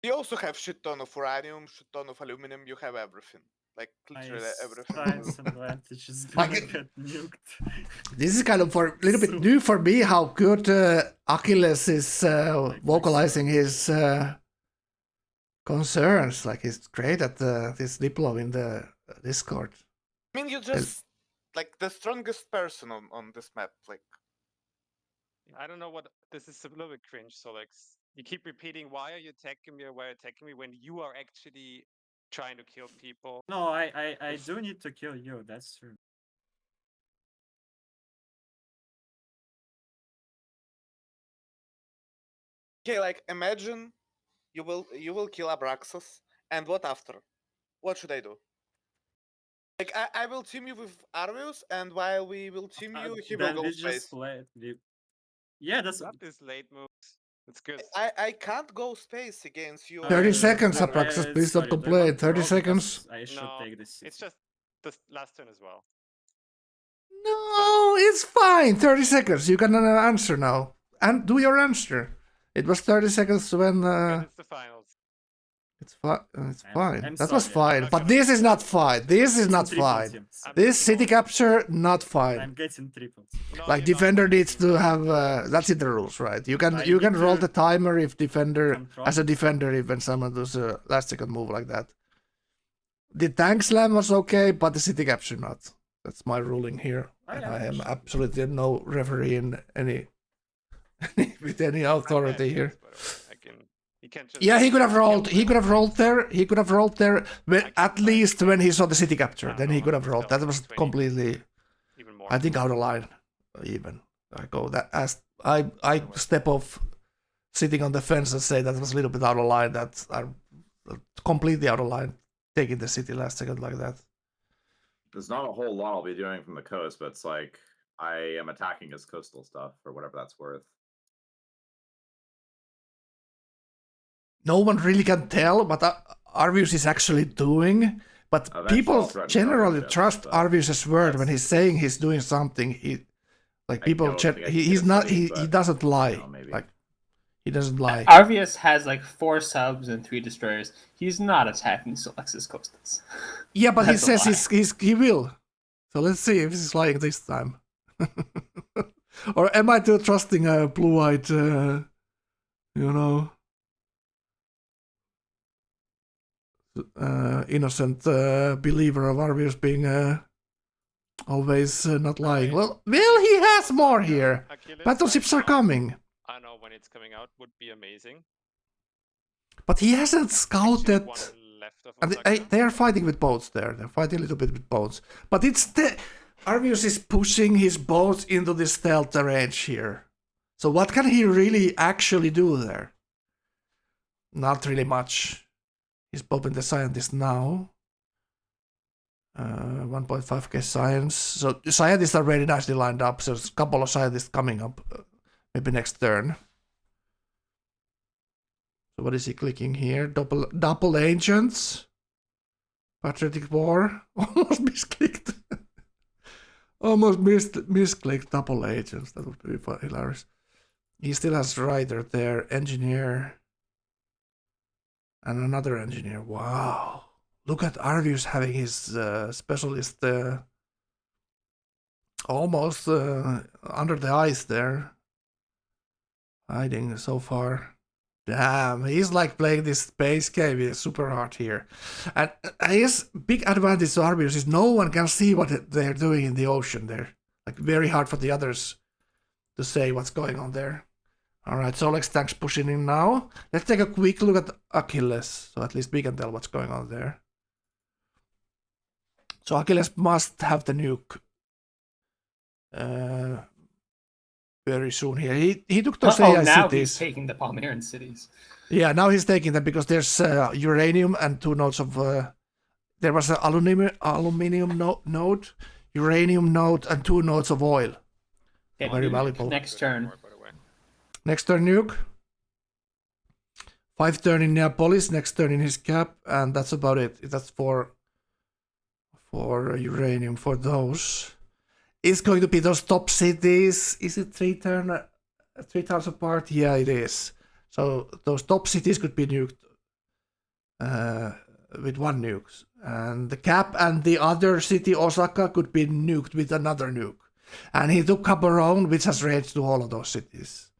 You also have shit ton of uranium, shit ton of aluminum. You have everything. Like literally everything. Science advantage is Like gonna get nuked. This is kind of for a little bit new for me how good Achilles is vocalizing his concerns. Like he's great at this Diplo in the Discord. I mean, you just like the strongest person on this map. Like I don't know what this is a little bit cringe. So like you keep repeating, why are you attacking me or why are you attacking me when you are actually trying to kill people? No, I do need to kill you. That's true. okay, like imagine you will kill Abraxas, and what after? What should I do? Like I will team you with Arvius, and while we will team you, he will Then go we space. just play. Yeah, that's Not these late moves. It's good. I can't go space against you. 30 seconds, no, Apraxis, please don't sorry, I complain. want to 30 roll seconds. because I should No, take this. it's just the last turn as well. No, it's fine. 30 seconds. You can answer now. And do your answer. It was 30 seconds when... Good, it's the finals. It's fine. It's I'm fine. That was sorry, fine. not But gonna- this is not fine. This is It's not in triple fine. team, so This city capture, not fine. I'm getting triples. No, Like you're not defender going needs to have. That's in the rules, right? You can I you can need roll to the timer if defender control. as a defender if when someone does a last second move like that. The tank slam was okay, but the city capture not. That's my ruling here. And I am absolutely no referee in any with any authority here. He can't just Yeah, he could have rolled. He could have rolled there. He could have rolled there. At least when he saw the city capture, then he could have rolled. That was completely. even more. I think out of line. Even I go that as I step off, sitting on the fence and say that was a little bit out of line. That are completely out of line. Taking the city last second like that. There's not a whole lot I'll be doing from the coast, but it's like I am attacking his coastal stuff for whatever that's worth. No one really can tell what Arvius is actually doing, but Eventually people I'll threaten generally Arvius, trust but Arvius' word when that's- he's saying he's doing something. He like I people. don't think I can He's get a not. city, He but, doesn't lie. you know, maybe. Like he doesn't lie. Arvius has like 4 subs and 3 destroyers. He's not attacking Solex's coastals. Yeah, but he That's a says he will. So let's see if he's lying this time. Or am I too trusting a blue-eyed, innocent believer of Arvius being always not lying? Well, he has more here. Achilles, Battleships are coming. I don't know when it's coming out. Would be amazing. But he hasn't Actually, scouted. one left of And Osaka. they are fighting with boats there. They're fighting a little bit with boats. But Arvius is pushing his boats into the stealth range here. So what can he really actually do there? Not really much. He's popping the scientist now. 1.5k science. So scientists are very nicely lined up. So there's a couple of scientists coming up. Maybe next turn. So what is he clicking here? Double agents. Patriotic War. Almost misclicked. Almost misclicked double agents. That would be hilarious. He still has Rider there. Engineer. And another engineer. Wow. Look at Arvius having his specialist almost under the ice there. Hiding so far. Damn, he's like playing this space game super hard here. And his big advantage to Arvius is no one can see what they're doing in the ocean there. Like very hard for the others to say what's going on there. Alright, Solex tanks pushing in now. Let's take a quick look at Achilles. So at least we can tell what's going on there. So Achilles must have the nuke. Very soon here. He took those AI now cities. he's taking the Palmyran cities. Yeah, now he's taking them because there's uranium and 2 nodes of. There was an aluminium node, uranium node, and 2 nodes of oil. Okay, Very valuable. Next turn. By the way. Next turn nuke. 5 turn in Neapolis. Next turn in his cap, and that's about it. That's for uranium for those. It's going to be those top cities. Is it 3 turns apart? Yeah, it is. So those top cities could be nuked with 1 nuke. And the cap and the other city, Osaka, could be nuked with another nuke. And he took Gaborone, which has range to all of those cities.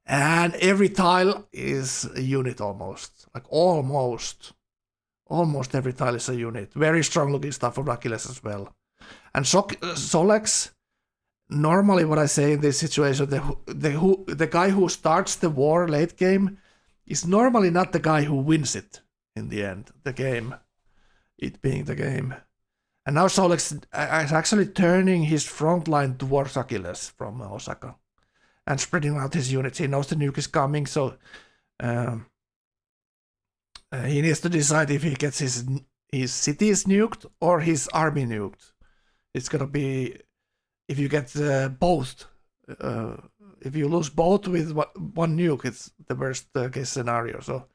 And every tile is a unit almost. Like almost. Almost every tile is a unit. Very strong looking stuff for Achilles as well. And Solex, normally what I say in this situation, the guy who starts the war late game is normally not the guy who wins it in the end, the game, it being the game. And now Solex is actually turning his front line towards Achilles from Osaka and spreading out his units. He knows the nuke is coming, so he needs to decide if he gets his cities nuked or his army nuked. It's gonna be if you get both. if you lose both with one nuke, it's the worst case scenario. So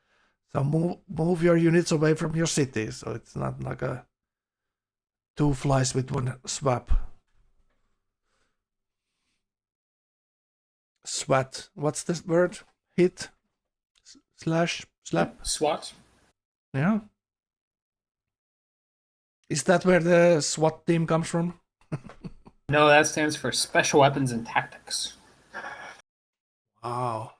move your units away from your city, so it's not like a two flies with one swap. Swat. What's this word? Hit? Slash? Slap? SWAT. Yeah. Is that where the SWAT team comes from? No, that stands for Special Weapons and Tactics. Wow.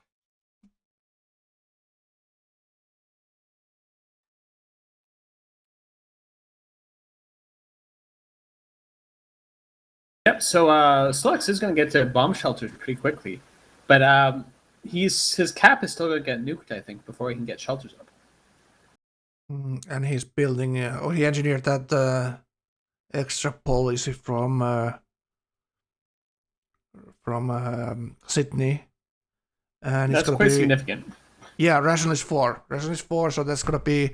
Yep. So Solex is going to get to bomb shelters pretty quickly, but his cap is still going to get nuked, I think, before he can get shelters up. And he's building. He engineered that extra policy from Sydney, and that's quite significant. Yeah, Rationalist 4. Rationalist 4. So that's gonna be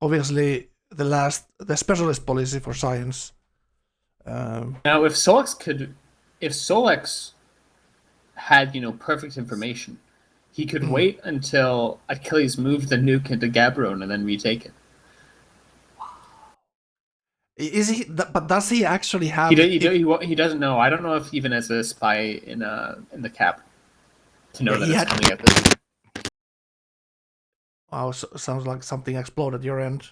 obviously the specialist policy for science. Now, if Solex had perfect information, he could wait until Achilles moved the nuke into Gaborone and then retake it. Is he? But does he actually have? He doesn't know. I don't know if even as a spy in the cap to know that it's coming at this. Wow, sounds like something exploded your end.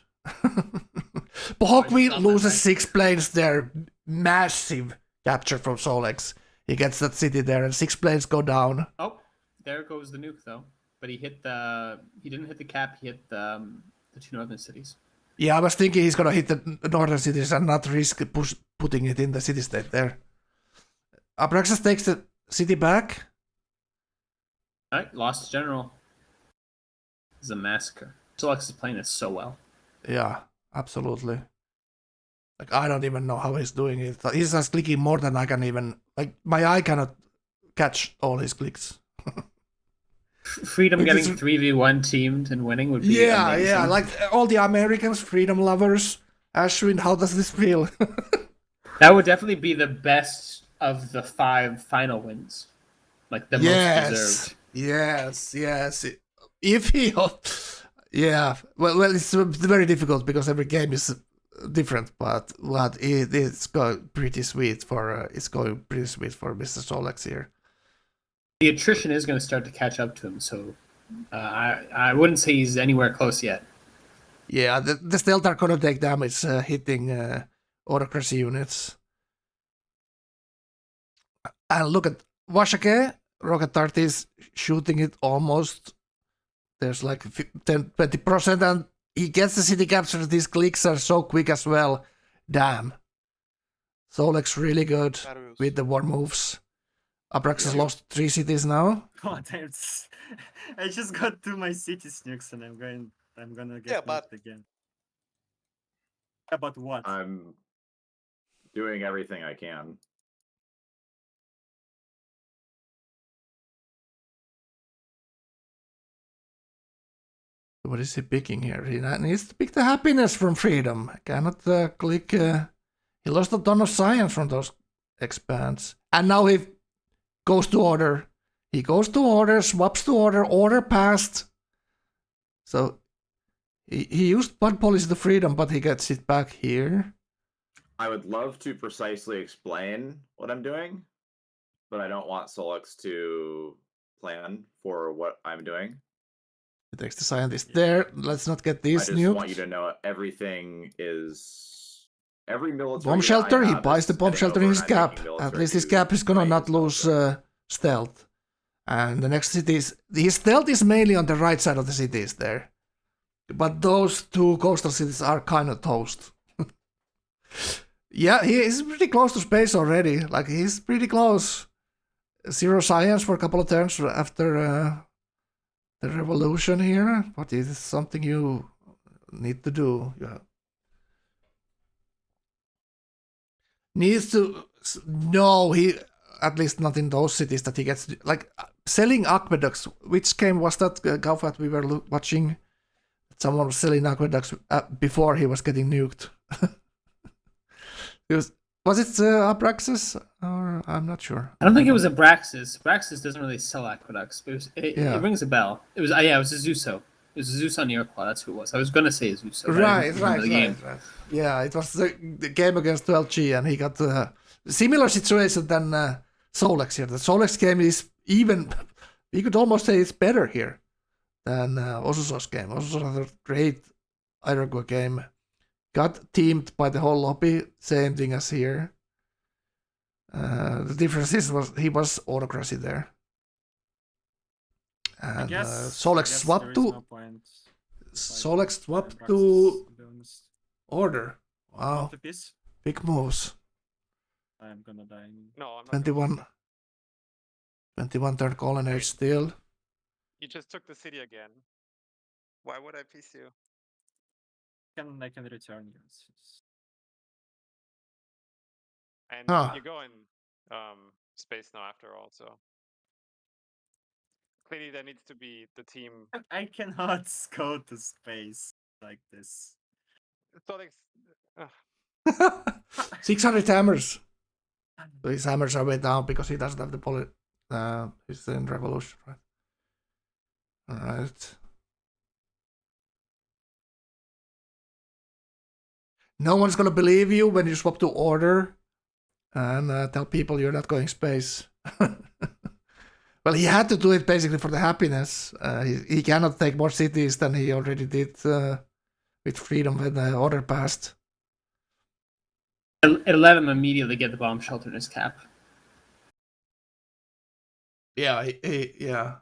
Hawkweed loses 6 planes there. Massive capture from Solex. He gets that city there, and 6 planes go down. Oh, there goes the nuke though. But he didn't hit the cap. He hit the 2 northern cities. Yeah, I was thinking he's gonna hit the northern cities and not risk putting it in the city-state there. Abraxas takes the city back. Alright, lost general. This is a massacre. Solex is playing it so well. Yeah, absolutely. Like, I don't even know how he's doing it. He's just clicking more than I can even... Like, my eye cannot catch all his clicks. Freedom getting 3v1 teamed and winning would be amazing. Yeah, like all the Americans, freedom lovers. Ashwin, how does this feel? That would definitely be the best of the 5 final wins. Like the most deserved. Yes. If he... Yeah, well, it's very difficult because every game is different, but it's going pretty sweet for Mr. Solex here. The attrition is going to start to catch up to him, so I wouldn't say he's anywhere close yet. Yeah, the stealth are going to take damage hitting autocracy units. And look at Washake, Rocket Dart is shooting it almost. There's like 20%, and he gets the city capture. These clicks are so quick as well. Damn. Solex really good with the war moves. Abraxas lost 3 cities now. Oh, damn. I just got 2 my city nukes and I'm gonna get nuked again. About what? I'm doing everything I can. What is he picking here? He needs to pick the happiness from freedom. Cannot click. He lost a ton of science from those expands. And now he goes to order. He goes to order, swaps to order, order passed. So he used bad policy to freedom, but he gets it back here. I would love to precisely explain what I'm doing, but I don't want Solex to plan for what I'm doing. He takes the scientist there. Let's not get these I just nuked. want you to know everything is... Every military... Bomb shelter, he buys the bomb shelter in his cap. At least his cap is gonna not lose stealth. And the next cities... His stealth is mainly on the right side of the cities there. But those 2 coastal cities are kind of toast. Yeah, he is pretty close to space already. Like, he's pretty close. 0 science for a couple of turns after the revolution here. But it is something you need to do. Yeah. Needs to... No, he... At least not in those cities that he gets... Like, selling aqueducts. Which game was that, Gauephat, we were watching? Someone was selling aqueducts before he was getting nuked. Was it Abraxas? Or I'm not sure. I don't think it was Abraxas. Abraxas doesn't really sell aqueducts, but it Yeah. rings a bell. It was it was Azuso. It was Azuso on Iroquois. That's who it was. I was gonna say Azuso. But I didn't remember the game. Right. Yeah, it was the game against 12G, and he got a similar situation than Solex here. The Solex game is even, you could almost say it's better here than Osuso's game. Osuso had a great Iroquois game. Got teamed by the whole lobby, same thing as here. The difference is he was autocracy there. And Solex swapped to Solex swapped to order. Wow, big moves. I'm gonna die. No, I'm not. 21 third colonnade still. You just took the city again. Why would I piece you? I can return you. And Ah. you go in space now after all, so clearly there needs to be the team. I cannot go to space like this. So like, 600 hammers. So his hammers are way down because he doesn't have the bullet. He's in revolution, right? Alright. No one's gonna believe you when you swap to order and tell people you're not going space. Well, he had to do it basically for the happiness. He cannot take more cities than he already did with freedom when the order passed. It let him immediately get the bomb shelter in his cap. Yeah, yeah.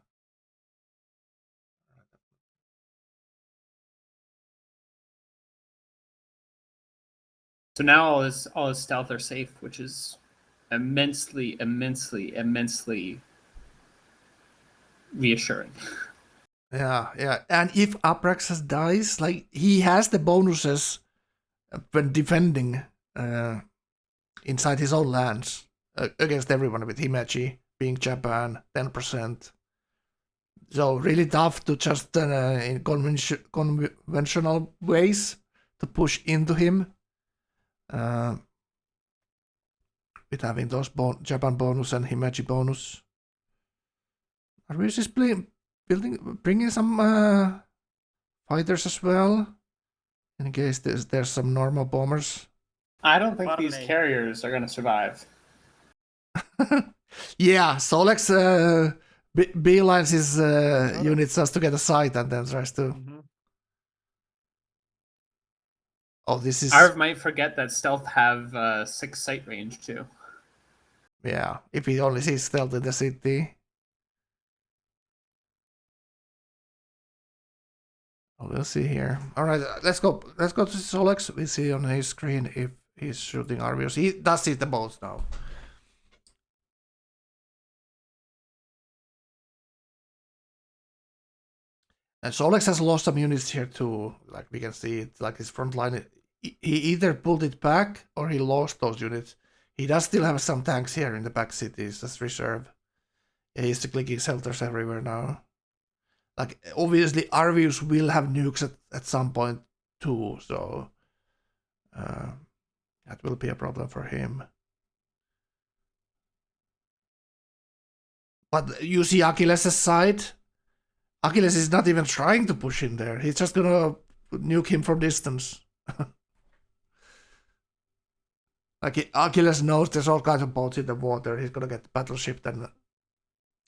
So now all his stealth are safe, which is immensely reassuring. Yeah. And if Abraxas dies, like he has the bonuses when defending inside his own lands against everyone with Himeji being Japan 10%. So really tough to just in conventional ways to push into him. With having those Japan bonus and Himeji bonus. Arvius is bringing some fighters as well, in case there's some normal bombers. I don't think these carriers are going to survive. Yeah, Solex beelines his units just to get a sight and then tries to... Mm-hmm. Oh, this is... Arv might forget that stealth have 6 sight range too. Yeah, if he only sees stealth in the city. We'll see here. All right, let's go to Solex. We see on his screen if he's shooting Arvius. He does see the boats now. And Solex has lost some units here too. Like we can see it, like his front line. He either pulled it back or he lost those units. He does still have some tanks here in the back cities as reserve. Yeah, he's clicking shelters everywhere now. Like, obviously, Arvius will have nukes at some point too, so that will be a problem for him. But you see Achilles' side. Achilles is not even trying to push in there. He's just gonna nuke him from distance. Like, Achilles knows there's all kinds of boats in the water. He's gonna get the battleship then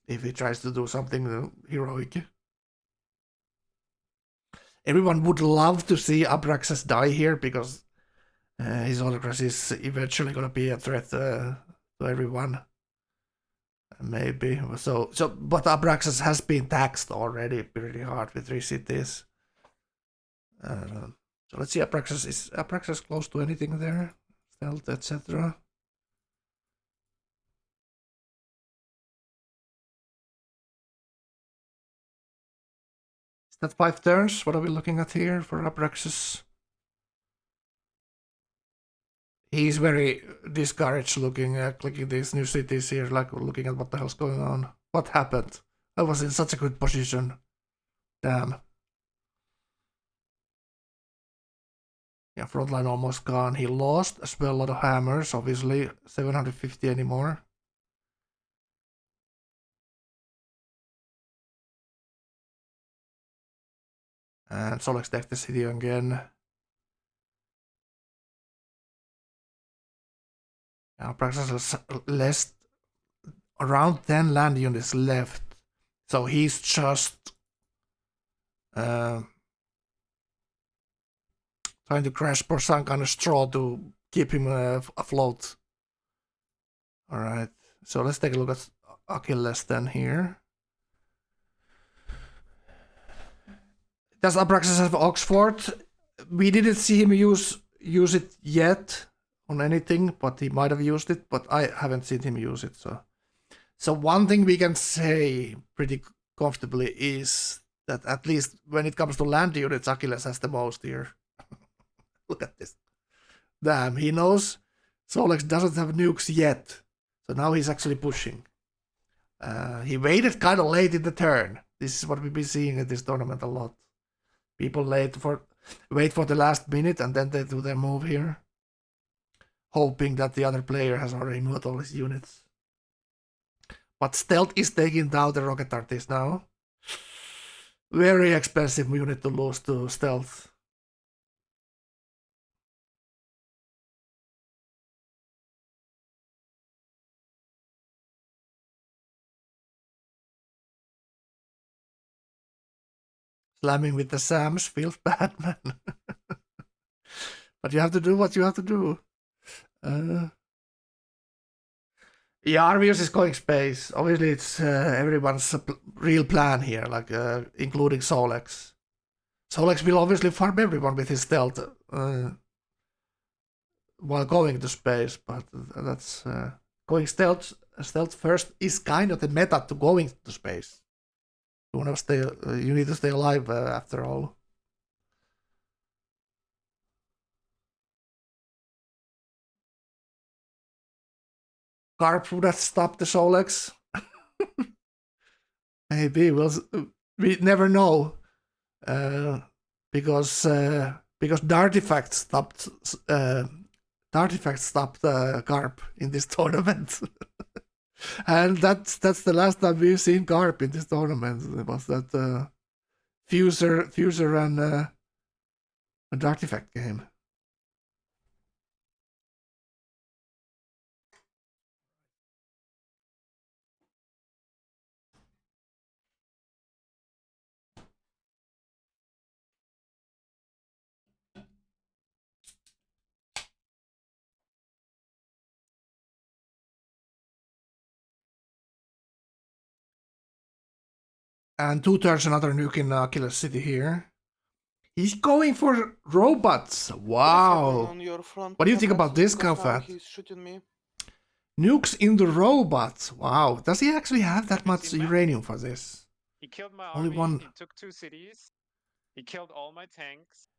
if he tries to do something heroic. Everyone would love to see Abraxas die here because his autocracy is eventually gonna be a threat to everyone. Maybe so. But Abraxas has been taxed already pretty hard with 3 cities. So let's see. Abraxas, is Abraxas close to anything there? Stealth, etc. Is that 5 turns? What are we looking at here for Abraxas? He's very discouraged looking at clicking these new cities here, like looking at what the hell's going on. What happened? I was in such a good position. Damn. Yeah, frontline almost gone. He lost as well a lot of hammers, obviously. 750 anymore. And Solex takes the city again. Now Praxis has less, around 10 land units left. So he's just trying to crash for some kind of straw to keep him afloat. Alright, so let's take a look at Achilles then here. Does Abraxas have Oxford? We didn't see him use it yet on anything, but he might have used it, but I haven't seen him use it. So one thing we can say pretty comfortably is that at least when it comes to land units, Achilles has the most here. Look at this. Damn, he knows Solex doesn't have nukes yet. So now he's actually pushing. He waited kind of late in the turn. This is what we've been seeing at this tournament a lot. People wait for the last minute and then they do their move here. Hoping that the other player has already moved all his units. But Stealth is taking down the rocket artist now. Very expensive unit to lose to Stealth. Slamming with the Sams feels bad, man. But you have to do what you have to do. Yeah, Arvius is going space. Obviously, it's everyone's real plan here, like including Solex. Solex will obviously farm everyone with his stealth while going to space, but that's going stealth first is kind of the meta to going to space. You want to stay. You need to stay alive after all. Carp would have stopped the Solex. Maybe we never know, because the artifact stopped Carp in this tournament, and that's the last time we've seen Carp in this tournament. It was that Fuser and artifact game. And 2 turns another nuke in Achilles City here. He's going for robots. Wow. What do you think about this, Gauephat? He's shooting me. Nukes in the robots. Wow. Does he actually have that much uranium for this? He killed my Only army. one. He took 2 cities. He killed all my tanks.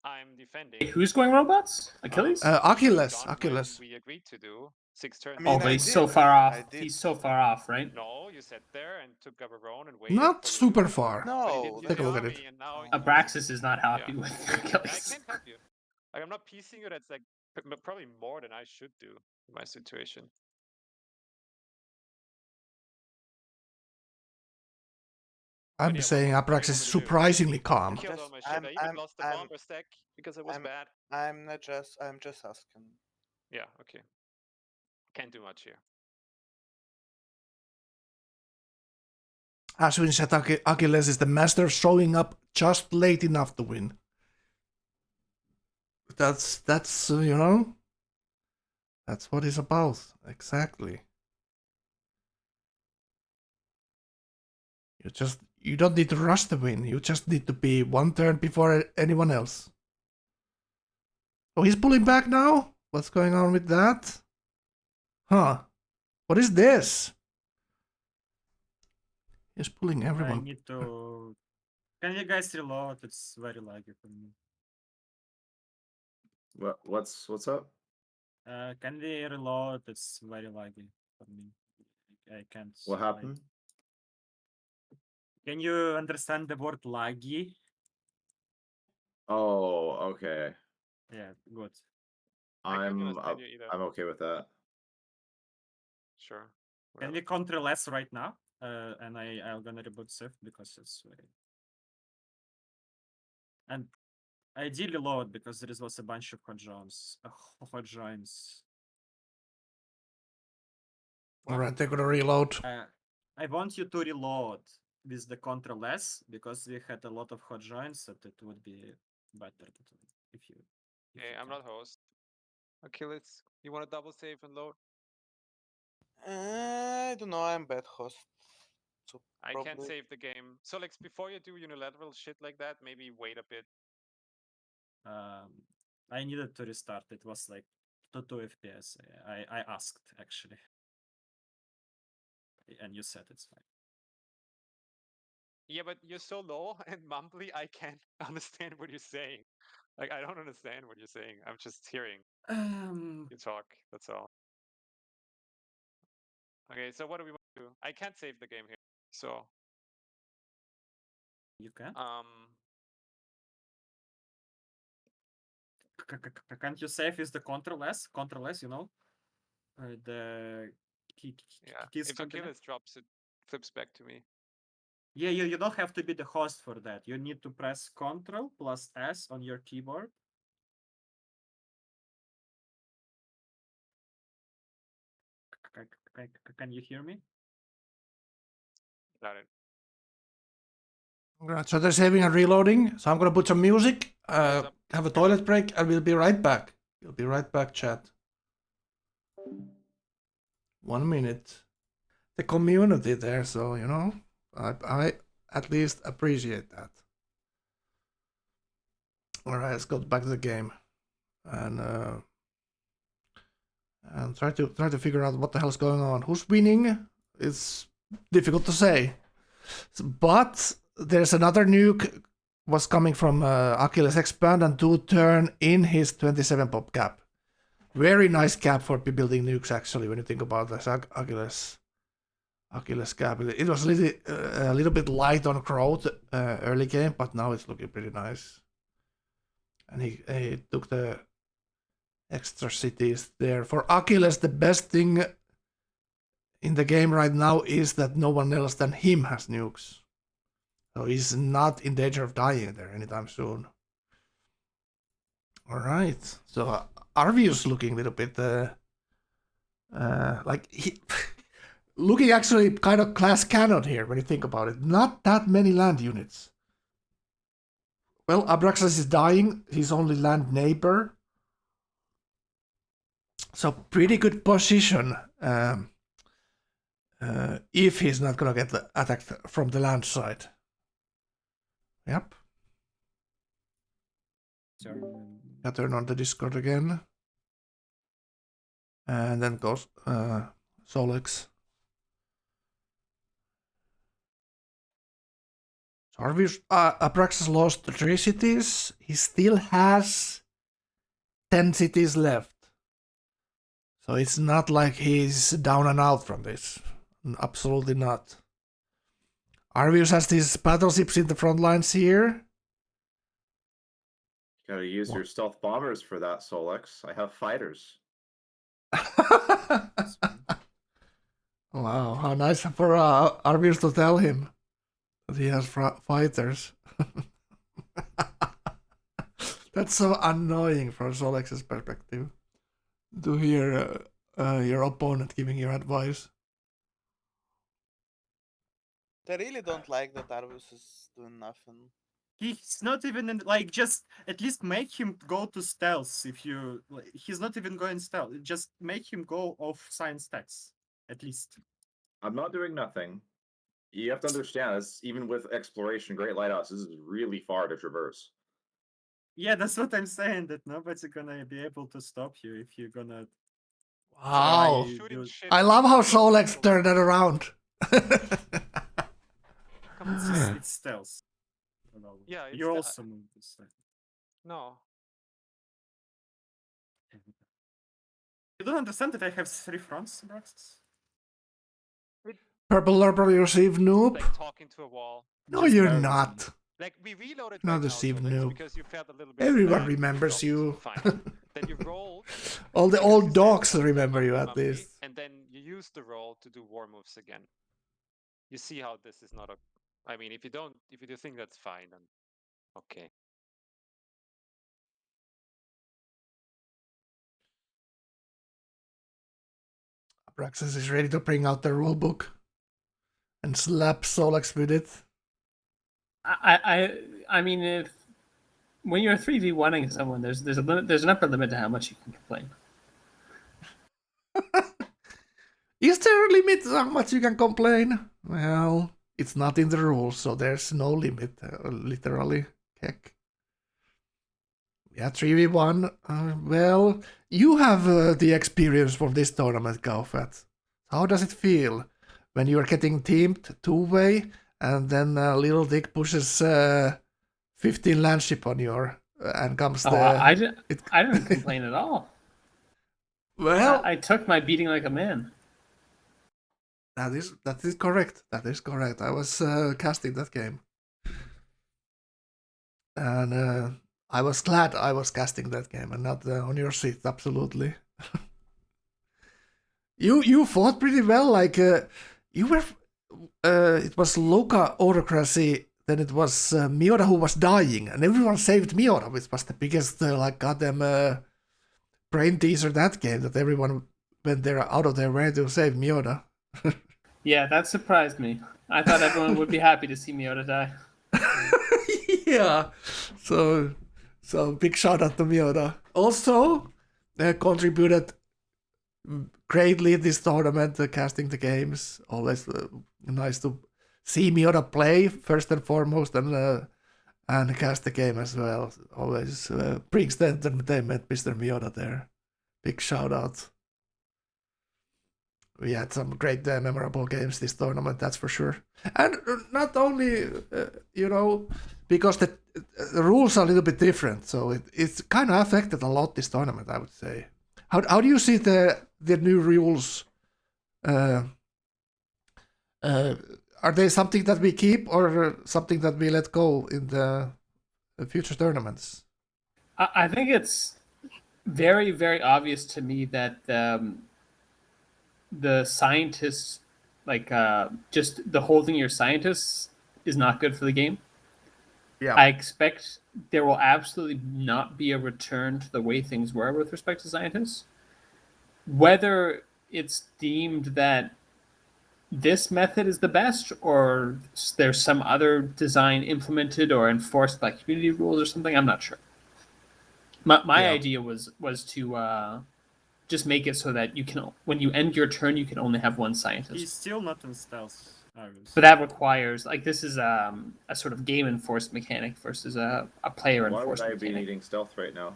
I'm defending. Hey, who's going robots? Achilles? Achilles. Done Achilles. when we agreed to do 6 turns. I mean, Oh, but I he's did. so far off. I did. He's so far off, right? No, you sat there and took Gavarone and waited. Not for your super move, far. but he No, didn't use Take a the look at army, it. and now Abraxas is not happy Yeah. with I Achilles. can't help you. Like, I'm not piecing you. That's like probably more than I should do in my situation. I'm yeah, saying what do you Abraxas want is me to do? surprisingly I calm. killed all my shit. I'm- I even I'm- lost the I'm- bomber stack because it was bad. I'm just asking. Yeah, okay. Can't do much here. Ashwin said Achilles is the master of showing up just late enough to win. That's you know, that's what it's about. Exactly. You don't need to rush the win. You just need to be 1 turn before anyone else. Oh, he's pulling back now? What's going on with that? Huh. What is this? He's pulling I everyone. need to. Can you guys reload? It's very laggy for me. What's up? Can we reload? It's very laggy for me. I can't. What happened? Can you understand the word laggy? Oh, okay. Yeah, good. I couldn't I'm understand you either. I'm okay with that. Sure. Can whatever. we control S right now? And I'm gonna reboot Swift because it's very... And ideally load because there was a bunch of hot joins. Hot joins. Alright, they're gonna reload. I want you to reload with the control S because we had a lot of hot joins, so it would be better if you. If Okay, you I'm can. not host. Achilles, you want to double save and load? I don't know. I'm bad host. So I can't probably- save the game. So like before you do unilateral shit like that, maybe wait a bit. I needed to restart. It was like 2 FPS. I asked actually, and you said it's fine. Yeah, but you're so low and mumbly, I can't understand what you're saying. Like I don't understand what you're saying. I'm just hearing you talk. That's all. Okay, so what do we want to do? I can't save the game here. So You can. Can't you save with the control S? Control S, you know, the yeah, keys if combination. Achilles drops, it flips back to me. Yeah, you don't have to be the host for that. You need to press Ctrl plus S on your keyboard. Can you hear me? Got it. Alright, so they're saving and reloading. So I'm gonna put some music, What's up? have a toilet break, and we'll be right back. We'll be right back, chat. 1 minute. The community there, so you know, I at least appreciate that. Alright, let's go back to the game. And try to figure out what the hell's going on. Who's winning? It's difficult to say. But there's another nuke was coming from Achilles Expand and 2-turn in his 27 pop cap. Very nice cap for building nukes actually when you think about this Achilles cap. It was a little bit light on growth early game, but now it's looking pretty nice. And he took the extra cities there. For Achilles, the best thing in the game right now is that no one else than him has nukes. So he's not in danger of dying there anytime soon. Alright, so Arvius looking a little bit like he looking actually kind of class canon here when you think about it. Not that many land units. Well, Abraxas is dying, his only land neighbor. So pretty good position if he's not gonna get attacked from the land side. Yep. I turn on the Discord again. And then goes Solex. So Abraxas lost 3 cities. He still has 10 cities left. So it's not like he's down and out from this. Absolutely not. Arvius has these battleships in the front lines here. Gotta use your stealth bombers for that, Solex. I have fighters. Wow, how nice for Arvius to tell him that he has fighters. That's so annoying from Solex's perspective to hear your opponent giving you advice. They really don't like that Arvius is doing nothing. He's not even in, like, just at least make him go to stealth. If you like, he's not even going stealth. Just make him go off science stacks at least. I'm not doing nothing. You have to understand this. Even with exploration, Great Lighthouse, this is really far to traverse. Yeah, that's what I'm saying. That nobody's gonna be able to stop you if you're gonna. Wow. Shooting shit I love how Solex turned that around. Come It's, on. it's stealth. Yeah, it's you the- also move this way. No. You don't understand that I have 3 fronts, Braxis? Purple Lurper, you receive noob? Like talking to a wall. No, Just you're barely. not. Like we reloaded Not right the now, Steve Solex, noob. because you felt a little bit Everyone bad. remembers dropped. you. Fine. Then you rolled. All the because you old said dogs something remember you at bumpy, least. and then you use the roll to do war moves again. You see how this is not a. I mean, if you do think that's fine, then okay. Abraxas is ready to bring out the rulebook and slap Solex with it. I mean, if when you're 3v1ing someone, there's a limit, there's an upper limit to how much you can complain. Is there a limit to how much you can complain? Well, it's not in the rules, so there's no limit, literally. Heck. Yeah, 3v1. Well, you have the experience from this tournament, Gauephat. How does it feel when you're getting teamed two-way and then Little Dick pushes 15 landship on your and comes I didn't complain at all. Well, I took my beating like a man. That is correct. That is correct. I was casting that game, and I was glad I was casting that game and not on your seat. Absolutely. You fought pretty well. Like you were. It was Loka autocracy. Then it was Miura who was dying, and everyone saved Miura, which was the biggest like goddamn brain teaser that game. That everyone went there out of their way to save Miura. Yeah, that surprised me. I thought everyone would be happy to see Miota die. Yeah, so big shout out to Miota. Also, contributed greatly this tournament, casting the games. Always nice to see Miota play first and foremost, and cast the game as well. Always brings the entertainment, Mr. Miota there. Big shout out. We had some great memorable games this tournament, that's for sure. And not only, because the rules are a little bit different, so it's kind of affected a lot this tournament, I would say. How do you see the new rules? Are they something that we keep or something that we let go in the future tournaments? I think it's very, very obvious to me that the scientists, just the holding your scientists is not good for the game. Yeah. I expect there will absolutely not be a return to the way things were with respect to scientists. Whether it's deemed that this method is the best or there's some other design implemented or enforced by community rules or something, I'm not sure. My idea was to just make it so that you can, when you end your turn, you can only have one scientist. He's still not in stealth. But that requires, this is a sort of game enforced mechanic versus a player enforced mechanic. Why would I be needing stealth right now?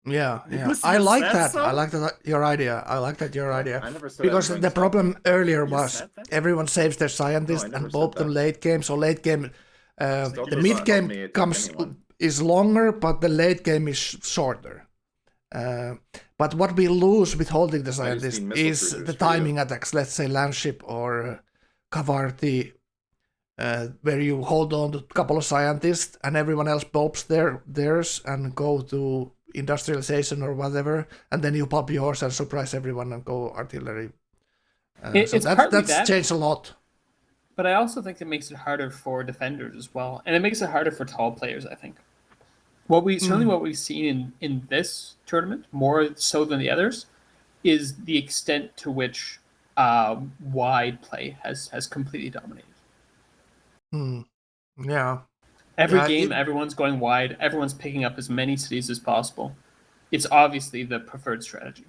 Yeah. Because I you like said that. so? I like that your idea. I never said because I'm doing the stealth. problem earlier You was said that? everyone saves their scientist never and said both them that. late game. So late game, Stealth the does mid not help game me attack comes anyone. is longer, but the late game is shorter. But what we lose with holding the scientist need missile is cruisers the for you. timing attacks. Let's say Landship or Kavarti, where you hold on to a couple of scientists and everyone else pops theirs and go to industrialization or whatever, and then you pop yours and surprise everyone and go artillery. So It's partly that's that. changed a lot. But I also think it makes it harder for defenders as well, and it makes it harder for tall players, I think. What we've seen in this tournament, more so than the others, is the extent to which wide play has completely dominated. Yeah. Every Yeah, game, everyone's going wide. Everyone's picking up as many cities as possible. It's obviously the preferred strategy.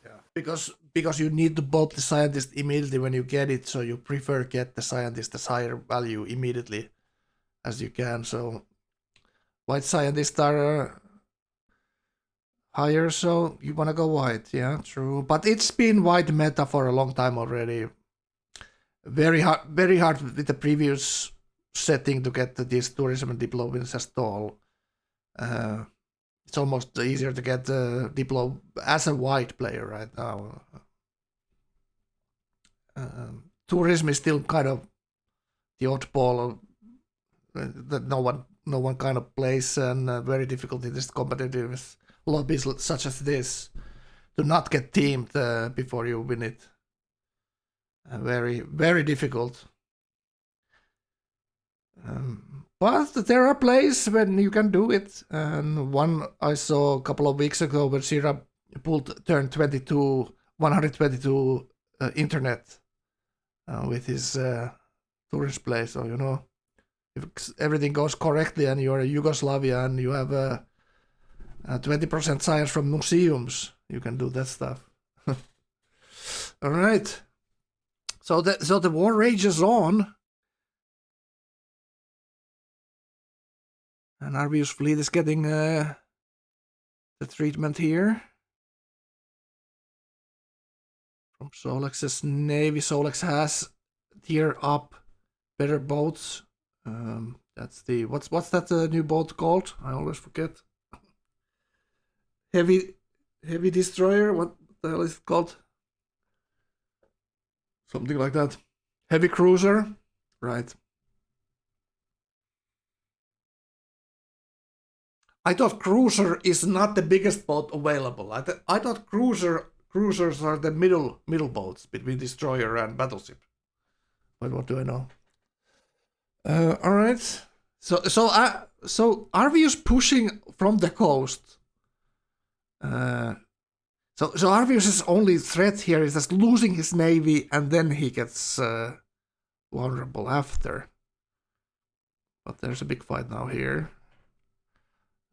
Yeah. Because you need to pop the scientist immediately when you get it, so you prefer get the scientist as higher value immediately as you can. So white scientists are higher, so you wanna go white. Yeah, true. But it's been white meta for a long time already. Very hard with the previous setting to get this tourism and Diplo wins as tall. It's almost easier to get Diplo as a white player right now. Tourism is still kind of the oddball that no one kind of plays, and very difficult in this competitive lobbies such as this to not get teamed before you win it. Very, very difficult. But there are plays when you can do it, and one I saw a couple of weeks ago when Shira turned 122 internet with his tourist play. So if everything goes correctly and you're a Yugoslavia and you have a 20% science from museums, you can do that stuff. All right. So the war rages on. And Arvius fleet is getting the treatment here. From Solex's navy. Solex has tier up better boats. That's the what's that new boat called? I always forget. Heavy destroyer. What the hell is it called? Something like that. Heavy cruiser. Right. I thought cruiser is not the biggest boat available. I thought cruisers are the middle boats between destroyer and battleship. But what do I know? All right. So Arvius pushing from the coast. So Arvius' only threat here is just losing his navy, and then he gets vulnerable after. But there's a big fight now here.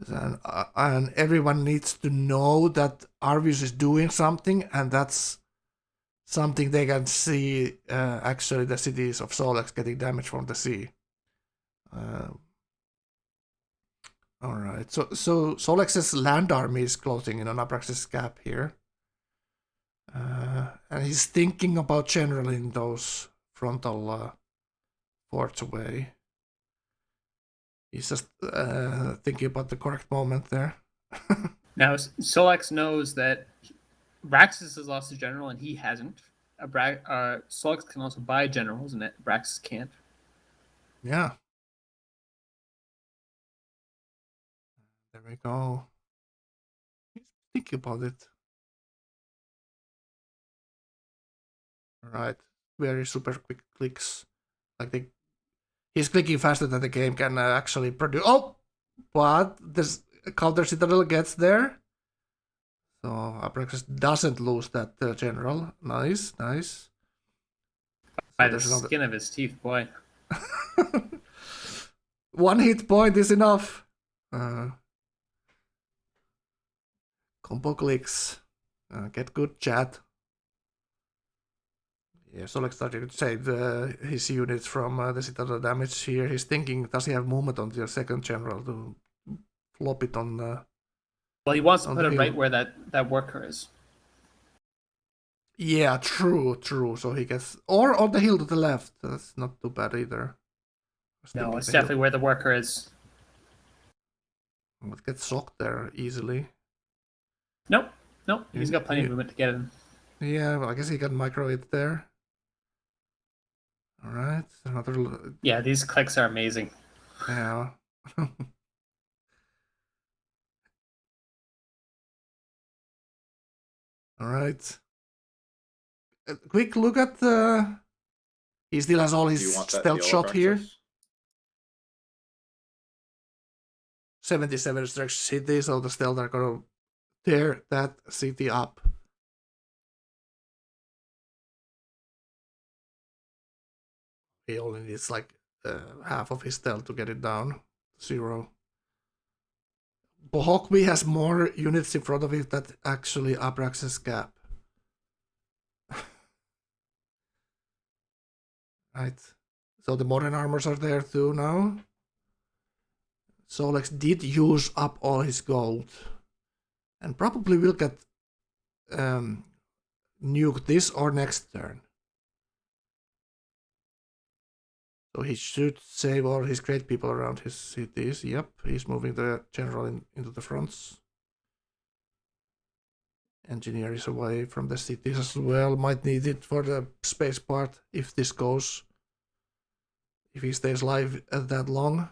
And everyone needs to know that Arvius is doing something, and that's something they can see. Actually, the cities of Solex getting damage from the sea. All right, so Solex's land army is closing in on Abraxas Gap here, and he's thinking about generaling those frontal forts away. He's just thinking about the correct moment there. Now, Solex knows that Braxis has lost a general and he hasn't. Solex can also buy generals, and Braxis can't. Yeah. There we go. He's thinking about it. All right. Very super quick clicks. Like he's clicking faster than the game can actually produce. Oh, but this counter citadel gets there. So Abraxas doesn't lose that general. Nice. By the skin of his teeth, boy. 1 hit point is enough. Combo clicks. Get good chat. Yeah, Solex started to save his units from the citadel damage here. He's thinking, does he have movement on the second general to flop it on well, he wants to put it right where that worker is. Yeah, true. So he gets... Or on the hill to the left. That's not too bad either. No, it's definitely where the worker is. It gets socked there easily. Nope. He's got plenty of movement to get in. Yeah, well, I guess he can micro it there. Alright, another... Yeah, these clicks are amazing. Yeah. Alright. A quick look at the... He still has all his stealth shot here. 77 strikes city, so the stealth are gonna tear that city up. He only needs like half of his stealth to get it down. 0. Bohokmi has more units in front of it that actually Abraxas Gap. Right. So the modern armors are there too now. Solex did use up all his gold. And probably will get nuke this or next turn. So he should save all his great people around his cities. Yep, he's moving the general into the fronts. Engineer is away from the cities as well. Might need it for the space part if this goes if he stays alive that long.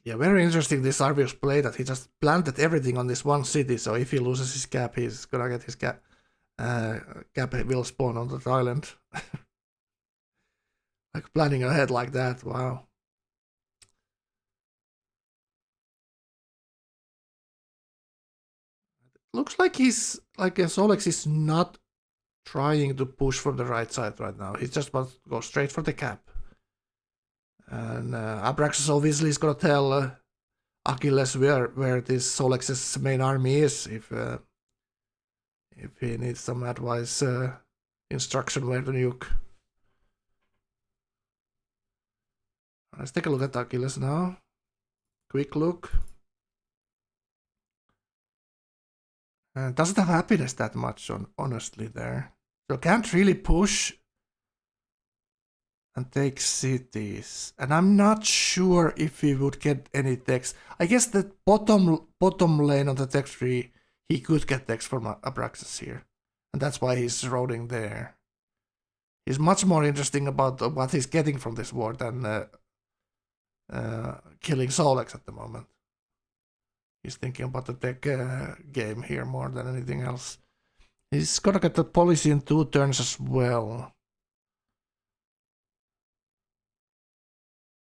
Yeah, very interesting this Arvius play that he just planted everything on this one city, so if he loses his cap, he's gonna get his cap. Cap will spawn on that island. Like planning ahead like that, wow. Looks like he's like Solex is not trying to push from the right side right now. He just wants to go straight for the cap. And Abraxas obviously is gonna tell Achilles where this Solex's main army is if he needs some advice, instruction where to nuke. Let's take a look at Achilles now. Quick look. Doesn't have happiness that much, honestly, there. So can't really push and take cities. And I'm not sure if he would get any text. I guess the bottom lane on the text tree, he could get text from Abraxas here. And that's why he's roading there. He's much more interesting about what he's getting from this war than killing Solex at the moment. He's thinking about the tech game here more than anything else. He's gonna get the policy in 2 turns as well.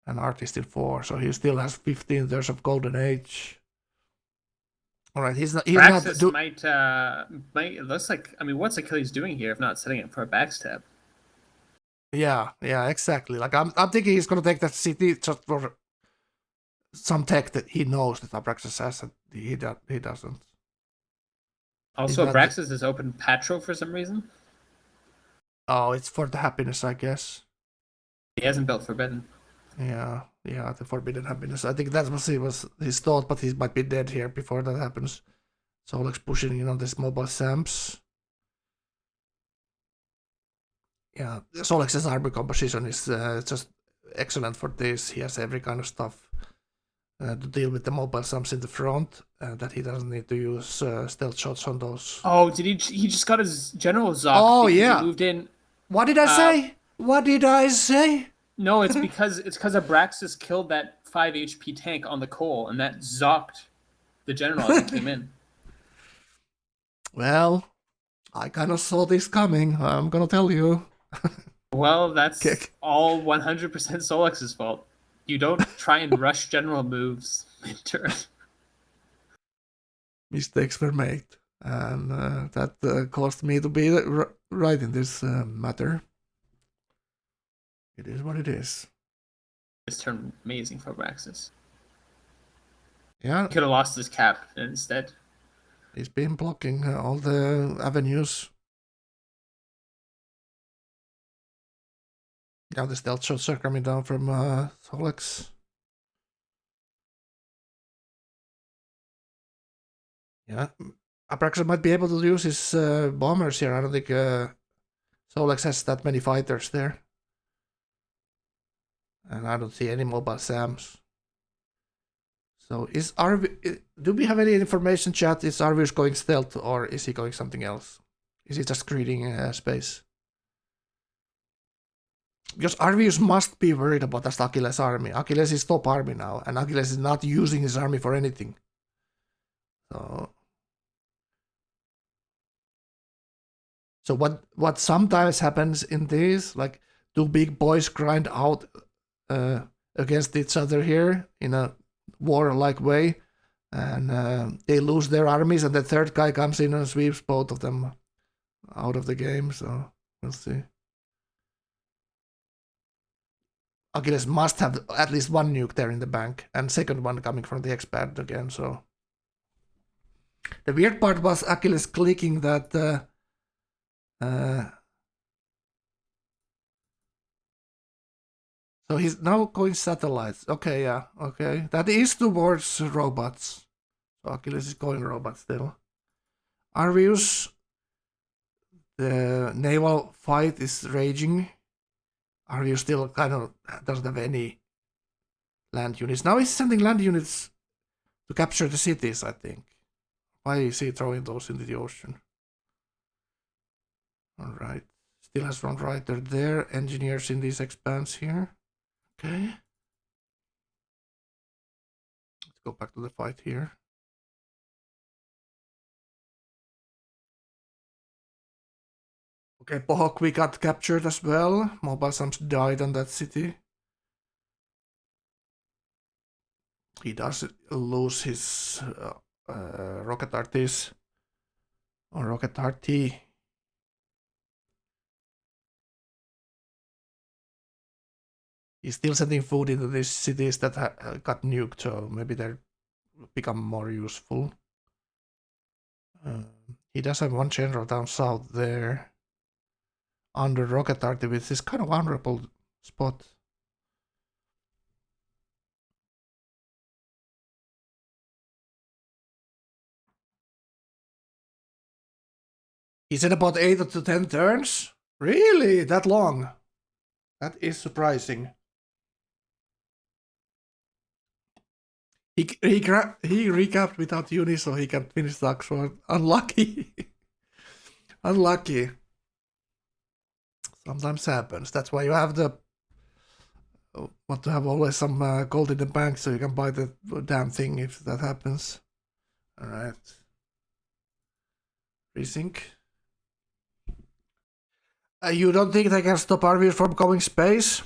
And artist in 4, so he still has 15 turns of golden age. All right, he's not. Praxis might. It looks like. I mean, what's Achilles doing here if not setting it for a backstab? Yeah, exactly. Like I'm thinking he's gonna take that city just for some tech that he knows that Abraxas has and he doesn't. Also, Abraxas has opened Patro for some reason. Oh, it's for the happiness, I guess. He hasn't built Forbidden. Yeah, the Forbidden Happiness. I think that was his thought, but he might be dead here before that happens. Solex pushing in on this mobile Samps. Yeah, Solex's army composition is just excellent for this. He has every kind of stuff to deal with the mobile Samps in the front, that he doesn't need to use stealth shots on those. Oh, did he just got his general Zoc? Oh, yeah. He moved in. What did I say? What did I say? No, it's because Abraxas killed that 5 HP tank on the coal, and that zocked the general as he came in. Well, I kind of saw this coming. I'm gonna tell you. Well, that's all 100% Solex's fault. You don't try and rush general moves mid-turn. Mistakes were made, and that caused me to be right in this matter. It is what it is. This turned amazing for Abraxas. Yeah. He could have lost his cap instead. He's been blocking all the avenues. Now the stealth shots are coming down from Solex. Yeah. Abraxas might be able to use his bombers here. I don't think Solex has that many fighters there. And I don't see any mobile Sams. So do we have any information, chat? Is Arvius going stealth or is he going something else? Is he just creating space? Because Arvius must be worried about that Achilles' army. Achilles is top army now, and Achilles is not using his army for anything. So what sometimes happens in this, like 2 big boys grind out against each other here in a war-like way, and they lose their armies, and the third guy comes in and sweeps both of them out of the game. So we'll see. Achilles must have at least 1 nuke there in the bank, and second one coming from the expert again. So the weird part was Achilles clicking that. So he's now going satellites. Okay, yeah, okay. That is towards robots. So Achilles is going robots still. Arvius, the naval fight is raging. Arvius still kind of doesn't have any land units. Now he's sending land units to capture the cities, I think. Why is he throwing those into the ocean? Alright. Still has one writer there. Engineers in these expands here. Okay. Let's go back to the fight here. Okay, Bohokwi got captured as well. Mobile Sams died on that city. He does lose his rocket arties. Or rocket arty. He's still sending food into these cities that got nuked, so maybe they'll become more useful. He does have one general down south there. Under rocket arty, which is kind of vulnerable spot. He said about 8 to 10 turns? Really? That long? That is surprising. He recapped without uni, so he can finish the actual. Unlucky. Unlucky. Sometimes happens. That's why you have the want to have always some gold in the bank so you can buy the damn thing if that happens. Alright. Resync. You don't think they can stop Arvius from going space?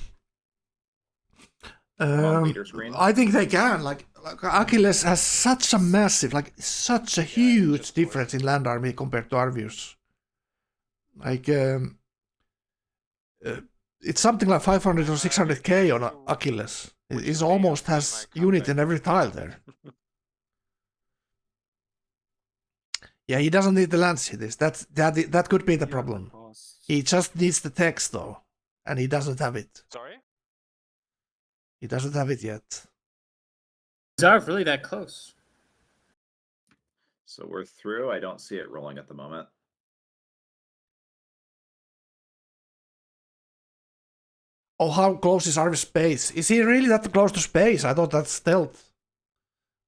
I think they can. Like Achilles has such a massive, such a huge difference in land army compared to Arvius. It's something like 500 or 600k on Achilles. It almost has unit in every tile there. Yeah, he doesn't need the land cities. That could be the problem. He just needs the text though, and he doesn't have it. Sorry? He doesn't have it yet. These are really that close. So we're through. I don't see it rolling at the moment. Oh, how close is Arvius space? Is he really that close to space? I thought that's stealth.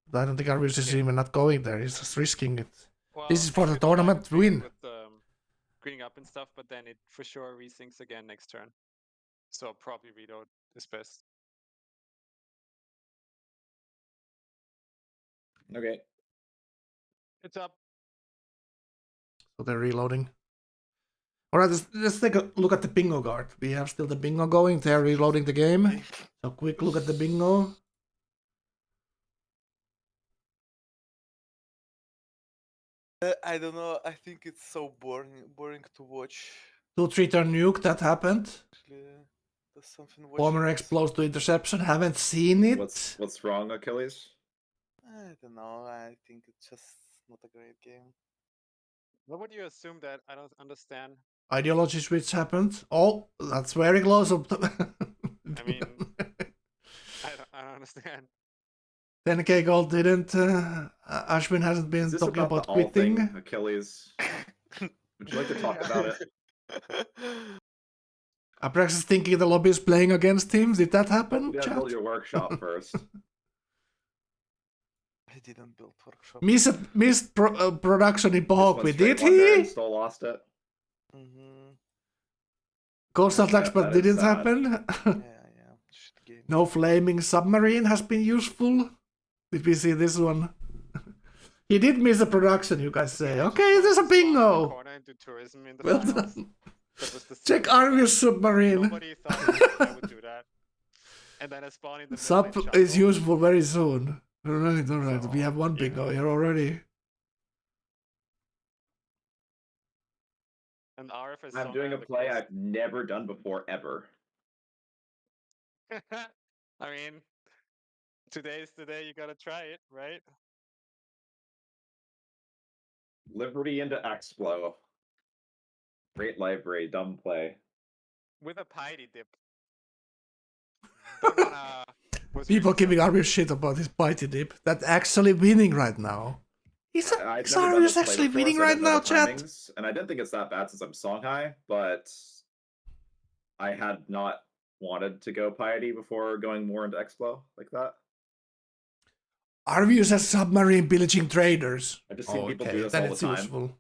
But I don't think Arvius is even not going there. He's just risking it. Well, This is for the it's tournament fine win. with greening up and stuff, but then it for sure resyncs again next turn. So probably reload is best. Okay. It's up. So they're reloading. Alright, let's take a look at the bingo guard. We have still the bingo going. They're reloading the game. So quick look at the bingo. I don't know. I think it's so boring to watch. 2-3 turn nuke, that happened. Actually, there's something. Bomber explodes to interception. Haven't seen it. What's wrong, Achilles? I don't know. I think it's just not a great game. What would you assume that I don't understand? Ideology switch happened. Oh, that's very close. I mean, I don't understand. 10k gold didn't. Ashwin hasn't been talking about quitting. Thing, Achilles. Would you like to talk about it? Abrax is thinking the lobby is playing against him. Did that happen? You gotta Chat? build your workshop first. I didn't build workshop. Missed production in Bohokwi, did he? Still lost it. Ghost attacks, but didn't happen. Yeah. No flaming submarine has been useful. Did we see this one? He did miss a production, you guys say. Okay, there's a bingo. Well done. Check Arvius submarine. Nobody thought I would do that. And then I spawned in the Sub is useful very soon. Alright. So, we have one bingo here already. And RF is I'm doing a play I've never done before, ever. I mean, today's the day you gotta try it, right? Liberty into Explo. Great library, dumb play. With a piety dip. Don't wanna... People giving Arvius shit about his piety dip. That's actually winning right now. Is Arvius actually winning right now, chat? And I didn't think it's that bad since I'm Songhai, but I had not wanted to go piety before going more into Explo like that. Arvius as submarine pillaging traders. I've just seen people do this then all the it's time. useful.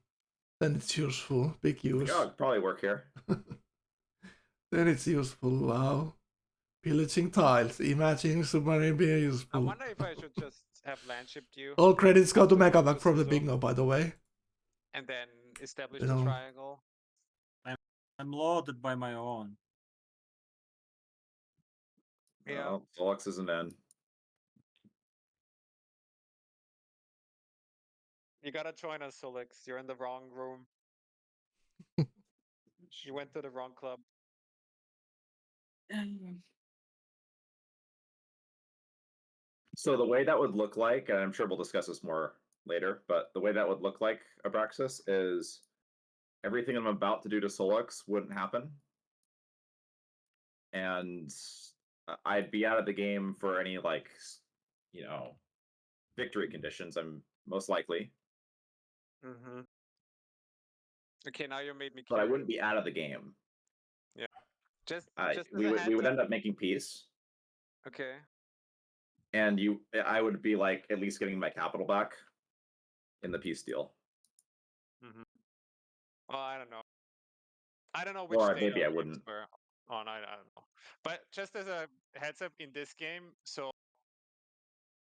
Then it's useful. Big use. Like, oh, it'd probably work here. Then it's useful. Wow. Pillaging tiles. Imagine submarine being I useful. wonder if I should just have land shipped you All credits go to After Megaback the from the Sizzle. Big No, by the way. and then establish You the know. triangle. I'm loaded by my own. Yeah. Oh, Solix isn't in. You gotta join us, Solix. You're in the wrong room. You went to the wrong club. So the way that would look like, and I'm sure we'll discuss this more later, but the way that would look like Abraxas is everything I'm about to do to Solix wouldn't happen. And I'd be out of the game for any, like, you know, victory conditions, I'm most likely. Mm-hmm. Okay, now you made me But I curious. wouldn't be out of the game. Just as We a would heads up. end up making peace. Okay. And I would be like at least getting my capital back in the peace deal. Mm-hmm. Well, I don't know. I don't know which Or state maybe I our games wouldn't. were on. I don't know. But just as a heads up in this game, so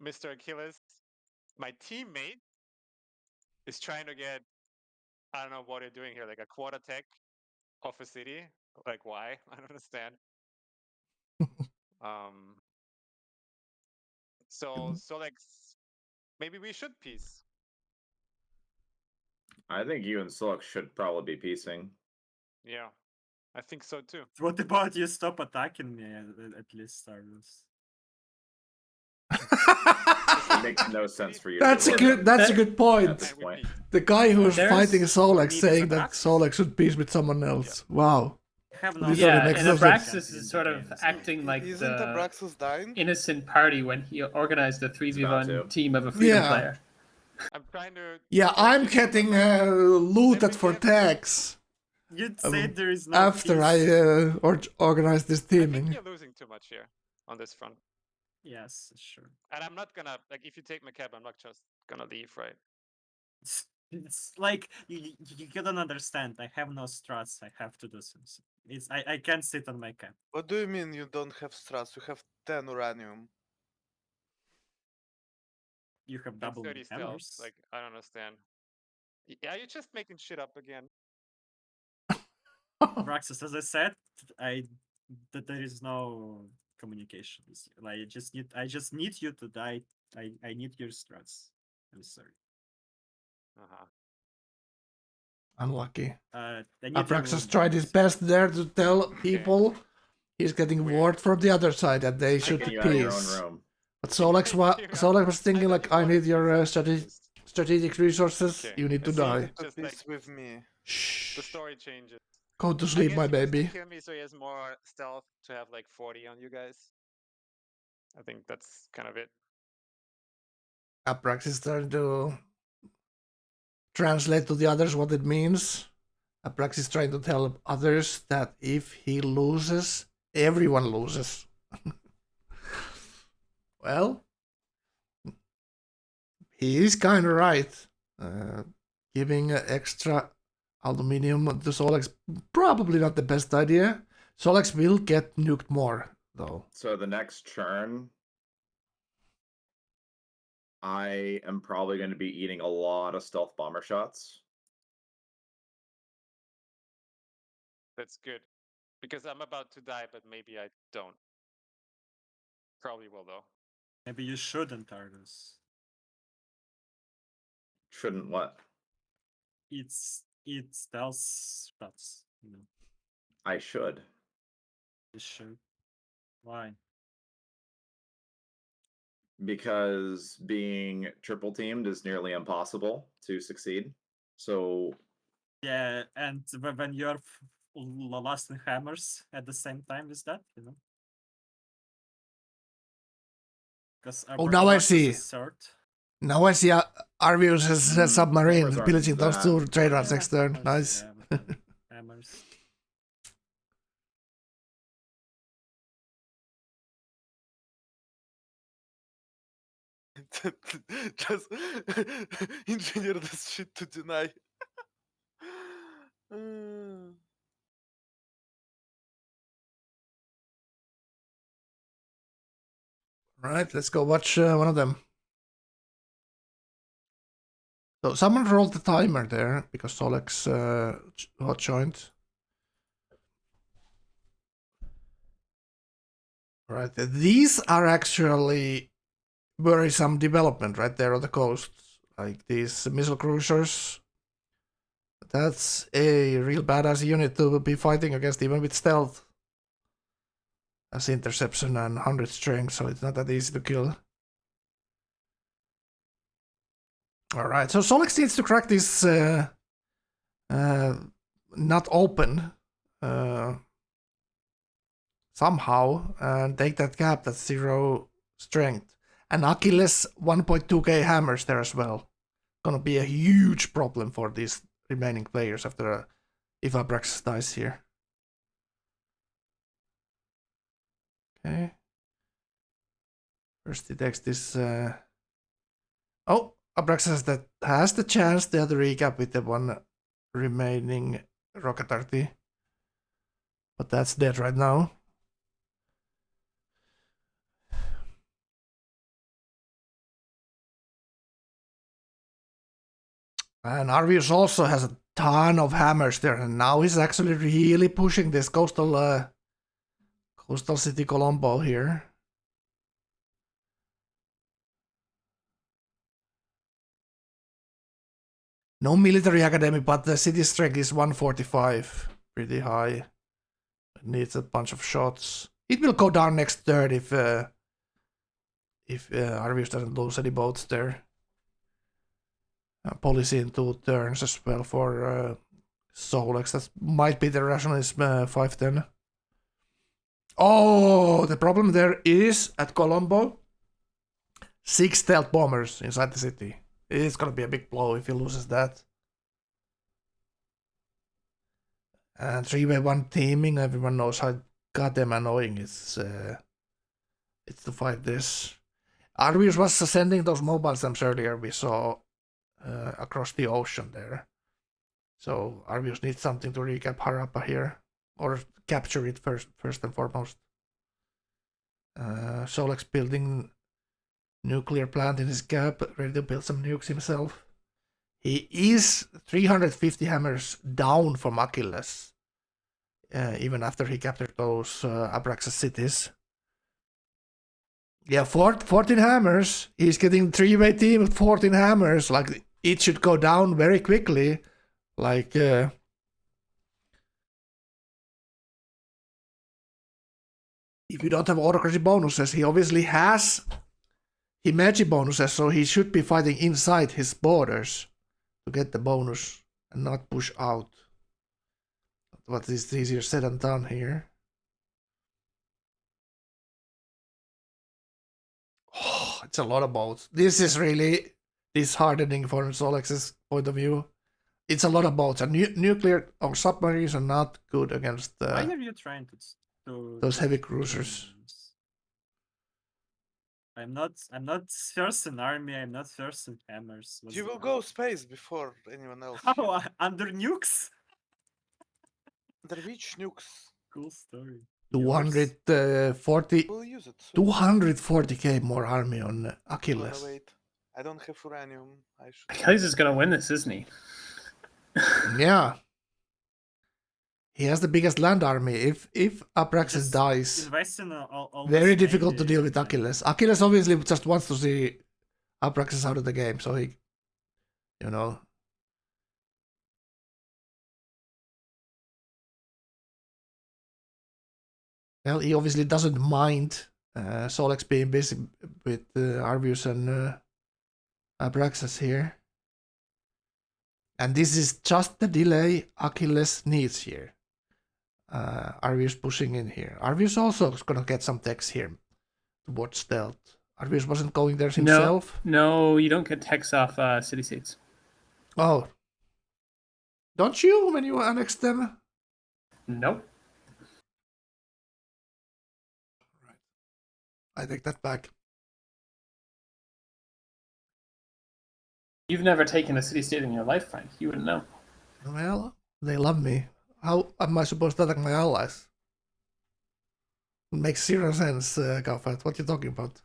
Mr. Achilles, my teammate is trying to get, I don't know what you're doing here, like a quad attack of a city. Like why? I don't understand. um so like maybe we should peace. I think you and Solix should probably be piecing. Yeah. I think so too. What about you stop attacking me at least, Stardust? It makes no sense for you. That's to a do good. it That's a at good point. this And we point. peace. The guy who was There's- fighting Solex Need saying to that Abraxas. Solex should peace with someone else. Wow. Have no This Yeah, only makes and no sense. Abraxas is sort of Games. acting like Isn't the Abraxas dying? innocent party when he organized a about 3v1 to. team of a freedom Yeah. player. I'm trying to Yeah, I'm getting looted for tax You'd say there is no after peace. I organized this I think teaming. you're losing too much here on this front. Yes, sure. And I'm not gonna, like, if you take my cap, I'm not just gonna leave, right? It's like you don't understand. I have no struts. I have to do something. I can't sit on my cap. What do you mean you don't have strats? You have 10 uranium. You have And double 30 stealth. hammers. Like, I don't understand. Yeah, you're just making shit up again. Braxis, as I said, that there is no communication. Like I just need you to die. I need your struts. I'm sorry. Uh-huh. Unlucky. I need your Abraxas wound tried his numbers. best there to tell people he's getting Weird. word from the other side that they should Getting you out of your own peace. room. But Solex was thinking like, I need your strategic resources. Okay. You need to I see. die. Just Peace like with me. Shh. the story changes. Go to I sleep, guess my he wants to baby. kill me so he has more stealth to have like 40 on you guys. I think that's kind of it. Abraxas is trying to translate to the others what it means. Abraxas is trying to tell others that if he loses, everyone loses. Well, he is kind of right. Giving extra aluminium to Solex probably not the best idea. Solex will get nuked more, though. So the next turn, I am probably going to be eating a lot of stealth bomber shots. That's good. Because I'm about to die, but maybe I don't. Probably will, though. Maybe you shouldn't, Argus. Shouldn't what? It's stealth shots. You know, I should. you should. Why? Because being triple teamed is nearly impossible to succeed. So Yeah, and when you're lost in hammers at the same time as that, you know. Because Oh, now I see. Third. Now I see Arvius has a submarine Hammers aren't pillaging those that- two trade routes next turn. Hammers, Nice. yeah, but hammers. Just engineer this shit to deny. Right, let's go watch one of them. So someone rolled the timer there because Solex hot joined. Right, these are actually worrisome development right there on the coast. Like these missile cruisers. That's a real badass unit to be fighting against even with stealth. As interception and 100 strength, so it's not that easy to kill. Alright, so Solex needs to crack this not open somehow and take that gap that's 0 strength. And Achilles 1.2k hammers there as well. Gonna be a huge problem for these remaining players after if Abraxas dies here. Okay. First he takes this. Oh, Abraxas that has the chance to recap with the one remaining rocket arty. But that's dead right now. And Arvius also has a ton of hammers there, and now he's actually really pushing this coastal city Colombo here. No military academy, but the city strength is 145, pretty high. It needs a bunch of shots. It will go down next turn if Arvius doesn't lose any boats there. Policy in 2 turns as well for Solex. That might be the rationalism 510. Oh, the problem there is at Colombo 6 stealth bombers inside the city. It's gonna be a big blow if he loses that. And 3v1 teaming, everyone knows how goddamn annoying it's to fight this. Arvius was sending those mobile stamps earlier, we saw across the ocean there. So Arvius needs something to recap Harappa here, or capture it first and foremost. Solex building nuclear plant in his gap, ready to build some nukes himself. He is 350 hammers down from Achilles, even after he captured those Abraxas cities. Yeah, 14 hammers. He's getting 3-way team with 14 hammers. Like, it should go down very quickly. Like, if you don't have autocracy bonuses, he obviously has Himeji bonuses, so he should be fighting inside his borders to get the bonus and not push out. But it's easier said than done here. Oh, it's a lot of boats. This is really disheartening from Solex's point of view. It's a lot of boats, and nuclear or submarines are not good against Why are you trying to those heavy cruisers. I'm not first in army, I'm not first in hammers. What's You the will problem? go space before anyone else. How? Under nukes? Under which nukes? Cool story. 240 We'll use it soon. 240k more army on Oh, Achilles. no, wait. I don't have uranium. I should. Achilles is gonna win this, isn't he? Yeah. He has the biggest land army. If Abraxas Just dies, invest in all very this difficult to Navy, deal with like, Achilles. Achilles obviously just wants to see Abraxas out of the game, so he, you know. Well, he obviously doesn't mind Solex being busy with Arvius and Abraxas here. And this is just the delay Achilles needs here. Arvius pushing in here. Arvius also is gonna get some text here towards stealth. Arvius wasn't going there himself. No, you don't get techs off city states. Oh. Don't you when you annex them? Nope. I take that back. You've never taken a city state in your life, Frank. You wouldn't know. Well, they love me. How am I supposed to attack my allies? It makes zero sense, Gauephat. What are you talking about?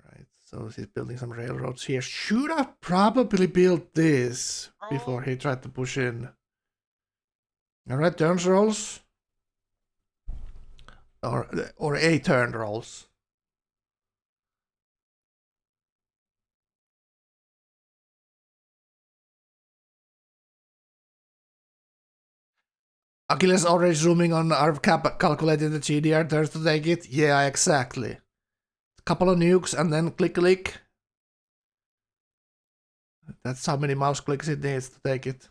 Right, so he's building some railroads here. Should have probably built this before he tried to push in. Alright, turns rolls. Or a turn rolls. Achilles already zooming on our calculating the GDR turns to take it. Yeah, exactly. Couple of nukes and then click. That's how many mouse clicks it needs to take it.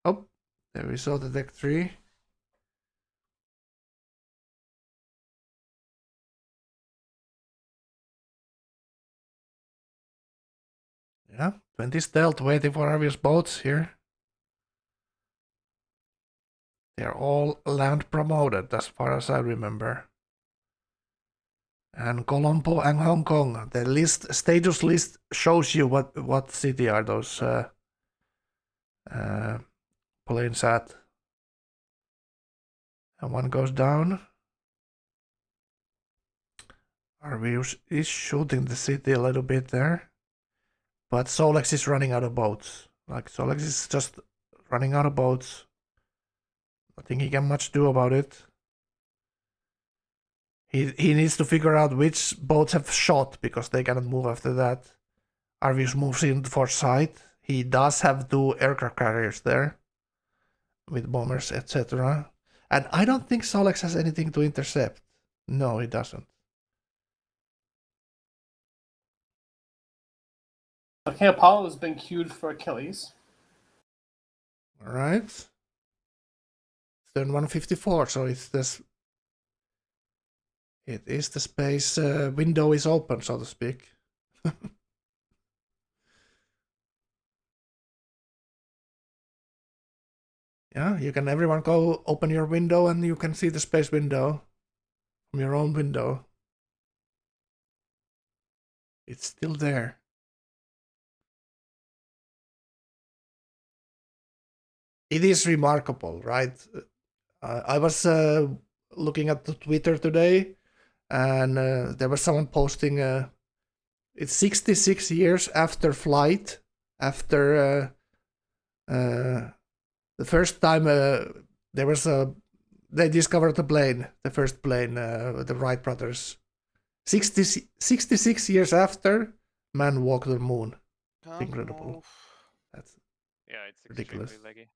Oh, there we saw the deck 3. Yeah, 20 stealth waiting for obvious boats here. They're all land promoted as far as I remember. And Colombo and Hong Kong. The list status list shows you what city are those planes at. And one goes down. Arvius is shooting the city a little bit there. But Solex is running out of boats. Like, Solex is just running out of boats. Nothing he can much do about it. He needs to figure out which boats have shot, because they cannot move after that. Arvius moves in for sight. He does have 2 aircraft carriers there. With bombers, etc. And I don't think Solex has anything to intercept. No, he doesn't. Okay, Apollo has been queued for Achilles. Alright. Turn 154, so it's this. It is the space window is open, so to speak. Yeah, you can everyone go open your window and you can see the space window from your own window. It's still there. It is remarkable, right? I was looking at the Twitter today, and there was someone posting. It's 66 years after flight, after the first time there was they discovered the plane, the first plane, the Wright brothers. 66 years after, man walked the moon. Can't Incredible. move. That's Yeah, it's ridiculous. extremely laggy.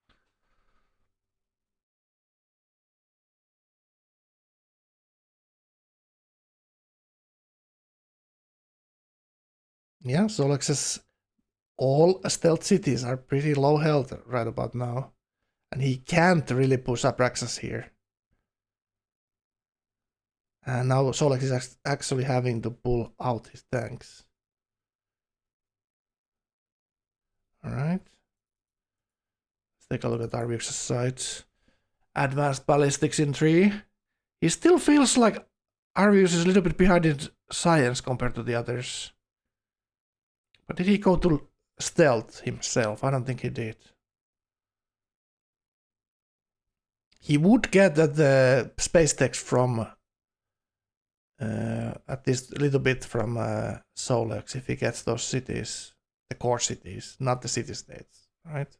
Yeah, Solex's all stealth cities are pretty low health right about now. And he can't really push up Raxus here. And now Solex is actually having to pull out his tanks. Alright. Let's take a look at Arvius' sides. Advanced ballistics in 3. He still feels like Arvius is a little bit behind in science compared to the others. But did he go to stealth himself? I don't think he did. He would get the space text from at least a little bit from Solex if he gets those cities, the core cities, not the city-states, right?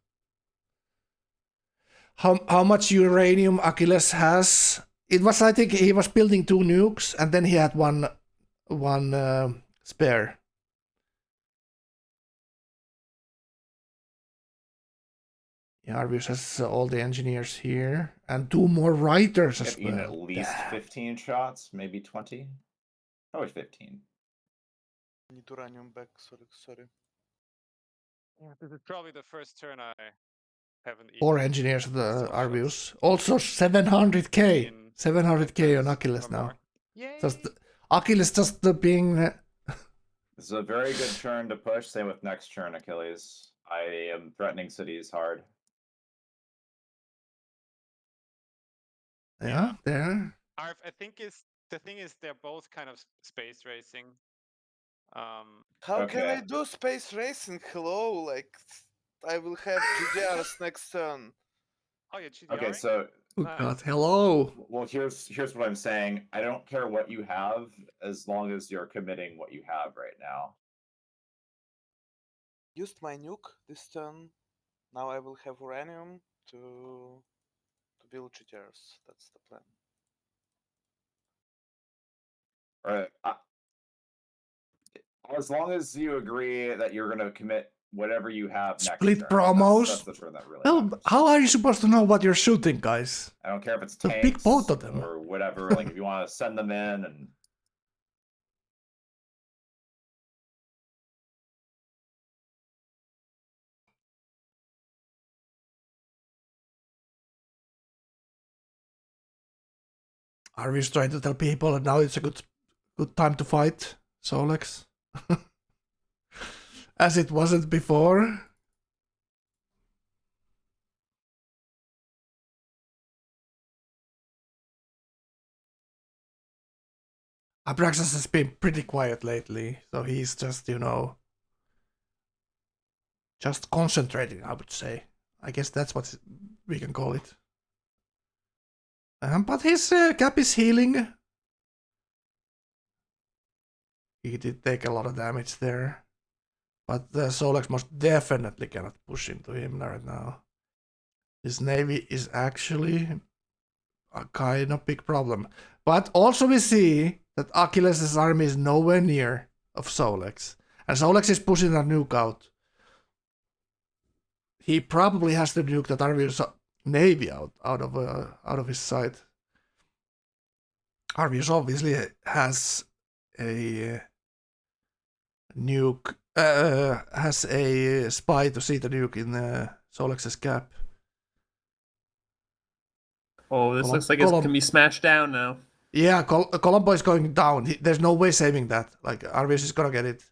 How much uranium Achilles has? It was, I think, he was building 2 nukes and then he had one spare. Yeah, Arvius has all the engineers here and 2 more writers as Even well. at least Damn. 15 shots, maybe 20. Probably 15. Need uranium back. Sorry. Yeah, this is probably the first turn I haven't eaten. 4 engineers of the Still Arvius. shots. Also 700k. In 700k on 5 Achilles or now. more. Yay! Just Achilles just being. This is a very good turn to push. Same with next turn, Achilles. I am threatening cities hard. Yeah, there. Arf, I think the thing is they're both kind of space racing. How can I Okay. do space racing? Hello, like I will have GDRs next turn. Oh, you're GDRing? Okay, so Oh Nice. god, hello. well, here's what I'm saying. I don't care what you have as long as you're committing what you have right now. Used my nuke this turn. Now I will have uranium to build GDRs. That's the plan. As long as you agree that you're going to commit whatever you have next Split turn. promos. That's the turn that really Well, matters. how are you supposed to know what you're shooting, guys? I don't care if it's So tanks pick both of them. or whatever. Like if you want to send them in and Arvi's trying to tell people that now it's a good time to fight Solex. As it wasn't before. Abraxas has been pretty quiet lately, so he's just, just concentrating, I would say. I guess that's what we can call it. But his cap is healing. He did take a lot of damage there. But Solex most definitely cannot push into him right now. His navy is actually a kind of big problem. But also we see that Achilles' army is nowhere near of Solex. And Solex is pushing that nuke out. He probably has to nuke that Arvius navy out of his sight. Arvius obviously has a nuke, has a spy to see the nuke in Solex's cap. Oh, this looks like it's gonna be smashed down now. Yeah, Colombo is going down. There's no way saving that. Like, Arvius is gonna get it.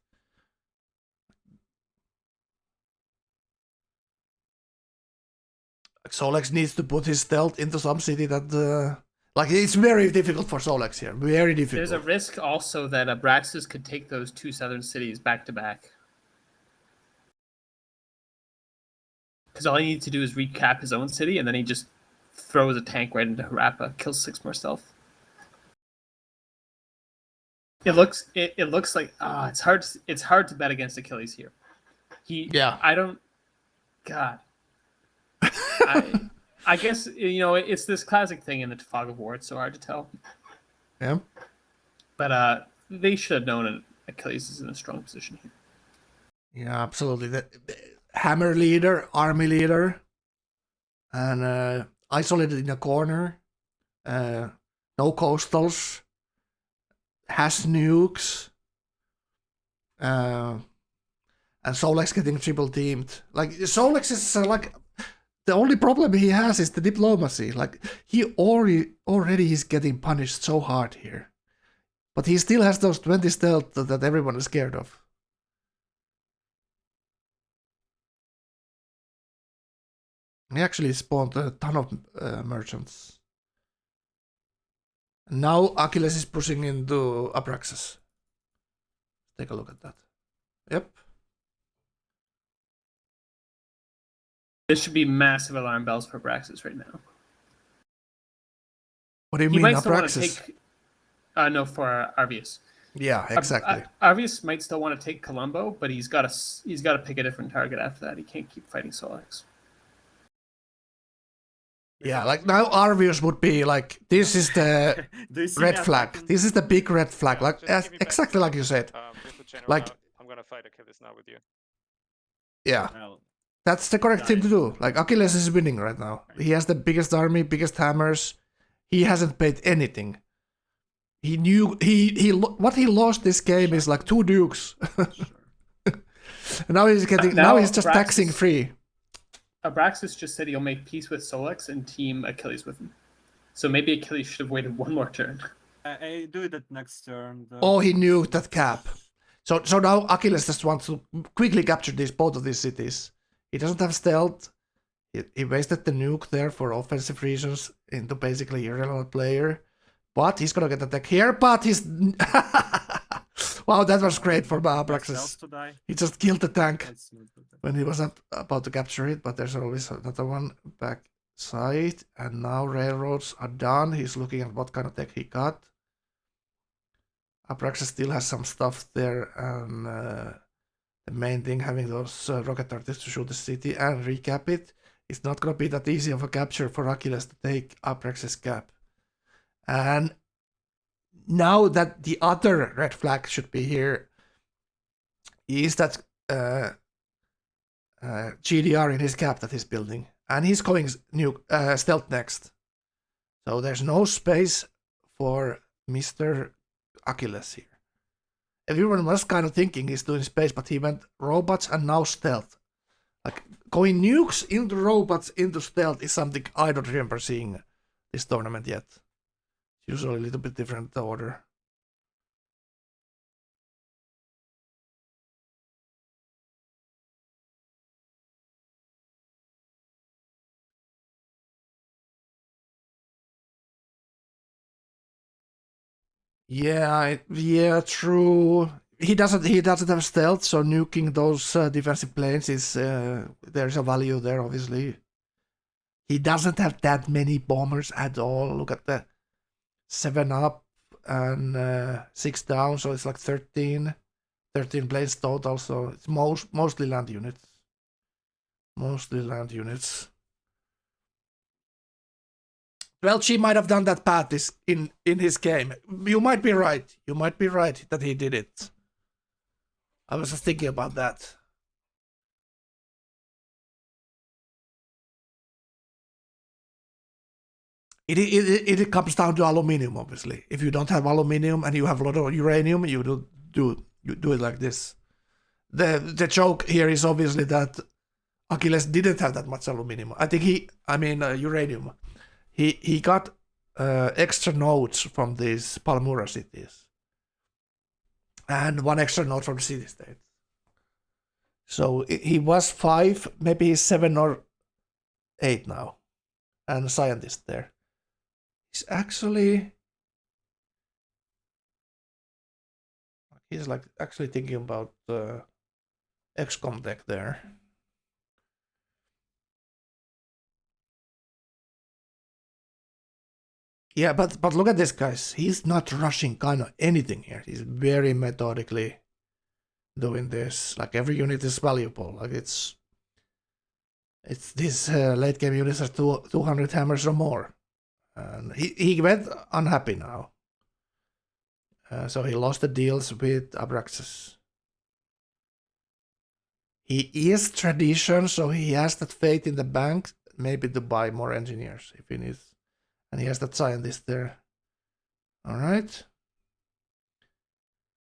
Solex needs to put his stealth into some city that... like, it's very difficult for Solex here. Very difficult. There's a risk also that Abraxas could take those two southern cities back to back. Because all he needs to do is recap his own city, and then he just throws a tank right into Harappa, kills 6 more stealth. It looks like it's hard to bet against Achilles here. I guess it's this classic thing in the fog of war. It's so hard to tell. Yeah. But they should have known that Achilles is in a strong position here. Yeah, absolutely. The hammer leader, army leader, and isolated in a corner. No coastals. Has nukes. And Solex getting triple teamed. Like, Solex is like... The only problem he has is the diplomacy. Like, he already is getting punished so hard here. But he still has those 20 stealth that everyone is scared of. He actually spawned a ton of merchants. Now Achilles is pushing into Abraxas. Take a look at that. Yep. This should be massive alarm bells for Abraxas right now. What do you mean, Abraxas? No, for Arvius. Yeah, exactly. Arvius might still want to take Colombo, but he's got to pick a different target after that. He can't keep fighting Solex. Yeah, like now Arvius would be like, this is the red flag. This is the big red flag. Yeah, like exactly like you said. Like, I'm gonna fight Achilles now with you. Yeah. That's the correct thing to do. Like, Achilles is winning right now. He has the biggest army, biggest hammers. He hasn't paid anything. He knew what he lost this game is like 2 dukes. Now he's getting. Now he's just taxing free. Abraxas just said he'll make peace with Solex and team Achilles with him. So maybe Achilles should have waited 1 more turn. I do it at next turn. Oh, he knew that cap. So now Achilles just wants to quickly capture both of these cities. He doesn't have stealth. He wasted the nuke there for offensive reasons into basically irrelevant player. But he's gonna get the tech here, but he's... Wow, that was great for Abraxas. To die. He just killed the tank Let's not do that. when he was about to capture it, but there's always another one back side. And now railroads are done. He's looking at what kind of tech he got. Abraxas still has some stuff there, and the main thing, having those rocket artists to shoot the city and recap it. It's not gonna be that easy of a capture for Achilles to take Abraxas' cap. And now that the other red flag should be here is that GDR in his cap that he's building, and he's going stealth next. So there's no space for Mr. Achilles here. Everyone was kind of thinking he's doing space, but he went robots and now stealth. Like going nukes into robots into stealth is something I don't remember seeing this tournament yet. It's usually a little bit different order. Yeah, true. He doesn't have stealth, so nuking those defensive planes is there's a value there, obviously. He doesn't have that many bombers at all. Look at the 7 up and 6 down, so it's like 13 planes total, so it's mostly land units. Well, she might have done that path in his game. You might be right. You might be right that he did it. I was just thinking about that. It comes down to aluminium, obviously. If you don't have aluminium and you have a lot of uranium, you do it like this. The joke here is obviously that Achilles didn't have that much aluminium. I think uranium. He got extra nodes from these Palmyra cities. And 1 extra node from the city state. So he was 5, maybe he's 7 or 8 now. And scientist there. He's actually thinking about XCOM tech there. Yeah, but look at this, guys. He's not rushing kind of anything here. He's very methodically doing this. Like every unit is valuable. Like it's these late game units are 200 hammers or more. And he went unhappy now. So he lost the deals with Abraxas. He is tradition, so he has that faith in the bank, maybe to buy more engineers if he needs. And he has that scientist there. Alright.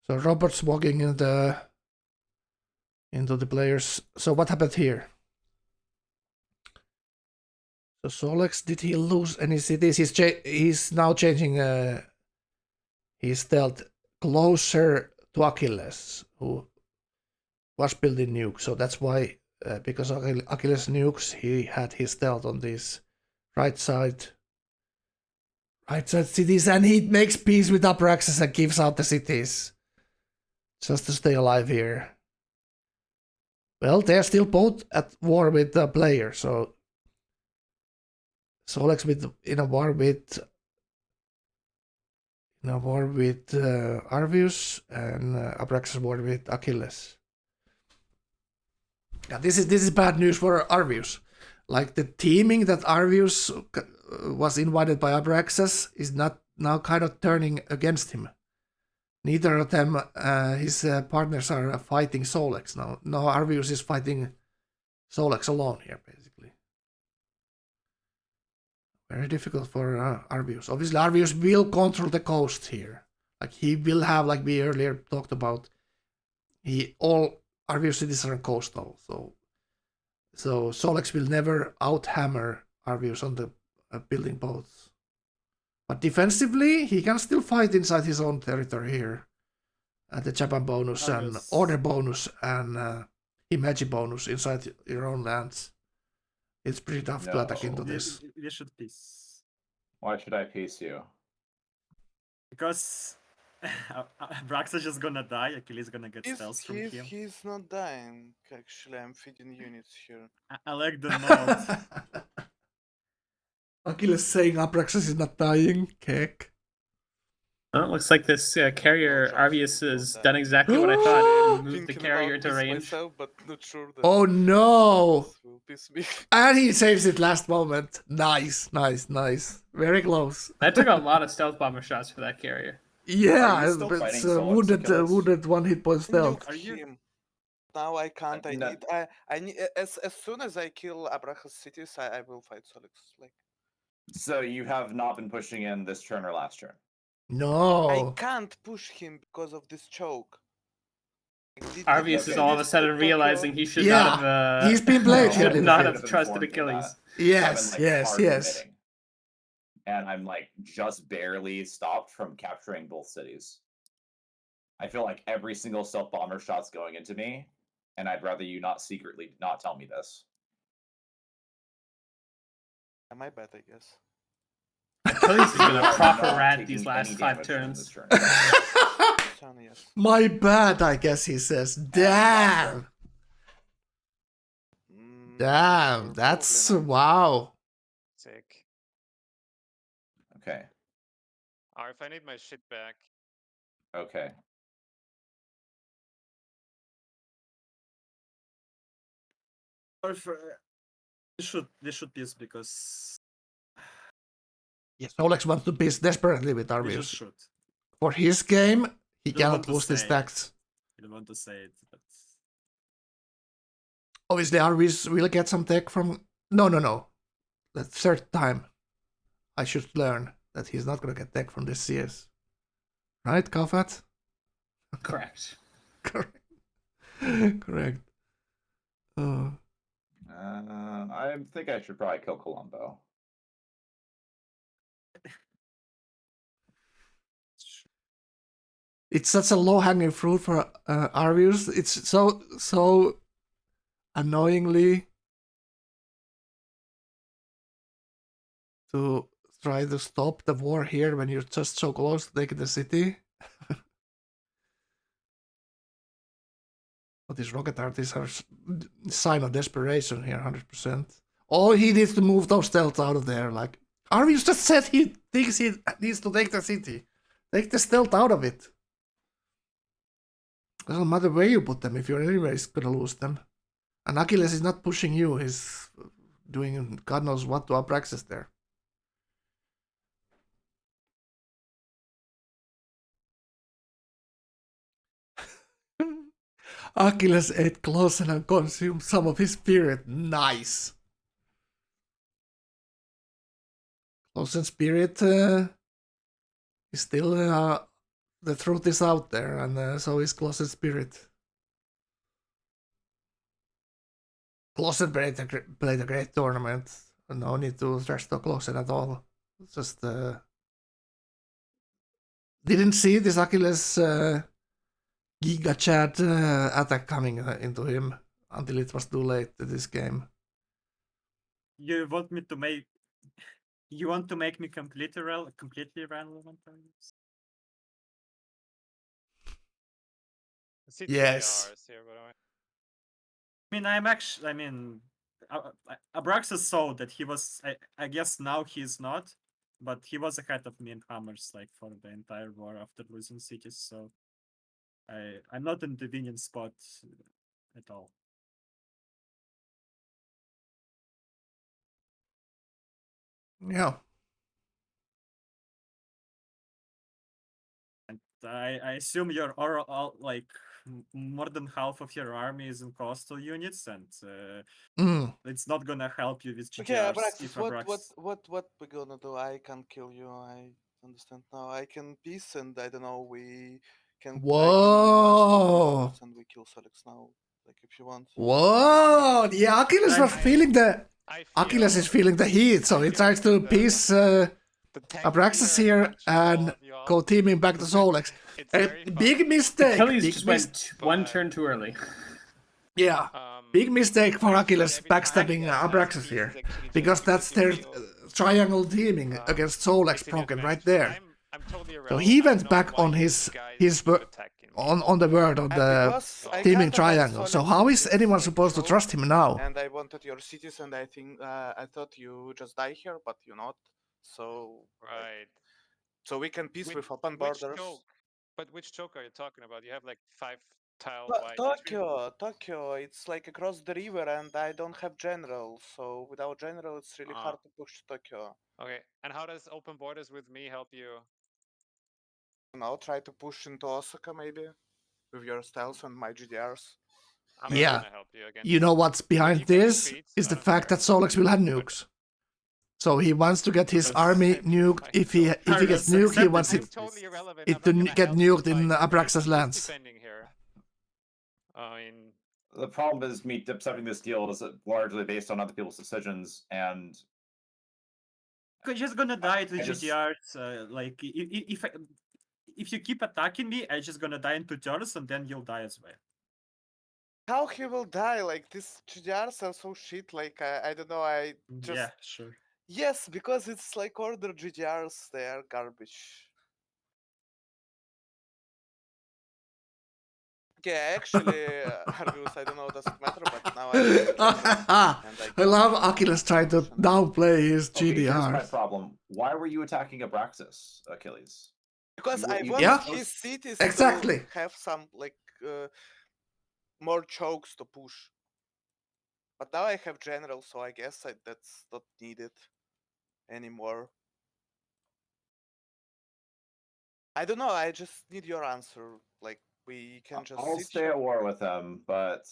So Robert's walking into the players. So what happened here? So Solex, did he lose any cities? He's now changing his stealth closer to Achilles, who was building nukes. So that's why, because Achilles nukes, he had his stealth on this right side cities, and he makes peace with Abraxas and gives out the cities just to stay alive here. Well, they're still both at war with the player, so Solex in a war with Arvius, and Abraxas war with Achilles. Yeah, this is bad news for Arvius. Like the teaming that Arvius was invited by Abraxas is not now kind of turning against him. Neither of them, his partners, are fighting Solex now. No, Arvius is fighting Solex alone here, basically. Very difficult for Arvius. Obviously, Arvius will control the coast here. Like he will have, like we earlier talked about, all Arvius cities are coastal, so Solex will never outhammer Arvius on the building boats. But defensively, he can still fight inside his own territory here. The Japan bonus and order bonus and Himeji bonus inside your own lands. It's pretty tough to No. attack into this. We should peace. Why should I piece you? Because Brax is just gonna die, Achilles gonna get stealth from him. He's not dying. Actually, I'm feeding units here. I like the note. Achilles saying Abraxas is not dying. Kek. Well, it looks like this carrier No, Arvius Johnson, has don't done die. exactly what I thought. It moved the Thinking carrier about to this range. myself, but not sure that Oh no! this will piss me. And he saves it last moment. Nice. Very close. That took a lot of stealth bomber shots for that carrier. Yeah, Are you still but fighting it's Solix, Achilles? wounded one hit point stealth. Nuke him. Now I can't. I No. need. I need. As soon as I kill Abraxas cities, I will fight Solix. Like So you have not been pushing in this turn or last turn. I No. can't push him because of this choke. Arvius is all of a sudden realizing he should Yeah, not have. he's been played No, here. should I not should have trusted informed you of Achilles. that. Yes, I've been, yes, hard yes. committing. And I'm like just barely stopped from capturing both cities. I feel like every single stealth bomber shot's going into me, and I'd rather you not secretly not tell me this. My bad, I guess. Achilles has been You a are proper not rat taking these any last 5 damage from turns. this turn. Son, yes. My bad, I guess he says. Damn. Damn, You're that's probably not. wow. Sick. Okay. If I need my shit back. Okay. Or for, this should piece because Yes, Olex wants to piece desperately with we just Arvius. should. For his game, he Don't want cannot to lose his say. stacks. I don't want to say it, but Obviously, Arvius will get some tech from... No. The third time, I should learn that he's not gonna get tech from this CS. Right, Gauephat? Correct. Correct. Correct. Oh. I think I should probably kill Columbo. It's such a low-hanging fruit for Arvius. It's so annoyingly to try to stop the war here when you're just so close to taking the city. But these rocket artists are sign of desperation here, 100%. All he needs to move those stealth out of there. Like Arvius just said, he thinks he needs to take the city. Take the stealth out of it. Doesn't matter where you put them if you're anyways gonna lose them. And Achilles is not pushing you, he's doing God knows what to Abraxas there. Achilles ate Clausen and consumed some of his spirit. Nice. Clausen's spirit is still the truth is out there, and so is Clausen's spirit. Clausen played a great tournament. No need to trash talk Clausen at all. Just didn't see this Achilles Giga Chad attack coming into him until it was too late to this game. you want me to make. You want to make me completely relevant? Yes. Here, by the way. I mean, Abraxas saw that he was. I guess now he's not, but he was ahead of me in hammers like for the entire war after losing cities. So I'm not in the winning spot at all. Yeah. And I assume your all like more than half of your army is in coastal units, and it's not gonna help you with GTRs. Okay, Abraxas, if what we gonna do? I can kill you. I understand now. I can peace, and I don't know. We can. Whoa. And we kill Solix now. Like if you want. Whoa! Yeah, Achilles was feeling the. I Achilles is feel- feeling the heat, so he tries to piece the tank Abraxas leader here cut you all and of you off. go teaming back to Solex. It's A very big fun. mistake. Achilles Big just mistake. went one turn too early. Yeah. Big mistake for Pretty sure Achilles every time backstabbing that I Abraxas ask here. pieces actually just Because to that's give their me triangle teaming um, against Solex it's an broken right advantage. there. I'm totally So irrelevant. he I don't went know back why on you his guys keep attacking me. on the word of the Because I teaming can't attack triangle. So Solex how with is this, anyone like, supposed to choke, trust him now? And I wanted your cities, and I think I thought you just die here, but you not. So Right. so we can peace with open Which borders. choke? But which choke are you talking about? You have like 5 tile To- wide. Tokyo, it's like across the river, and I don't have general, so without general, it's really hard to push Tokyo. Okay, and how does open borders with me help you? You know, try to push into Osaka maybe with your styles and my GDRs. I'm Yeah. not gonna help you against. You know what's behind you can this retreat, is I the don't fact care. that Solex will have nukes. So he wants to get his Yes. army I'm nuked. fine, If he so- gets Let's nuked, he accept wants it. I'm it totally irrelevant. it I'm to not gonna get help you nuked in fight. Abraxas I'm just lands. defending here. I mean, The problem is me accepting this deal is largely based on other people's decisions, and You're just gonna die to I just- GTRs. Like if you keep attacking me, I'm just gonna die in 2 turns, and then you'll die as well. How he will die? Like these GDRs are so shit. Like I don't know. I just Yeah, sure. yes, because it's like order GDRs. They are garbage. Okay, actually, Harvius, I don't know, does it matter, but now I have a general, and I love Achilles trying to push and- downplay his okay, here's my GDRs. problem. Why were you attacking Abraxas, Achilles? Because You- I you want Yeah, his cities exactly. to have some like more chokes to push. But now I have general, so I guess that's not needed anymore. I don't know. I just need your answer. Like we can just I'll sit stay here. at war with him, but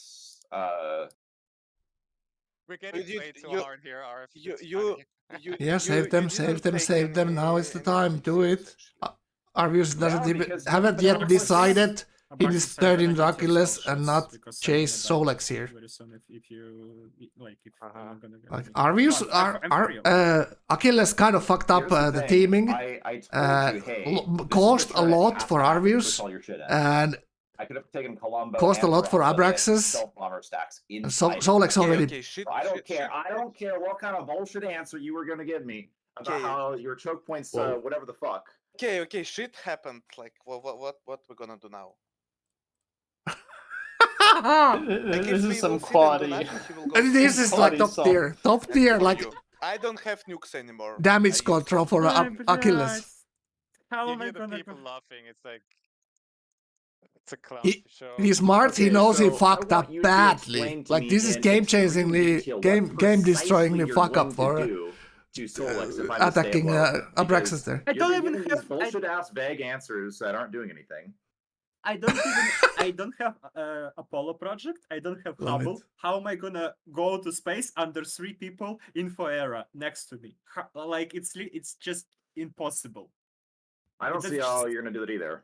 we're getting you- played so you- hard here, RF. you- It's you- funny. Yeah, save them, didn't take save them. Now is the time. big Do cities, it. actually. Arvius doesn't Yeah, even because haven't the yet problem is- decided he needs Abraxas to turn are gonna into get your Achilles cell and shots not because I'm chase gonna die Solex here. very soon if you like if Uh-huh. I'm not gonna get Like any- Arvius, No, I'm free of it. Achilles kind of fucked up here's the thing. teaming, I told you, hey, this is caused the a turn it lot has for to happen to Arvius, push all your shit in. and I could have taken Colombo caused a and lot for Bravo and Abraxas. Self-bomber stacks So inside. Solex already. Okay, shit. I don't shit, care. shit. I don't care what kind of bullshit answer you were gonna give me about Okay. how your choke points, Whoa. whatever the fuck. Okay, shit happened. Like, what we're gonna do now? Like, This if we is some will sit and do quality. nothing, he will go And this sit is and like do top tier, top nothing tier, for like you. I don't have nukes anymore. I damage used control them. for My Achilles. brats. How You am I hear the gonna people go? laughing. It's like it's a clown He- show. He's smart. He Okay, knows he so I fucked want up you to badly. explain to Like me this is in game extreme changingly, detail what game precisely destroyingly you're fuck going up for to do to Solex if I'm attacking to stay at war with him, Abraxas because there. I you're don't giving even these have bullshit ass vague answers that aren't doing anything. I don't have Apollo project. I don't have Love Hubble. it. How am I gonna go to space under 3 people info era next to me? Like it's just impossible. I don't That's see how just- you're gonna do it either.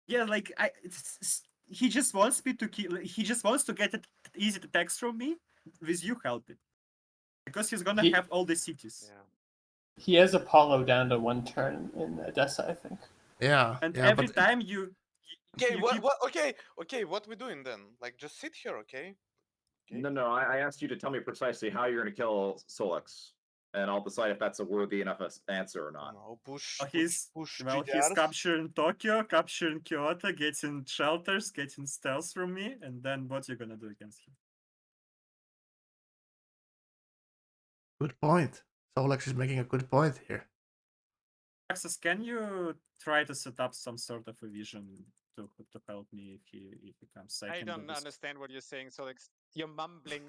Yeah, like he just wants me to kill. He just wants to get it easy to text from me with you helping, because he's gonna He- have all the cities. Yeah. He has Apollo down to 1 turn in Odessa, I think. Yeah, And yeah, every but time you Okay, you keep- okay, what we doing then? Like, just sit here, okay? Okay. No, I asked you to tell me precisely how you're gonna kill Solex, and I'll decide if that's a worthy enough answer or not. No, push, he's push he's GDRs. capturing Tokyo, capturing Kyoto, getting shelters, getting stealth from me, and then what you gonna do against him? good point. Solex is making a good point here. Access, can you try to set up some sort of a vision to help me if he comes? I can do don't this. understand what you're saying. So like you're mumbling.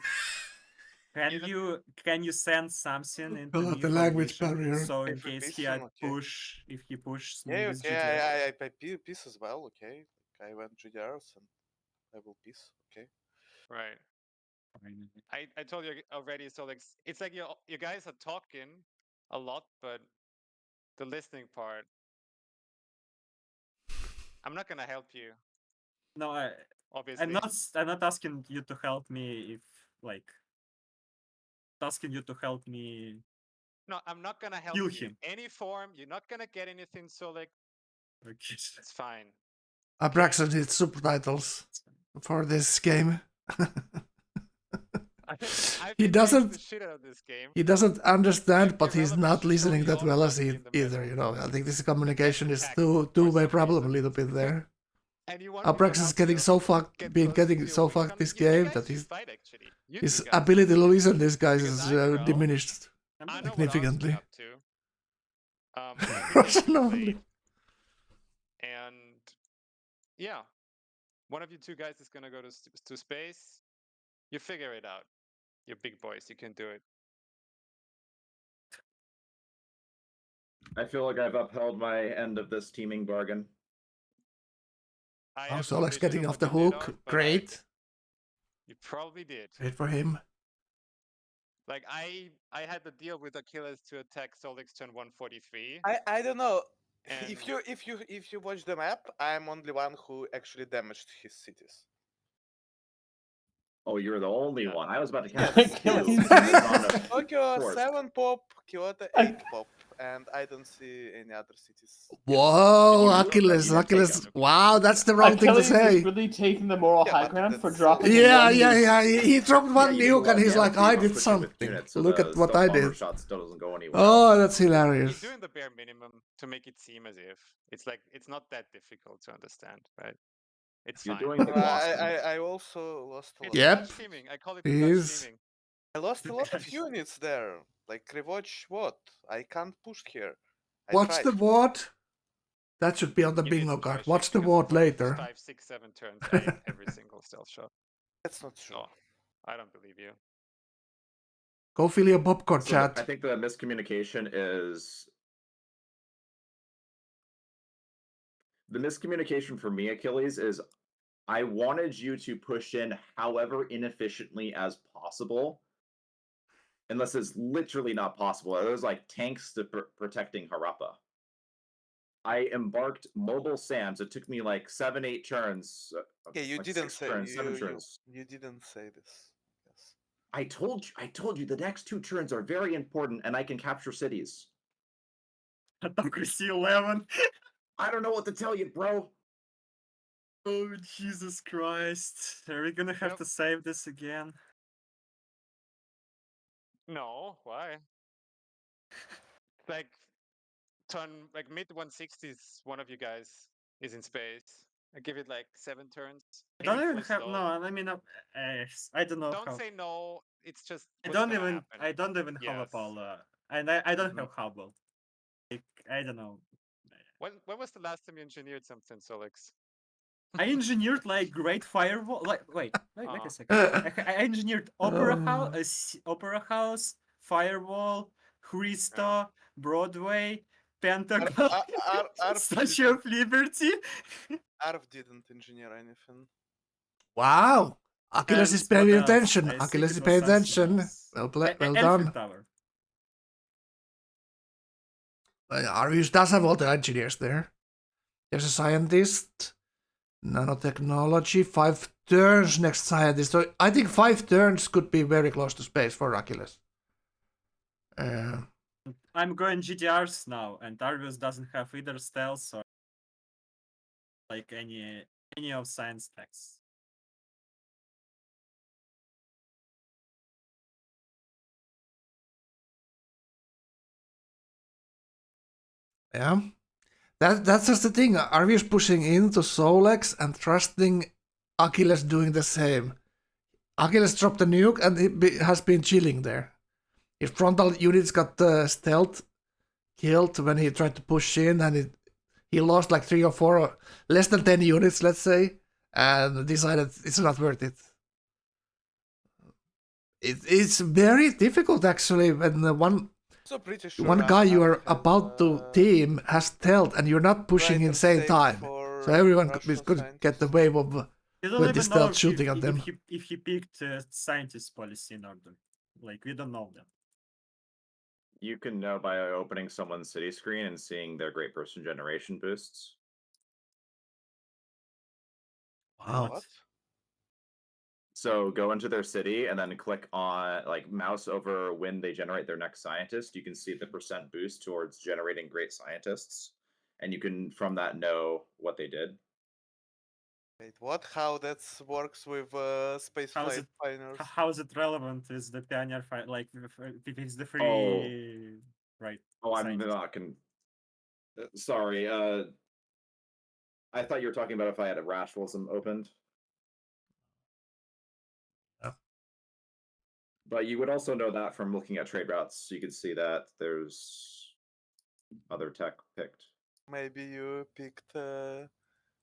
Can you send something into God, me the for language vision, barrier. so in Okay, for case vision, okay. if he pushes me Yeah, with okay, GTR. I piece as well, okay? Like, I went GDRs and I will piece, okay? Right. Fine. I told you already. So like it's like you guys are talking a lot, but the listening part. I'm not gonna help you, No, obviously. I'm not asking you to help me if like asking you to help me. No, I'm not gonna help Kill you. him. Any form, you're not gonna get anything. So like Okay. it's fine. Abraxas needs subtitles for this game. I've He been playing doesn't- the shit out of this game. He doesn't understand, I'm but he's irrelevant, not so listening you that well as automatically in the either. middle. You know, I think this communication is attack for two-way some problem a reason. little bit there. And you want me to Abrax is help getting you so fucked, get been closer to getting your so win fucked con? this You game guys that should his fight, actually. You his two guys. ability to listen these guys Because is I'm pro. diminished I know what Arm's significantly. been up to. He Russian can only. play. And yeah, one of you two guys is gonna go to space. You figure it out. You're big boys. You can do it. I feel like I've upheld my end of this teaming bargain. I Oh, have so no Alex vision getting of off what the you did, hook. Arm, but Great. you probably did. Great for him. Like I had the deal with Achilles to attack Solix turn 143. I don't know. And If you watch the map, I'm only one who actually damaged his cities. Oh, you're the only Yeah. one. I was about to Yes, cast yes. two. yes. Tokyo Forced. 7 pop, Kyoto 8 pop, and I don't see any other cities. Whoa, You Achilles, didn't take Achilles. out. Wow, that's the wrong thing to Achilles say. is really taking the moral Yeah, high but ground for that's, dropping Yeah, one yeah, nuke. yeah. He dropped one Yeah, you nuke and he's yeah, like, but you I don't did push it with something. units, so Look the at what stealth I bomber did. shots doesn't go anywhere. Oh, that's he's hilarious. doing the bare minimum to make it seem as if it's like it's not that difficult to understand, right? It's You're fine. doing the Boston. I also lost a lot. It's Yep. clutch teaming. I call it He clutch is. teaming. I lost a lot of units there. Like rewatch what? I can't push here. I Watch tried. the ward. That should be on the You need bingo to card. push Watch it the because ward for the first later. 5, 6, 7 turns, I ate every single stealth shot. That's not true. So I don't believe you. Go fill your popcorn, So chat. I think the miscommunication is the miscommunication for me, Achilles, is I wanted you to push in however inefficiently as possible. Unless it's literally not possible. There's like tanks to protecting Harappa. I embarked mobile SAMs. It took me like 7, 8 turns. Okay, you like didn't 6 say turns, 7 turns. you didn't say this. Yes. I told you the next 2 turns are very important and I can capture cities. Democracy 11. I don't know what to tell you, bro. Oh, Jesus Christ. Are we gonna have Yep. to save this again? No, why? Like turn like mid 160s, one of you guys is in space. I give it like 7 turns. I don't maybe even full have slow. no. I mean, I don't know Don't how. say no. It's just I what's don't gonna even. happen. I don't even have a Yes. Paula, and I don't Mhm. have Hubble. Like, I don't know. When was the last time you engineered something, Solix? I engineered like great firewall. Like wait a second. Uh, I engineered Opera House, firewall, Christo, Broadway, Pentagon, Statue of Liberty. Arv didn't engineer anything. wow. Achilles is And paying what else? attention. I think Achilles it is was paying something attention. else. Well Elfin done. Tower. Arius does have all the engineers there. There's a scientist. Nanotechnology. 5 turns next scientist. So I think 5 turns could be very close to space for Achilles. I'm going GDRs now, and Arvius doesn't have either stealth or like any of science techs. Yeah. That's just the thing. Arvius pushing into Solex and trusting Achilles doing the same. Achilles dropped the nuke and he has been chilling there. His frontal units got stealth killed when he tried to push in, and he lost like 3 or 4, less than 10 units, let's say, and decided it's not worth it. It's very difficult actually when one So pretty sure one guy you are Arv has, about to team has stealth and you're not pushing in brighter same saves time. for So everyone Russian could get the scientists. wave of We don't with even the know stealth shooting at them. if he picked scientist policy in order. Like, we don't know that. You can know by opening someone's city screen and seeing their great person generation boosts. Wow. What? So go into their city and then click on like mouse over when they generate their next scientist. You can see the percent boost towards generating great scientists, and you can from that know what they did. Wait, what? How that works with space How is flight it- pioneers? How is it relevant? Is the pioneer fight like if it's the Oh. free right? Oh, I'm scientist? not sorry. I thought you were talking about if I had a rationalism opened. Yeah. But you would also know that from looking at trade routes. You could see that there's other tech picked. Maybe you picked.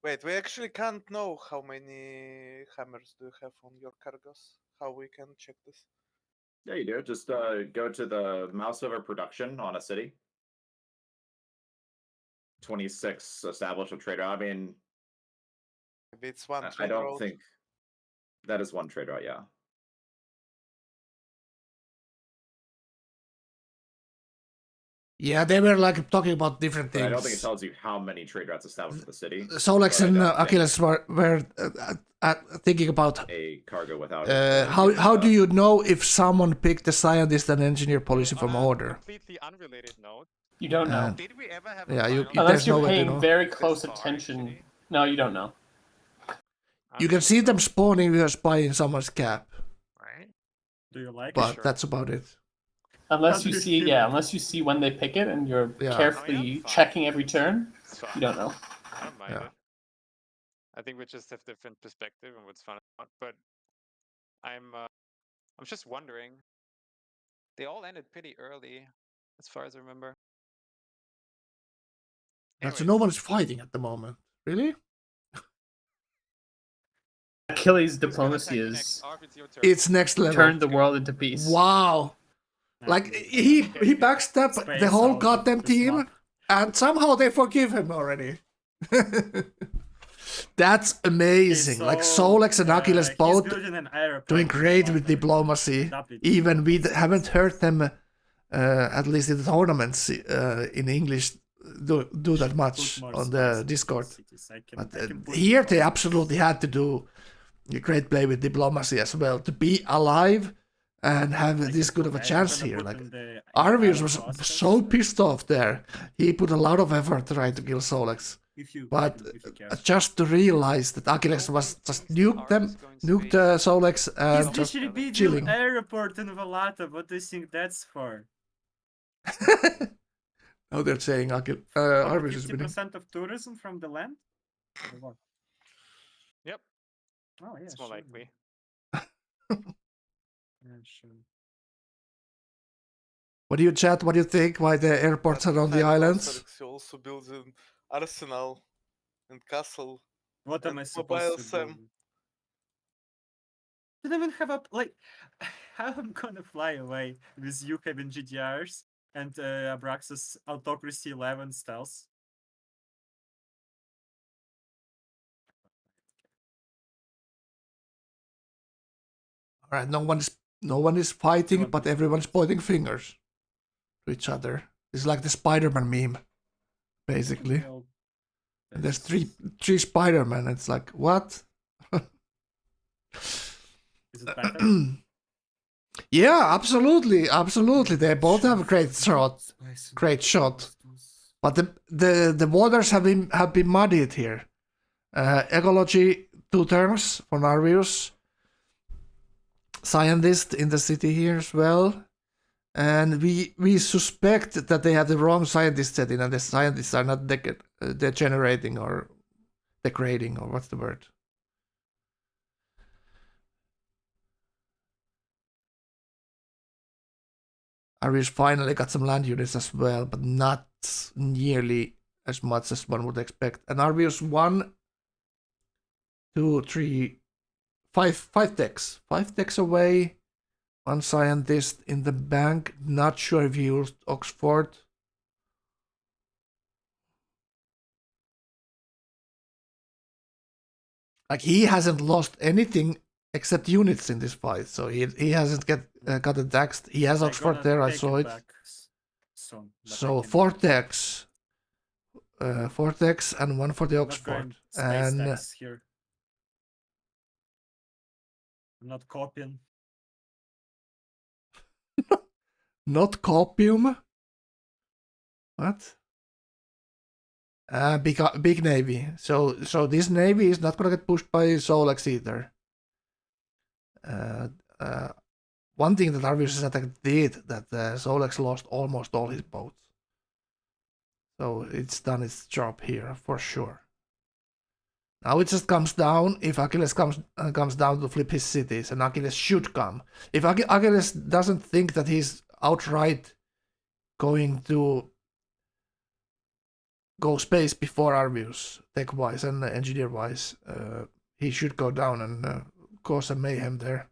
Wait, we actually can't know how many hammers do you have on your cargos. How we can check this? Yeah, you do. Just go to the mouse over production on a city. 26 established a trade route. I mean, Maybe it's one I trade don't route. think that is one trade route. Yeah. Yeah, they were like talking about different But things. I don't think it tells you how many trade routes established in the city. Solex but I and don't think Achilles were thinking about a cargo without how do you know if someone picked the scientist and engineer policy from On a order? completely unrelated note, You don't know. did we ever have yeah, a you- final There's Unless no you're way to paying know. very this close far, attention. actually? No, you don't know. I You don't can think see them so, spawning with a spy in someone's cap, right? Do you like but it? that's about it. Unless How do you you see, feel? yeah, unless you see when they pick it and you're Yeah. carefully Oh, yeah, fine. checking every turn, It's fine. you don't know. I don't mind Yeah. it. I think we just have different perspective and what's fun about. But I'm just wondering. They all ended pretty early, as far as I remember. And so Anyways, no one is fighting at the moment. Really? Achilles' who's gonna diplomacy attack next? is Arv, it's your turn. It's next level. turned the world into peace. Wow. Like he backstabbed the Space whole out goddamn of the team, slot. and somehow they forgive him already. That's amazing. Like Solex and Achilles he's both building an airplane doing great with with diplomacy. WT. Even we haven't heard them, at least in the tournaments in English, do that much Put more on the spice Discord. into cities. I can But put here more they spice. absolutely had to do a great play with diplomacy as well to be alive and have I this can good put- of a I'm chance gonna here. put Like in the Arvius Isle was of Oscars, so pissed off there. He put a lot of effort trying to kill Solex, if you but if you care. just to realize that Achilles was just nuked Solex, He's and just literally building chilling. airport in Valata. What do you think that's for? Now they're saying Arvius is winning. 50% of tourism from the land? Or what? Yep, Oh yeah, it's more sure. likely. Yeah, sure. What do you chat? What do you think? Why the airports But are on the besides islands? Solex, you also build an arsenal and castle. What am And I supposed mobile to Sam. do? I don't even have a like. How am gonna fly away with you having GDRs and Abraxas autocracy 11 stealth? All right, no one is fighting, want but to everyone's fight? pointing fingers to each other. It's like the Spider-Man meme, basically. Well, And there's that's- three Spider-Man. It's like what? Is it better? Yeah, absolutely. They both have a great shot. But the waters have been muddied here. Ecology 2 turns for Narvius. Scientist in the city here as well. And we suspect that they have the wrong scientist setting, and the scientists are not degenerating or degrading, or what's the word? Irish finally got some land units as well, but not nearly as much as one would expect. And Arvius 1, 2, 3, 5 decks. 5 decks away. One scientist in the bank. Not sure if he used Oxford. Like he hasn't lost anything except units in this fight, so he hasn't got attacked. He has Oxford there, I saw it. So 4 decks. 4 decks and 1 for the Oxford. And here. I'm not copying. not copium. What? Big navy. So this navy is not gonna get pushed by Solex either. One thing that Arvius' attack did that Solex lost almost all his boats. So it's done its job here for sure. Now it just comes down if Achilles comes down to flip his cities, and Achilles should come. If Achilles doesn't think that he's outright going to go space before Arvius, tech-wise and engineer-wise, he should go down and cause a mayhem there.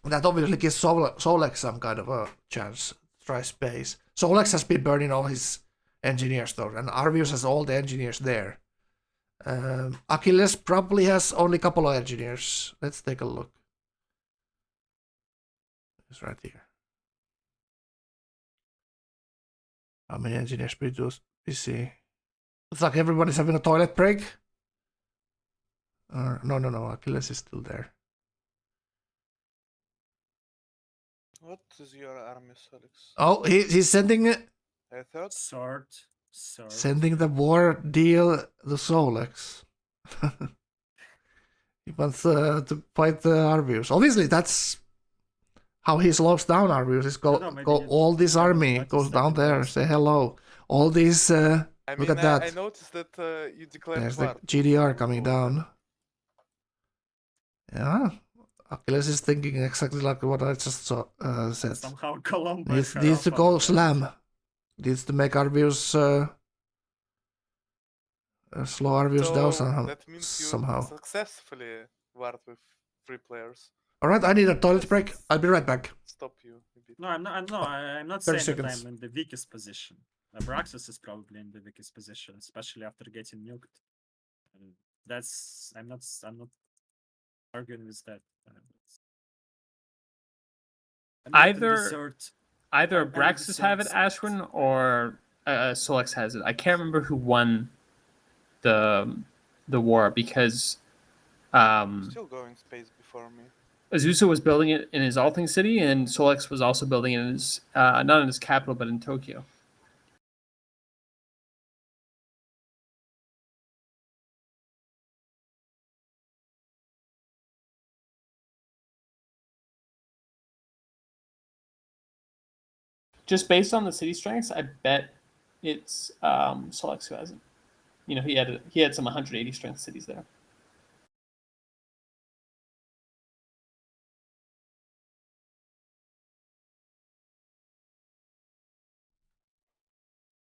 That obviously gives Solex some kind of a chance to try space. Solex has been burning all his engineers though, and Arvius has all the engineers there. Achilles probably has only a couple of engineers. Let's take a look. It's right here. How many engineers we see? It's like everybody's having a toilet break. No. Achilles is still there. What is your army, Alex? Oh, he's sending it. I thought. Sword. Sending the war deal to Solex. He wants to fight Arvius. Obviously, that's how he slows down Arvius. Is go all this army goes down there, say hello. All these. Look at that. I noticed that you declared There's war. the GDR coming down. Yeah. Achilles is thinking exactly like what I just said. Somehow Columbus Needs to go slam. Needs to make Arvius slow Arvius down somehow. That means you successfully warred with 3 players. Alright, I need a toilet break. I'll be right back. Stop you a bit. No, I'm not 30 saying that seconds. I'm in the weakest position. Abraxas is probably in the weakest position, especially after getting nuked. I'm not arguing with that. Either Abraxas have it, Ashwin, or Solex has it. I can't remember who won the war because Still going space before me. Azusa was building it in his Alting city, and Solex was also building it in his not in his capital, but in Tokyo. Just based on the city strengths, I bet it's Solex who has it. You know, he had some 180 strength cities there.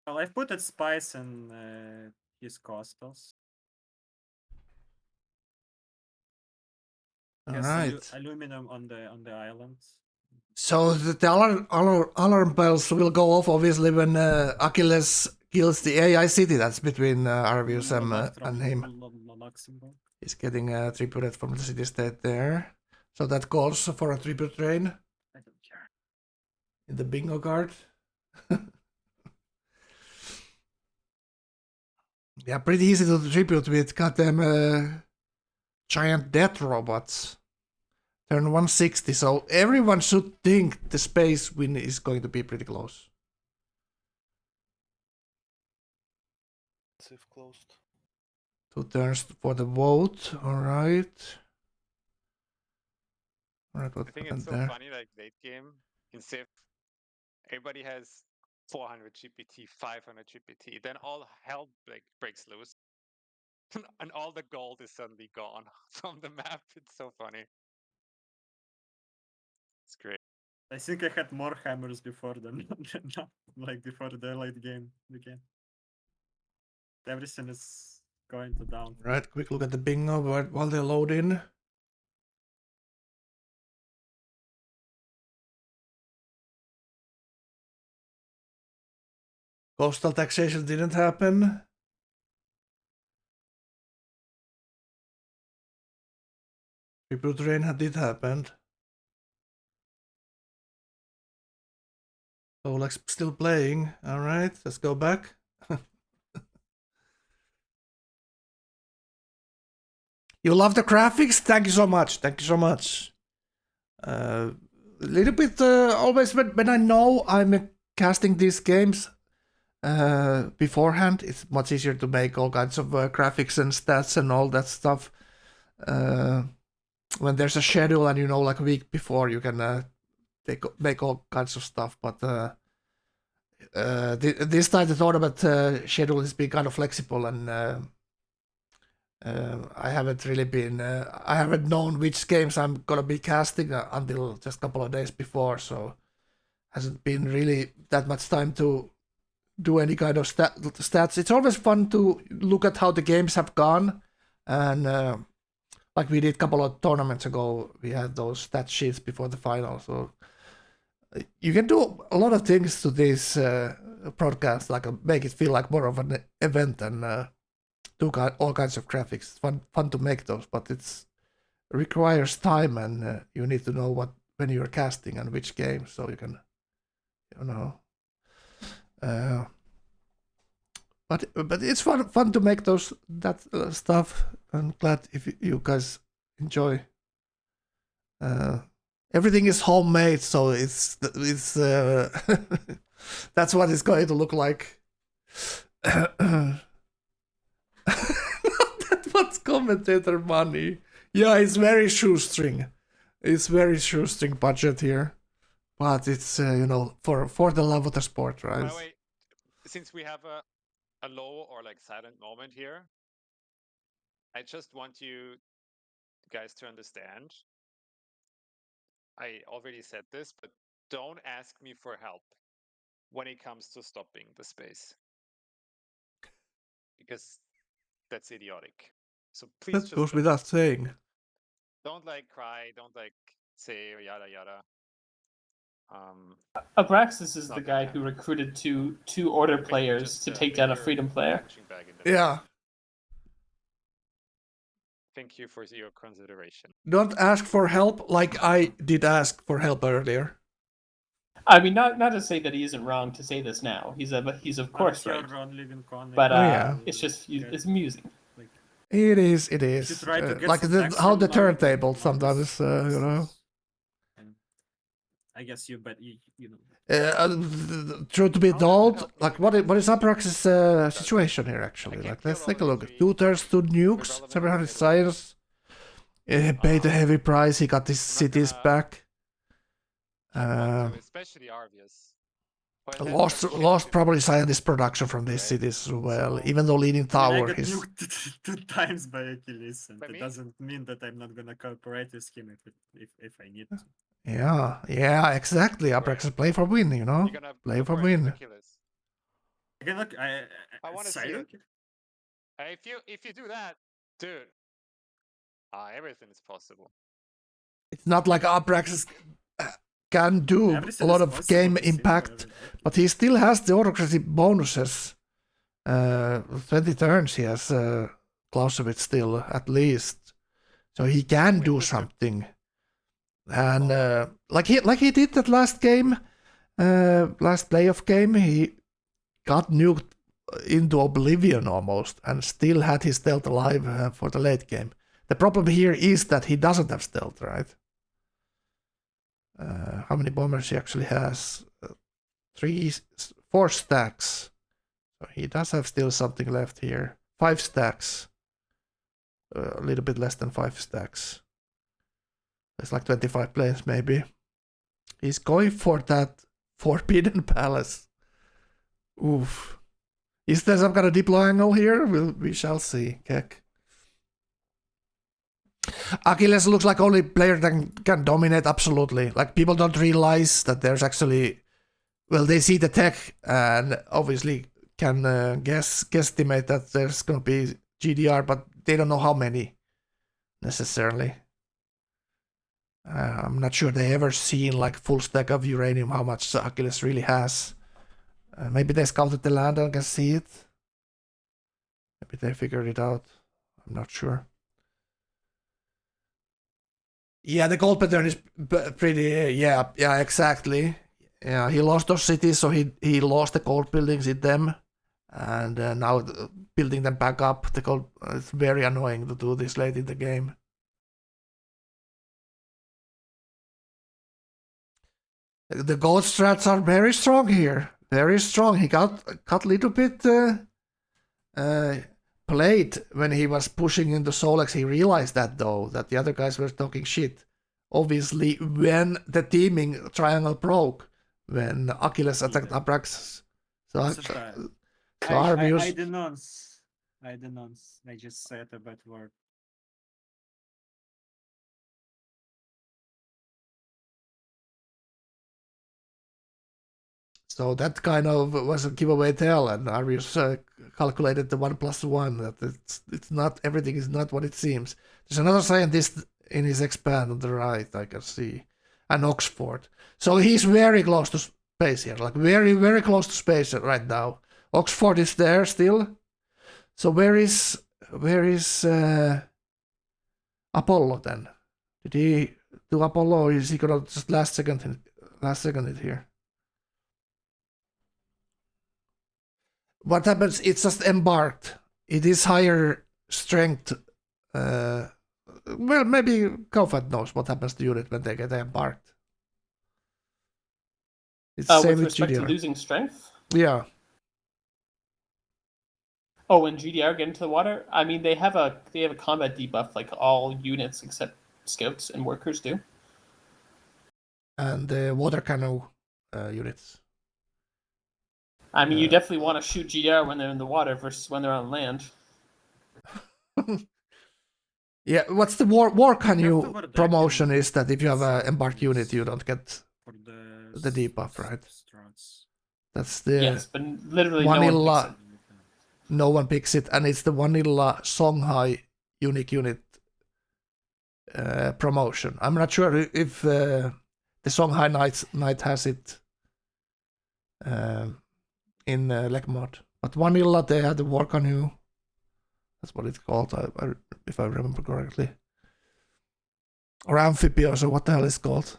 Well, I've put spice in his coastals. Alright. Aluminum on the island. So the alarm bells will go off obviously when Achilles kills the AI city that's between Arvius and him. He's getting tributed from the city state there. So that calls for a tribute train. I don't care. In the bingo card. Yeah, pretty easy to tribute with goddamn giant death robots. Turn 160, so everyone should think the space win is going to be pretty close. Safe closed. 2 turns for the vote, alright. Alright, what I think happened it's so there? funny, like late game in Civ, everybody has 400 GPT, 500 GPT, then all hell breaks loose. And all the gold is suddenly gone from the map. It's so funny. It's great. I think I had more hammers before than like before the late game began. Everything is going to down. Right, quick look at the bingo while they load in. Coastal taxation didn't happen. Tribute train did happen. Solex still playing. Alright, let's go back. You love the graphics? Thank you so much. Thank you so much. A little bit always when I know I'm casting these games, beforehand. It's much easier to make all kinds of graphics and stats and all that stuff. When there's a schedule and like a week before, you can make all kinds of stuff. But this time the tournament schedule has been kind of flexible, and I haven't really been. I haven't known which games I'm gonna be casting until just a couple of days before, so hasn't been really that much time to do any kind of stats. It's always fun to look at how the games have gone, and like we did a couple of tournaments ago, we had those stat sheets before the final, so you can do a lot of things to this broadcast, like make it feel like more of an event and do all kinds of graphics. It's fun to make those, but it requires time, and you need to know when you're casting and which game, so you can, but it's fun to make that stuff. I'm glad if you guys enjoy. Everything is homemade, so it's that's what it's going to look like. That was commentator money. Yeah, it's very shoestring. It's very shoestring budget here, but it's for the love of the sport, right? By the way, since we have a low or like silent moment here, I just want you guys to understand. I already said this, but don't ask me for help when it comes to stopping the space, because that's idiotic. So please, that goes without saying. Don't like cry. Don't like say yada yada. Abraxas is the guy who recruited two order players to take down a freedom player. Yeah. Thank you for your consideration. Don't ask for help like I did ask for help earlier. I mean, not to say that he isn't wrong to say this now. He's of course right. But it's just it's amusing. It is. Like how the turntable sometimes, I guess you know. True to be told, like what is Abrax's situation here actually? Like let's take a look. 2 turns, 2 nukes, 700 science. Paid a heavy price. He got his cities back. Especially obvious. Lost probably scientist production from these cities as well, even though leading tower I got is. nuked 2 times by Achilles, and it doesn't mean that I'm not gonna cooperate with him if I need to. Yeah, exactly. Abraxas play for win, play for win. I want to see it. If you do that, dude, everything is possible. It's not like Abraxas can do a lot of game impact, but he still has the autocracy bonuses. 20 turns he has Clausewitz still, at least. So he can do something. And like he did that last game, last playoff game, he got nuked into oblivion almost, and still had his stealth alive for the late game. The problem here is that he doesn't have stealth, right? How many bombers he actually has? 4 stacks. So he does have still something left here. 5 stacks. A little bit less than 5 stacks. It's like 25 planes maybe. He's going for that Forbidden Palace. Oof. Is there some kind of deploy angle here? We shall see. Keck. Achilles looks like only player that can dominate absolutely. Like people don't realize that there's actually, well, they see the tech and obviously can guesstimate that there's gonna be GDR, but they don't know how many necessarily. I'm not sure they ever seen like full stack of uranium how much Achilles really has. Maybe they scouted the land and can see it. Maybe they figured it out. I'm not sure. Yeah, the gold pattern is pretty. Yeah, exactly. Yeah, he lost those cities, so he lost the gold buildings in them, and now building them back up. The gold. It's very annoying to do this late in the game. The gold strats are very strong here. Very strong. He got a little bit played when he was pushing into Solex. He realized that though, that the other guys were talking shit. Obviously, when the teaming triangle broke, when Achilles attacked Abraxas. So Arvius... I denounce. I just said a bad word. So that kind of was a giveaway tell, and Arius calculated the 1+1, that it's not, everything is not what it seems. There's another scientist in his expand on the right, I can see, and Oxford. So he's very close to space here, like very, very close to space right now. Oxford is there still. So where is Apollo then? Did he do Apollo, or is he gonna just last second it here? What happens? It's just embarked. It is higher strength. Well, maybe Gauephat knows what happens to unit when they get embarked. It's the same with respect to GDR. losing strength. Yeah. Oh, when GDR get into the water, I mean they have a combat debuff like all units except scouts and workers do. And the water canoe units. I mean, you definitely want to shoot GDR when they're in the water versus when they're on land. Yeah, what's the war canoe promotion is that if you have an embarked unit, you don't get the debuff, right? That's the yes, but literally vanilla. No one picks it, and it's the vanilla Songhai unique unit promotion. I'm not sure if the Songhai Knight has it in Lek mod, but vanilla they had the war canoe. That's what it's called, if I remember correctly. Or Amphibios, or what the hell is called?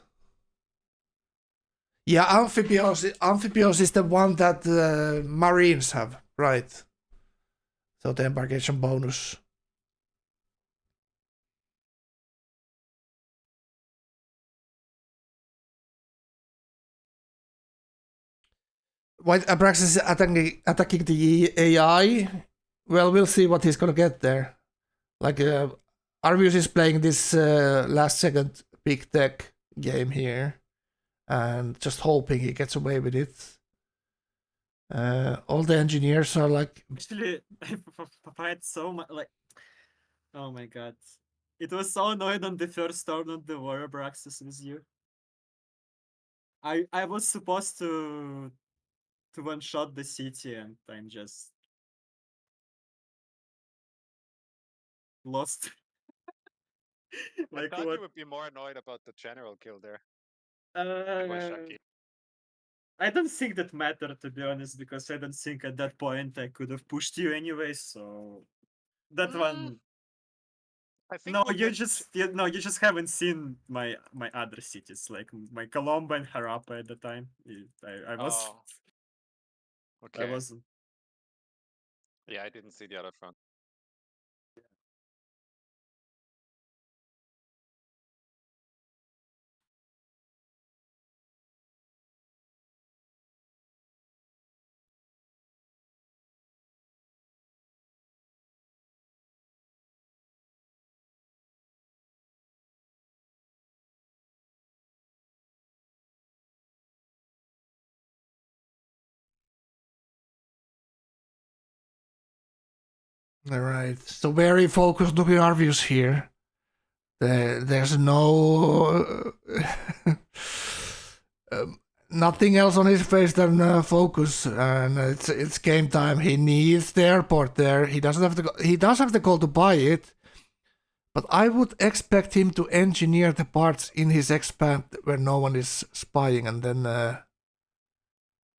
Yeah, Amphibios is the one that Marines have, right? So the embarkation bonus. White Abraxas is attacking the AI. Well, we'll see what he's gonna get there. Like, Arvius is playing this last second big tech game here, and just hoping he gets away with it. All the engineers are like... Actually, I had so much, like... Oh my god. It was so annoying on the first turn on the Warrior Abraxas with you. I was supposed to one-shot the city, and I'm just... lost. I thought you would be more annoyed about the general kill there. I don't think that mattered, to be honest, because I don't think at that point I could have pushed you anyway, so that one... I think No, we'll you get... just haven't seen my other cities, like my Colombo and Harappa at the time. I was... Oh. Okay. I wasn't... Yeah, I didn't see the other front. Alright, so very focused looking Arvius here. There's no... nothing else on his face than focus, and it's game time. He needs the airport there. He doesn't have to go, he does have the goal to buy it, but I would expect him to engineer the parts in his expand where no one is spying, and then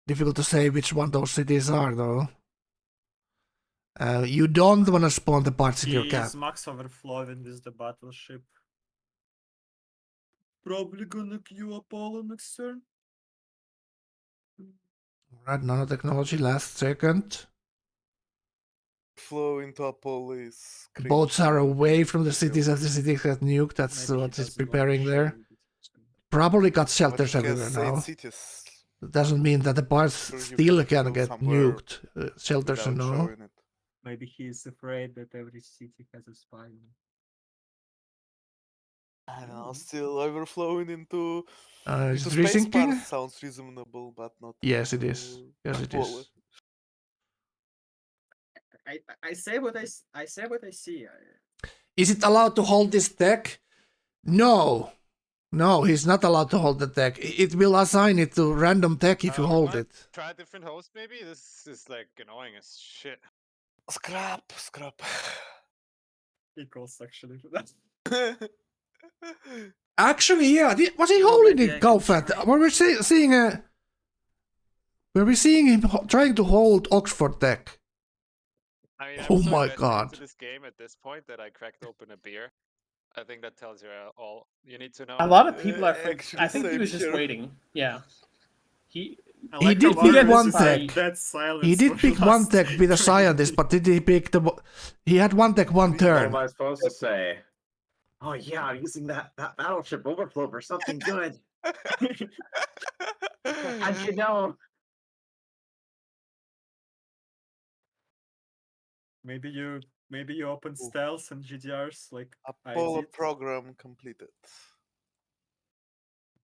difficult to say which one those cities are though. You don't want to spawn the parts in your cap. He's max overflowing with the battleship. Probably gonna queue Apollo next turn. Alright, nanotechnology last second. Flow into Apollo is cringe. Boats are away from the cities as the cities get nuked. That's Maybe what he he's doesn't want preparing to there. show it. Probably got But shelters he everywhere has now. 8 cities. It doesn't mean that the parts Sure, you still can can build get somewhere nuked. Shelters and without all. showing it. Maybe he's afraid that every city has a spy. I don't know, still overflowing into Is it space resyncing? parts sounds reasonable, but not Yes, it is. into Yes, it wallet. is. I say what I say what I see. Is it allowed to hold this tech? No. No, he's not allowed to hold the tech. It will assign it to random tech if you we hold wanna it. Try a different host, maybe. This is like annoying as shit. Scrap. Equals actually for that. Actually, yeah. Was he Well, holding maybe the I can Gauephat? try. Were we seeing a? Were we seeing him trying to hold Oxford tech? I mean, Oh I'm so my invested God. into this game at this point that I cracked open a beer. I think that tells you all you need to know. A lot of people are. Actually, I think he same was just here. waiting. Yeah. He I He like did how pick Arvis one is like tech. dead silence He did for pick the one last tech with a 20 scientist, but minutes. did he pick the? He had one tech one What turn. am I supposed to say? Oh yeah, I'm using that battleship overflow for something good. How'd you know? Maybe you open Ooh. stealth and GDRs like I Apollo did. program completed.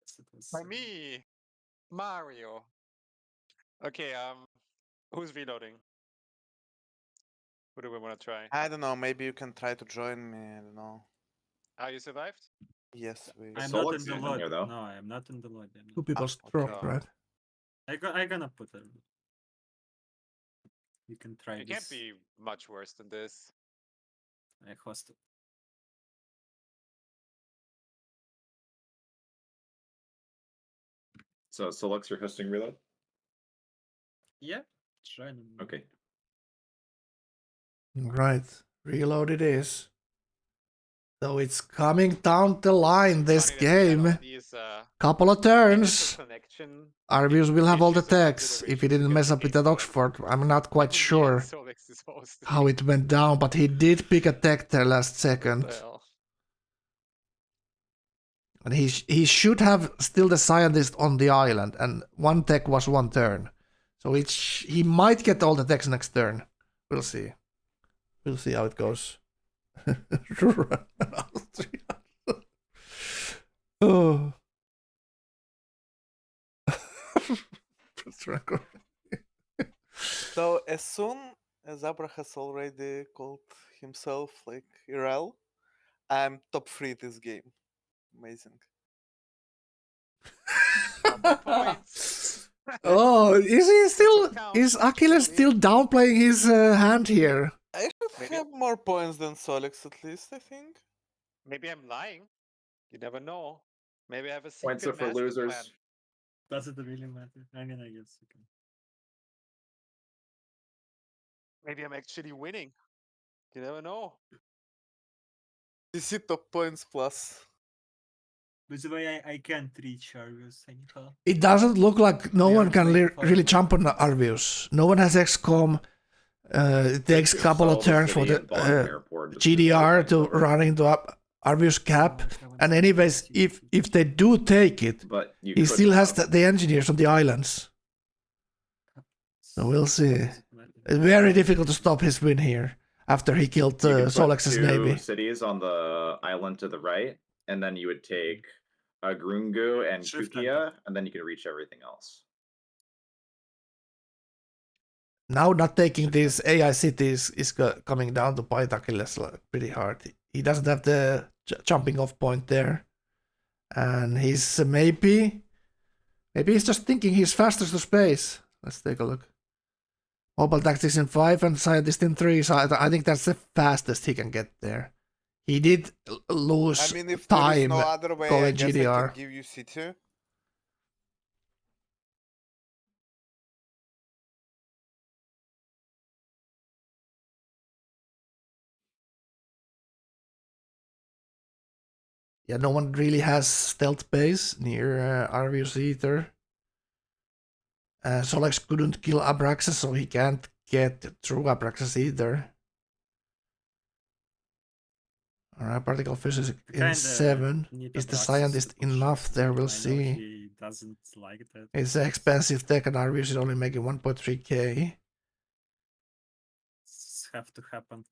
Yes, it was, By me, Mario. Okay, who's reloading? Who do we want to try? I don't know, maybe you can try to join me, I don't know. How you survived? Yes, we... I'm Solix not in the isn't lot. here, though. No, I am not in the lot. I'm Two not. people struck, okay. right? I gonna put it. You can try It this. can't be much worse than this. I host it. So Solux, you're hosting reload? Yeah, try them. Okay. Right. Reload it is. So it's coming down the line this Funny that we had all game. these, Couple of initial turns. connection Arvius will have all the issues or tags if he considerations didn't because mess the up with game that worked. Oxford. I'm not quite In the end, sure Solix is hosting. how it went down, but he did pick a tech there last second. Well, And he should have still the scientist on the island, and one tech was one turn. So he might get all the techs next turn. We'll see. We'll see how it goes. Oh. So as soon as Abra has already called himself like Irel, I'm top 3 this game. Amazing. points. Oh, is he still? count, Is Achilles actually. still downplaying his hand here? I should Maybe- have more points than Solix at least, I think. Maybe I'm lying. You never know. Maybe I have a secret Points are for master losers. plan. Does it really matter? I mean, I guess you can. Maybe I'm actually winning. You never know. DC top points plus. By the way, I can't reach Argus anyhow. It doesn't look like no We one are can playing for really it. jump on Arvius. No one has XCOM. It takes a couple of turns for the GDR to run into Arvius cap. And anyways, if they do take it, But you he could still has have- the engineers on the islands. So we'll see. It's very difficult to stop his win here after he killed you could put Solex's 2 navy. cities on the island to the right, and then you would take Grungu and Shift Kukia, and then you could reach everything else. Now not taking these AI cities is coming down to bite Achilles pretty hard. He doesn't have the jumping off point there. And he's maybe he's just thinking he's faster to space. Let's take a look. Mobile tactics in 5 and scientist in 3, so I think that's the fastest he can get there. He did lose I mean, if there is time no other way, I going guess I GDR. can give you C2. Yeah, no one really has stealth base near Arvius either. Solex couldn't kill Abraxas, so he can't get through Abraxas either. Alright, particle physics in Kinda 7. need Is the Abraxas scientist to push enough it. there? We'll I know see. he doesn't like that. It's an expensive tech and Arvius is only making 1.3k. It's have to happen.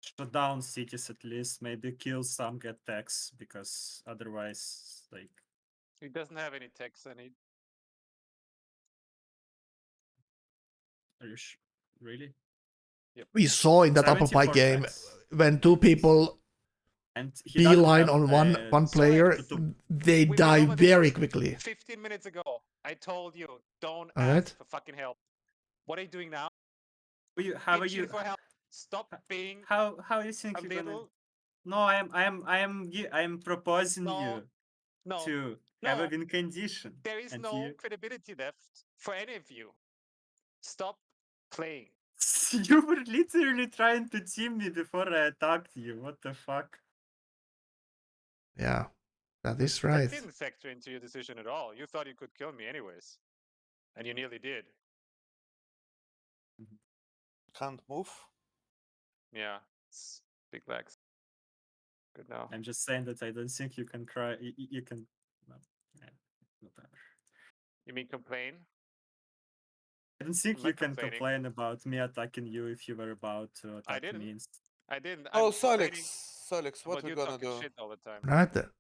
Shut down cities at least, maybe kill some, get tax, because otherwise, like, He doesn't have any techs in it. are you really? We saw in that Apple Pie 74 game tax. when two people And he doesn't beeline have, on one player, they We die went over very this quickly. 15 minutes ago. I told you, don't Alright. ask for fucking help. What are you doing now? How are Itching you? for help. Stop being How you think a you're gonna? little. No, I'm proposing No, you no, to have no. a win condition. There is and no you... credibility left for any of you. Stop playing. You were literally trying to team me before I attacked you. What the fuck? Yeah, that is That right. didn't factor into your decision at all. You thought you could kill me anyways. And you nearly did. Can't move. Yeah, it's big legs. Good now. I'm just saying that I don't think you can cry. You can. No, whatever. You mean complain? I don't think I'm you not can complaining. complain about me attacking you if you were about to I attack didn't. me. I didn't. Oh, I'm complaining Solix, what about we you gonna talking do? shit all the time. Right there.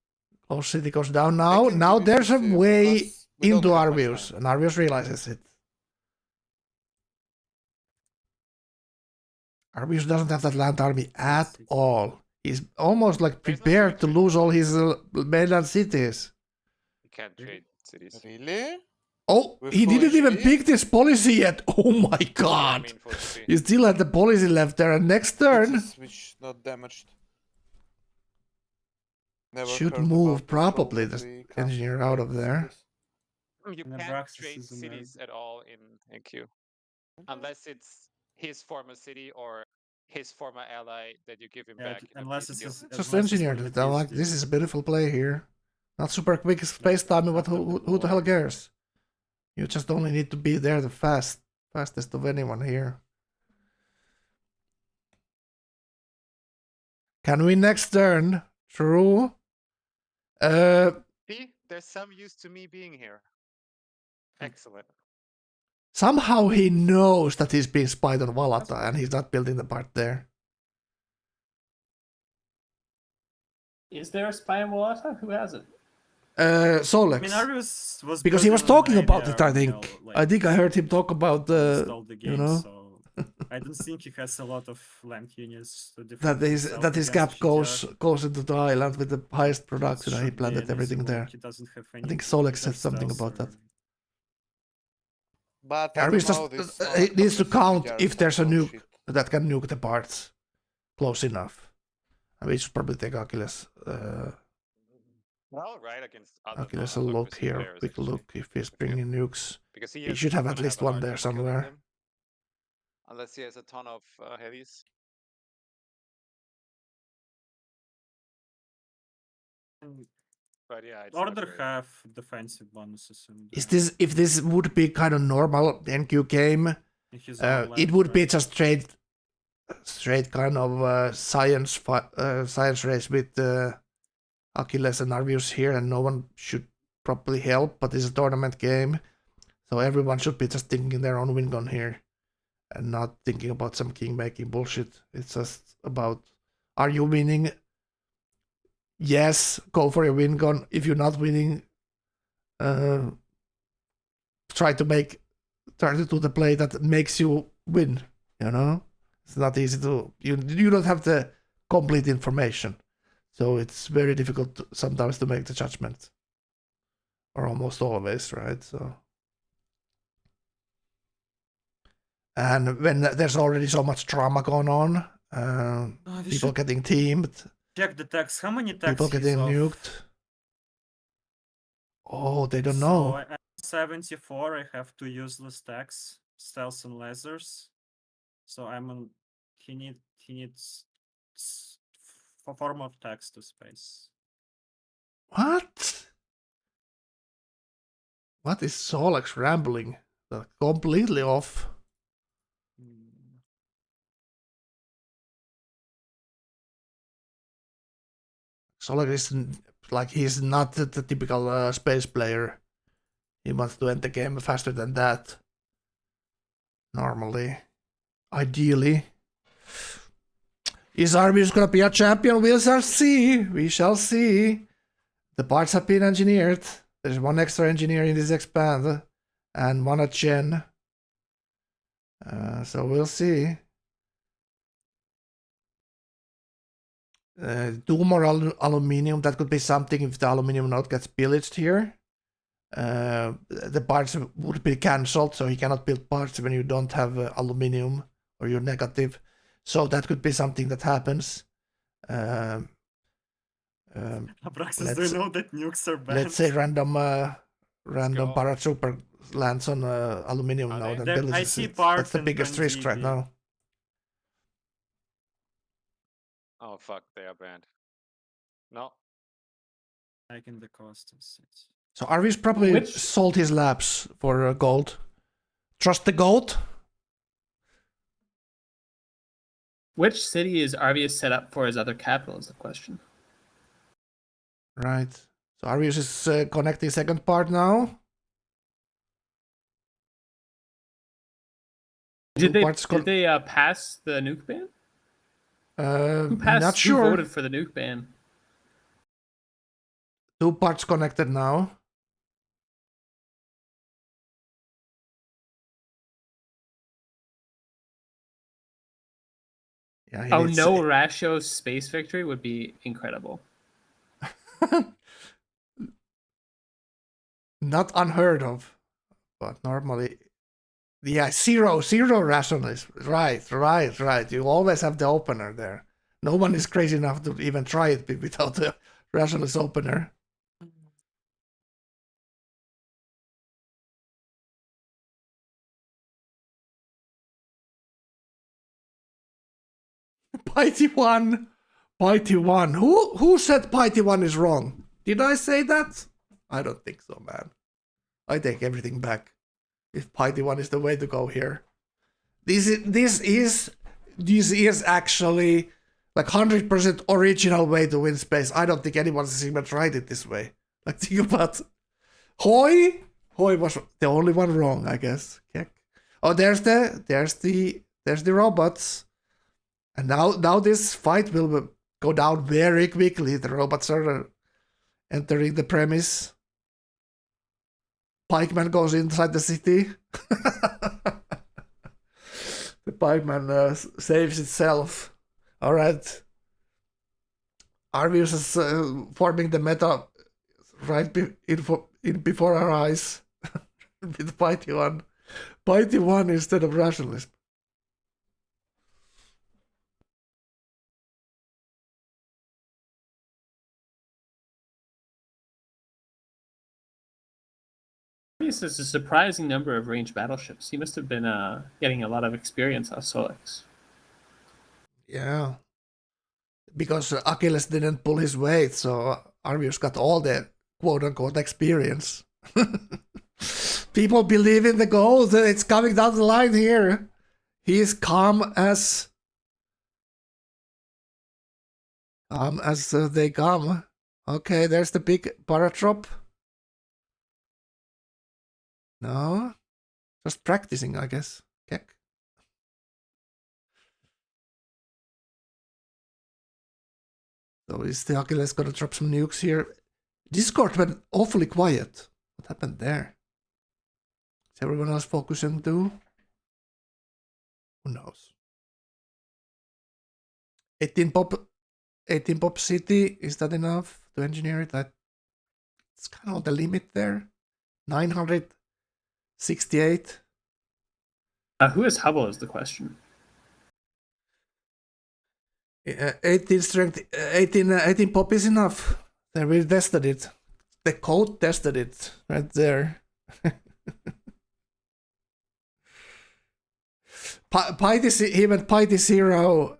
Close city goes down I now. can Now give you there's a CC, way because we don't into have much Arvius, time. and Arvius realizes it. Arvius doesn't have that land army at all. He's almost like There's no prepared to trade lose all his mainland cities. You can't Really? trade cities. Really? Oh, With he full didn't even HP? pick this policy yet. Oh my Yeah, I god. mean full HP. He still had the policy left there, and next turn Switch not damaged. Never should heard move about this, so probably that the we can't engineer out of trade there. cities. You And can't Abraxas trade is a cities nerd. at all in queue. Unless it's his former city or his former ally that you give him Yeah, back in the unless peace it's deal. Just engineered it. I'm like, this is a beautiful play here. Not super quick space time, but who the hell cares? You just only need to be there the fastest of anyone here. Can we next turn? True. See, there's some use to me being here. Excellent. Somehow he knows that he's being spied on Valata and he's not building the part there. Is there a spy in Wallata? Who has it? Solex. Arvius was Because he was talking building about it, I Arabia, think. like, I think I heard him talk about installed the you game, know, so I don't think he has a lot of land units to defend that himself his against cap GTR. goes into the island with the highest production, and he Should be planted an easy everything move. there. He doesn't have I any think Solex said good something stealth about or- that. But I Arvius don't know, just this he needs to count GTR if there's a some nuke shit. that can nuke the parts close enough. And we should probably take Achilles. Well, right against other Achilles a non-look look percent here. players, Quick actually. look if he's bringing nukes. Because He is should have gonna at least a one hard there time killing somewhere. them, unless he has a ton of heavies. But yeah, it's not Order great. have defensive bonuses in Is this if this would be kind of normal NQ game? his It would be just straight kind of science race with Achilles and Arvius here, and no one should probably help. But it's a tournament game, so everyone should be just thinking their own win gun here, and not thinking about some king making bullshit. It's just about, are you winning? Yes, go for your win gun. If you're not winning, try to do the play that makes you win. You know, it's not easy to you don't have the complete information, so it's very difficult sometimes to make the judgment, or almost always, right? So, and when there's already so much drama going on, people getting teamed, check the tax. How many tax people getting nuked. Oh, they don't know. So at 74, I have two useless tax, stealth and lasers. So I'm on. He needs 4 more tax to space. What? What is Solex rambling? They're completely off. Solar is like he's not the typical space player. He wants to end the game faster than that. Normally. Ideally. Is Arvius gonna be a champion? We shall see. We shall see. The parts have been engineered. There's one extra engineer in this expand. And one at Gen. So we'll see. 2 more aluminium. That could be something if the aluminium node gets pillaged here. The parts would be cancelled, so he cannot build parts when you don't have aluminium or you're negative. So that could be something that happens. Abraxas, do you know that nukes are banned? Let's say random paratrooper lands on aluminium Are node they? and builds I it. see parts That's the and biggest risk right 20 now. Oh fuck, they are banned. No. like in the costs. So Arvius probably Which- sold his labs for gold. Trust the gold? Which city is Arvius set up for his other capital is the question. Right. So Arvius is connecting second part now. Did they parts pass the nuke ban? Who Not Who sure. voted for the nuke ban? 2 parts connected now. Yeah, Oh no, Ratio's space victory would be incredible. Not unheard of, but normally, yeah, zero rationalist. Right. You always have the opener there. No one is crazy enough to even try it without the rationalist opener. Piety one. Who said Piety one is wrong? Did I say that? I don't think so, man. I take everything back. If Piety one is the way to go here, this is actually like 100% original way to win space. I don't think anyone's even tried it this way. Like think about Hoi. Hoi was the only one wrong, I guess. Oh, there's the robots. And now this fight will go down very quickly. The robots are entering the premise. Pikeman goes inside the city. The Pikeman saves itself. Alright. Arvius is forming the meta right before our eyes. With Piety 1. Piety 1 instead of rationalism. Arvius has a surprising number of ranged battleships. He must have been getting a lot of experience off Solex. Yeah. Because Achilles didn't pull his weight, so Arvius got all the quote-unquote experience. People believe in the gold. It's coming down the line here. He is calm as they come. Okay, there's the big paratrop. No, just practicing, I guess. Okay. So is the Achilles gonna drop some nukes here? Discord went awfully quiet. What happened there? Is everyone else focusing too? Who knows? 18 pop city, is that enough to engineer it? It's kind of the limit there. 968. Who is Hubble is the question. 18 strength, 18 pop is enough. Then we tested it. The code tested it right there. He went Piety 0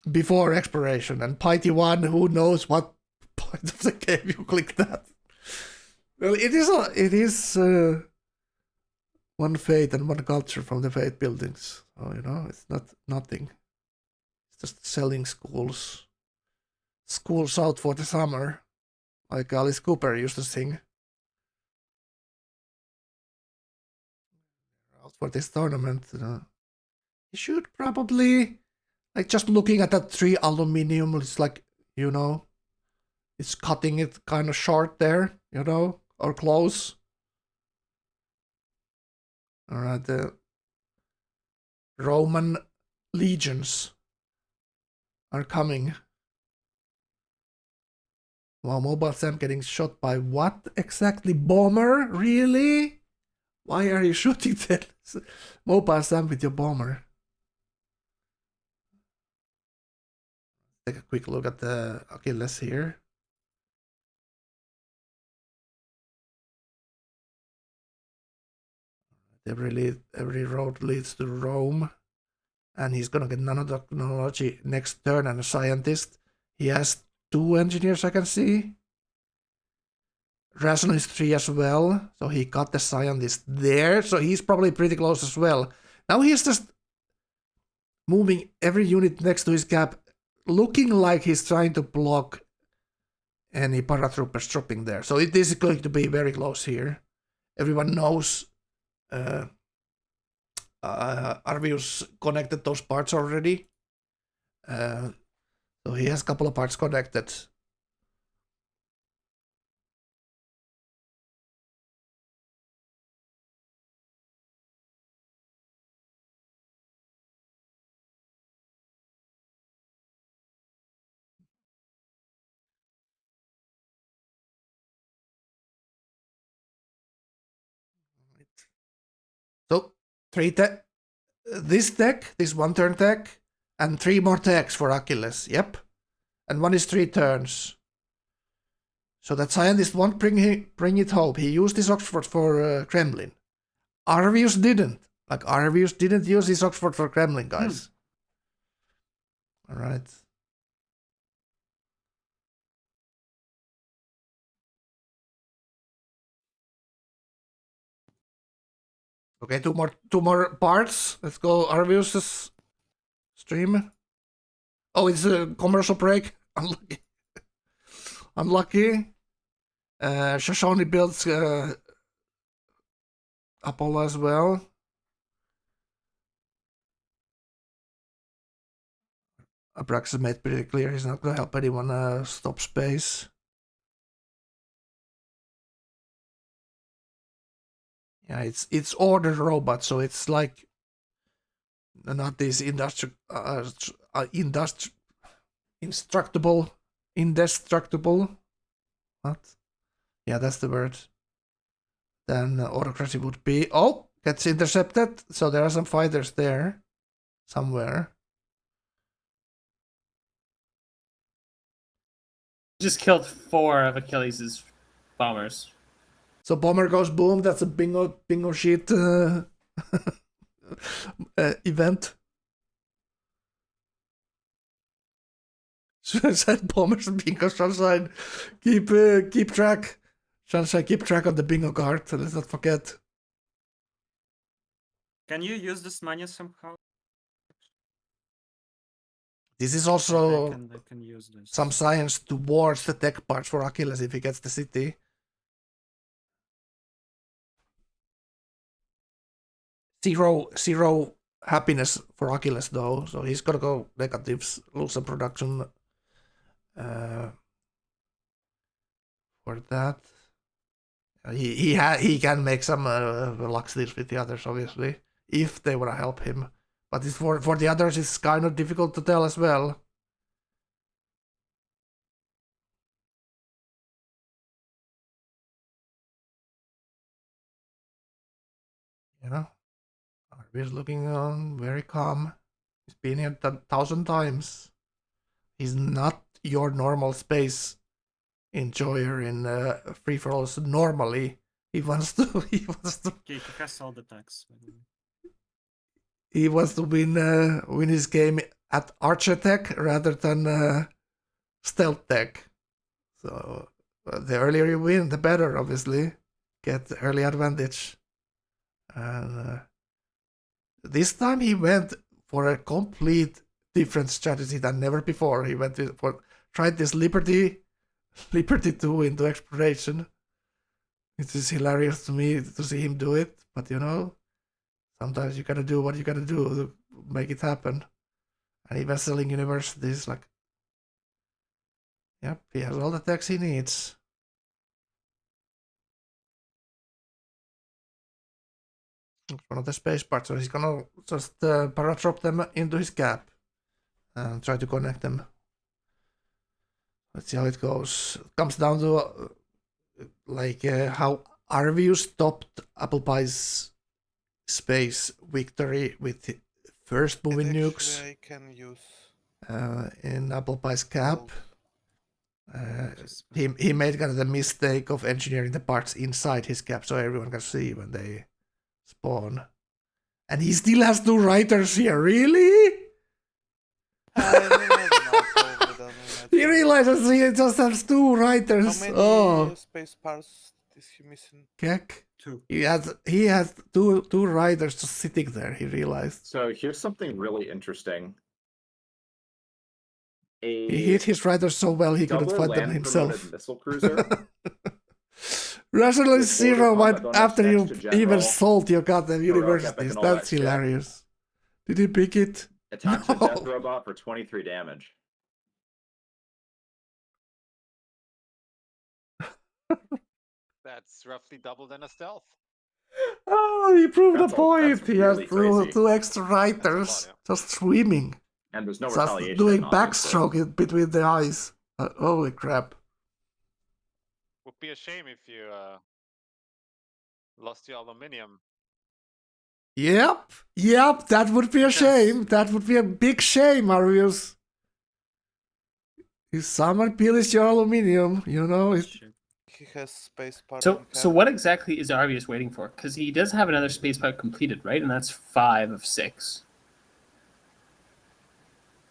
before expiration, and Piety 1, who knows what point of the game you click that. Well, it is one fate and one culture from the fate buildings. So, it's not nothing. It's just selling schools. schools out for the summer, like Alice Cooper used to sing. Out for this tournament. You should probably, like, just looking at that 3 aluminum, it's like, it's cutting it kind of short there, or close. Alright, the Roman legions are coming. Wow, Mobile Sam getting shot by what exactly? Bomber? Really? Why are you shooting that? Mobile Sam with your bomber. Take a quick look at the Achilles here. Every road leads to Rome. And he's gonna get nanotechnology next turn and a scientist. He has 2 engineers I can see. Rationalist 3 as well. So he got the scientist there. So he's probably pretty close as well. Now he's just moving every unit next to his cap, looking like he's trying to block any paratroopers dropping there. So it is going to be very close here. Everyone knows Arvius connected those parts already. So he has a couple of parts connected. So 3 tech, this deck, this 1 turn tech, and 3 more techs for Achilles. Yep, and 1 is 3 turns. So that scientist won't bring it home. He used his Oxford for Kremlin. Arvius didn't. Like, Arvius didn't use his Oxford for Kremlin, guys. All right. Okay, two more parts. Let's go Arvius's stream. Oh, it's a commercial break. Unlucky. Unlucky. Shoshone builds Apollo as well. Abrax has made pretty clear he's not gonna help anyone stop space. Yeah, it's ordered robots, so it's like not these indestructible. What? Yeah, that's the word. Then autocracy would be. Oh, gets intercepted. So there are some fighters there somewhere. Just killed 4 of Achilles' bombers. So bomber goes boom. That's a bingo sheet event. Said bombers and bingo. Sunshine, keep track. Sunshine, keep track on the bingo card. Let's not forget. Can you use this money somehow? This is also I can use this. some science towards the tech parts for Achilles if he gets the city. Zero happiness for Achilles though, so he's gonna go negatives, lose some production for that. He can make some luck steals with the others obviously if they wanna help him, but it's for the others it's kind of difficult to tell as well. You know, Arby's looking on very calm. He's been here 1,000 times. He's not your normal space enjoyer in free for alls normally. He wants to. Okay, he has all the tags. He wants to win his game at Archer Tech rather than Stealth Tech. So the earlier you win, the better. Obviously, get early advantage. And this time he went for a complete different strategy than never before. He went for tried this Liberty 2 into exploration. It is hilarious to me to see him do it, but sometimes you gotta do what you gotta do to make it happen. And even selling universities, like, yep, he has all the techs he needs. One of the space parts, so he's gonna just paradrop them into his gap and try to connect them. Let's see how it goes. It comes down to how Arvius stopped Apple Pie's space victory with first moving nukes I can use in Apple Pie's cap. He made kind of the mistake of engineering the parts inside his cap so everyone can see when they spawn. And he still has 2 writers here, really? He realizes he just has 2 writers. How many space parts is he missing? Keck. 2. He has two writers just sitting there, he realized. So here's something really interesting. He hit his writers so well he couldn't find them himself. Missile cruiser. Rationalist With border Zero combat went bonus after you next to general, even sold your goddamn heroic, epic, universities. and all That's that shit. hilarious. Did he pick it? Attacks a No. death robot for 23 damage. That's roughly double than a stealth. Oh, he proved That's the point. that's He has really two, crazy. 2 extra writers just swimming. And there's no Just retaliation. doing obviously. backstroke in between the eyes. Holy crap. Would be a shame if you lost your aluminium. Yep, that would be a shame. That would be a big shame, Arius. If someone peels your aluminium, He has space part. So what exactly is Arvius waiting for? Because he does have another space part completed, right? And that's 5 of 6.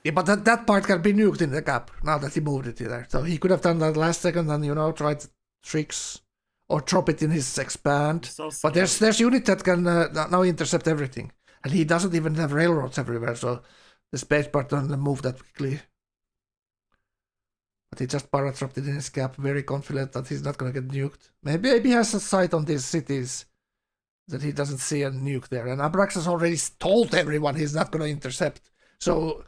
Yeah, but that part can be nuked in the gap now that he moved it there. So he could have done that last second and, tried tricks or drop it in his expand. So But there's unit that can now intercept everything. And he doesn't even have railroads everywhere, so the space part doesn't move that quickly. But he just paradropped it in his cap, very confident that he's not gonna get nuked. Maybe he has a sight on these cities that he doesn't see a nuke there. And Abraxas already told everyone he's not gonna intercept. So,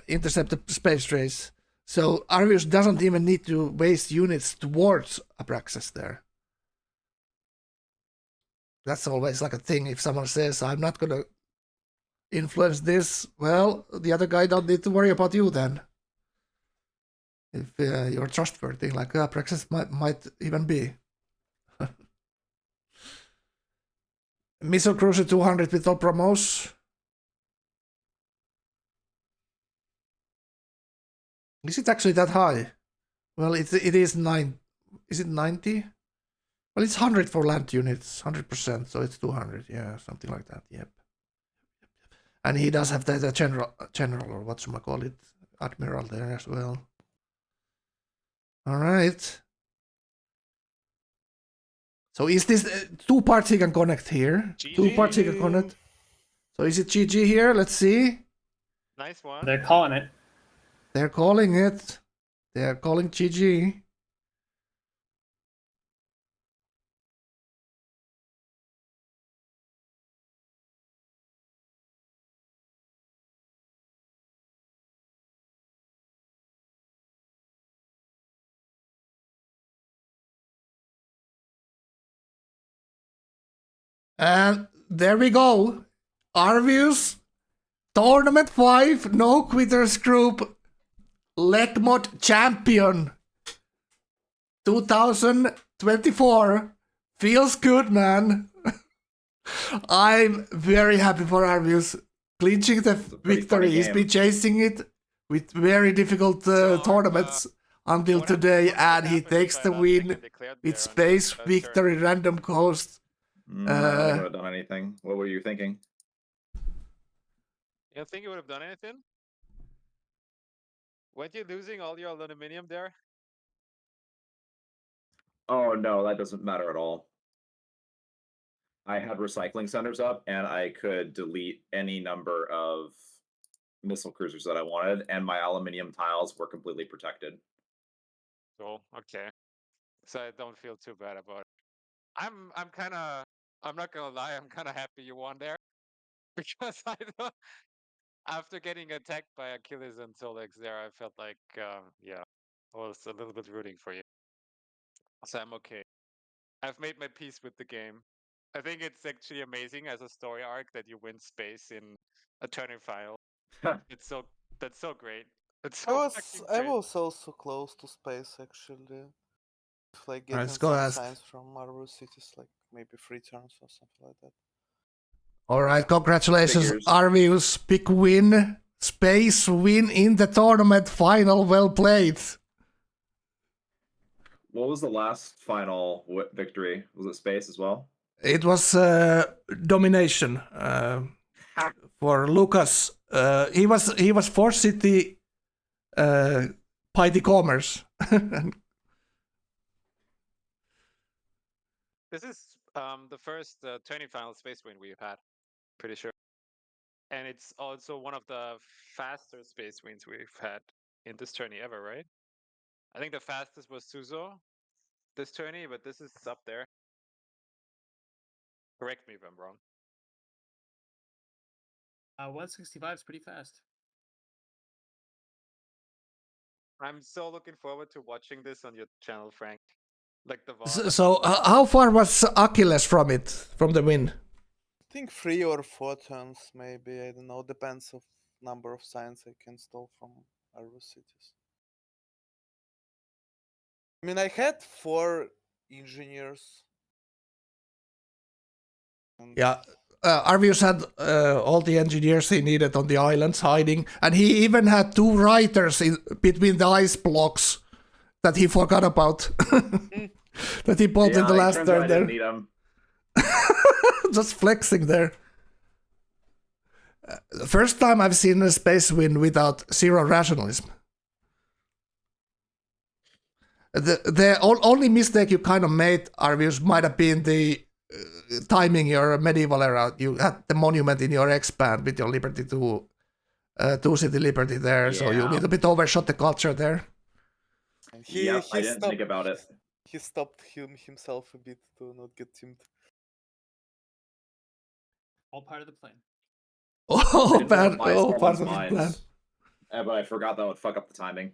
intercept the space race. So Arvius doesn't even need to waste units towards Abraxas there. That's always like a thing. If someone says, I'm not gonna influence this, well, the other guy don't need to worry about you then. If you're trustworthy, like Abraxas might even be. Missile Cruiser 200 with all promos. Is it actually that high? Well, it is 9. Is it 90? Well, it's 100 for land units, 100%, so it's 200. Yeah, something like that. Yep. And he does have the general or whatchamacallit, admiral there as well. All right. So is this 2 parts he can connect here? GG. 2 parts he can connect. So is it GG here? Let's see. Nice one. They're calling it. They're calling it. They're calling GG. And there we go. Arvius, Tournament 5, No Quitters Group, Legmod Champion 2024. Feels good, man. I'm very happy for Arvius. Clinching the victory. He's been chasing it with very difficult tournaments until today, and he takes the win with Space Victory Random Coast. I don't think I would have done anything. What were you thinking? You don't think you would have done anything? Weren't you losing all your aluminium there? Oh no, that doesn't matter at all. I had recycling centers up, and I could delete any number of missile cruisers that I wanted, and my aluminium tiles were completely protected. So okay. So I don't feel too bad about it. I'm not gonna lie, I'm kinda happy you won there. Because I don't, after getting attacked by Achilles and Solex there, I felt like yeah, I was a little bit rooting for you. So I'm okay. I've made my peace with the game. I think it's actually amazing as a story arc that you win space in a turning final. It's so that's so great. It's so fucking I great. was also close to space actually. Like getting Let's go some ask. signs from Marvel cities, like maybe 3 turns or something like that. All right, congratulations, Figures. Arvius. Big win. Space win in the tournament final. Well played. What was the last final victory? Was it space as well? It was domination for Lucas. He was 4 city Piety Commerce. This is the first tourney final space win we've had, pretty sure. And it's also one of the faster space wins we've had in this tourney ever, right? I think the fastest was Suzo this tourney, but this is up there. Correct me if I'm wrong. 165 is pretty fast. I'm so looking forward to watching this on your channel, Frank. Like the VOD. So how far was Achilles from the win? I think 3 or 4 turns, maybe. I don't know. Depends of number of signs I can stall from Marvel cities. I mean, I had 4 engineers. Yeah, Arvius had all the engineers he needed on the islands hiding, and he even had 2 writers between the ice blocks that he forgot about. That he pulled in the last turn I there. didn't need them. Just flexing there. The first time I've seen a space win without 0 rationalism. The only mistake you kind of made, Arvius, might have been the timing your medieval era. You had the monument in your expand with your Liberty 2 City Liberty there, so you a little bit overshot the culture there. I didn't think about it. He stopped himself a bit to not get teamed. All part of the plan. Oh, I didn't want to buy part of someone's the plan. mines, but I forgot that would fuck up the timing.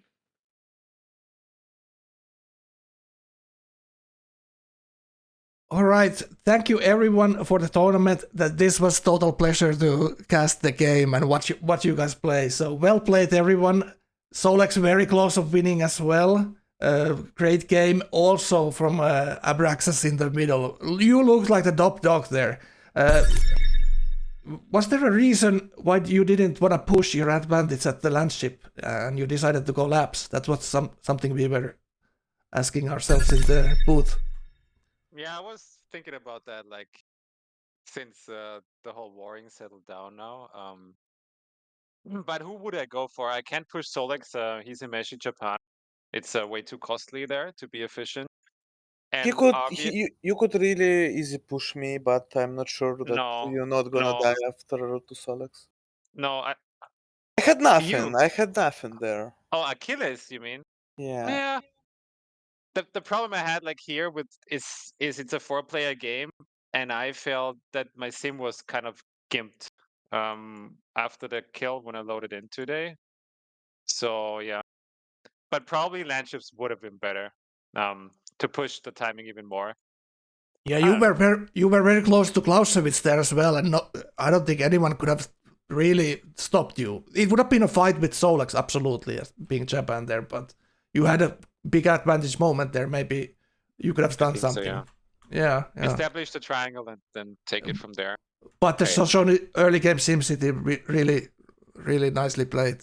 All right, thank you everyone for the tournament. That this was total pleasure to cast the game and watch you guys play. So well played, everyone. Solex very close of winning as well. Great game also from Abraxas in the middle. You looked like the top dog there. Was there a reason why you didn't want to push your advantage at the landship and you decided to go laps? That was something we were asking ourselves in the booth. Yeah, I was thinking about that, like, since the whole warring settled down now. But who would I go for? I can't push Solex. He's in Meshi Japan. It's way too costly there to be efficient. And You could really easy push me, but I'm not sure that you're not gonna die after to Solex. No, I had nothing there. Oh, Achilles, you mean? Yeah. The problem I had like here with is it's a 4-player game, and I felt that my sim was kind of gimped after the kill when I loaded in today. So yeah, but probably landships would have been better to push the timing even more. Yeah, you were very close to Clausewitz there as well, and I don't think anyone could have really stopped you. It would have been a fight with Solex, absolutely, as being Japan there, but you had a big advantage moment there. Maybe you could have done something. So, yeah. Establish the triangle and then take it from there. But the Shoshone early game SimCity really, really nicely played.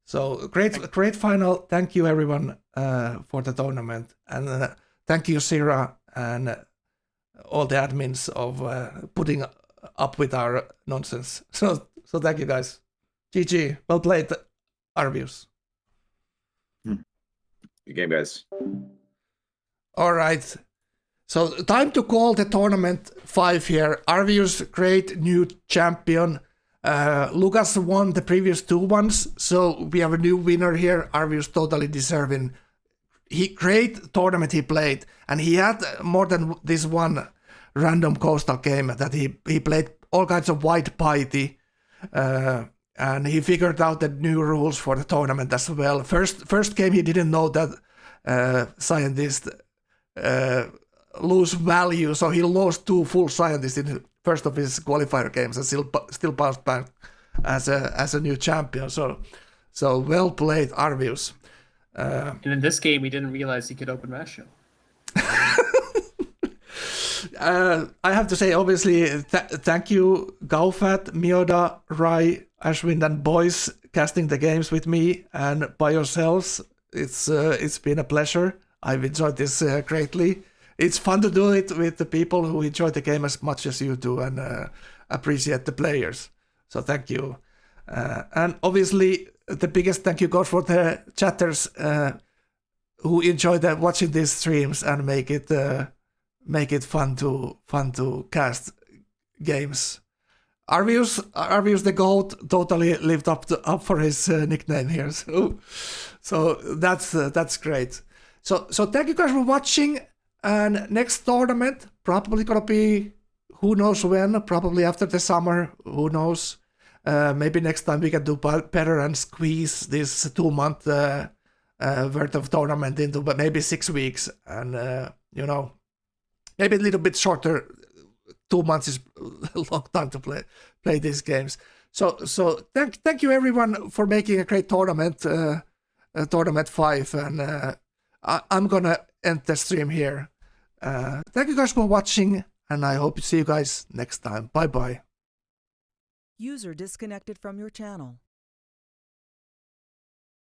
So great final. Thank you everyone for the tournament, and thank you Sira and all the admins of putting up with our nonsense. So thank you guys. GG. Well played, Arvius. Good game, guys. All right. So time to call the tournament 5 here. Arvius, great new champion. Lucas won the previous 2 ones, so we have a new winner here. Arvius totally deserving. Great tournament he played, and he had more than this one random coastal game that he played all kinds of white piety, and he figured out the new rules for the tournament as well. First game he didn't know that scientists lose value, so he lost 2 full scientists in the first of his qualifier games, and still bounced back as a new champion. So well played, Arvius. And in this game, he didn't realize he could open Ratio. I have to say, obviously, thank you, Gauephat, Mioda, Rai, Ashwin, and boys casting the games with me and by yourselves. It's been a pleasure. I've enjoyed this greatly. It's fun to do it with the people who enjoy the game as much as you do and appreciate the players. So thank you. And obviously, the biggest thank you goes for the chatters who enjoy watching these streams and make it fun to cast games. Arvius the GOAT totally lived up for his nickname here. So that's great. So thank you guys for watching. And next tournament probably gonna be who knows when, probably after the summer, who knows. Maybe next time we can do better and squeeze this 2-month worth of tournament into maybe 6 weeks, and maybe a little bit shorter. 2 months is a long time to play these games. So thank you everyone for making a great tournament, tournament 5, and I'm gonna end the stream here. Thank you guys for watching, and I hope to see you guys next time. Bye bye. User disconnected from your channel.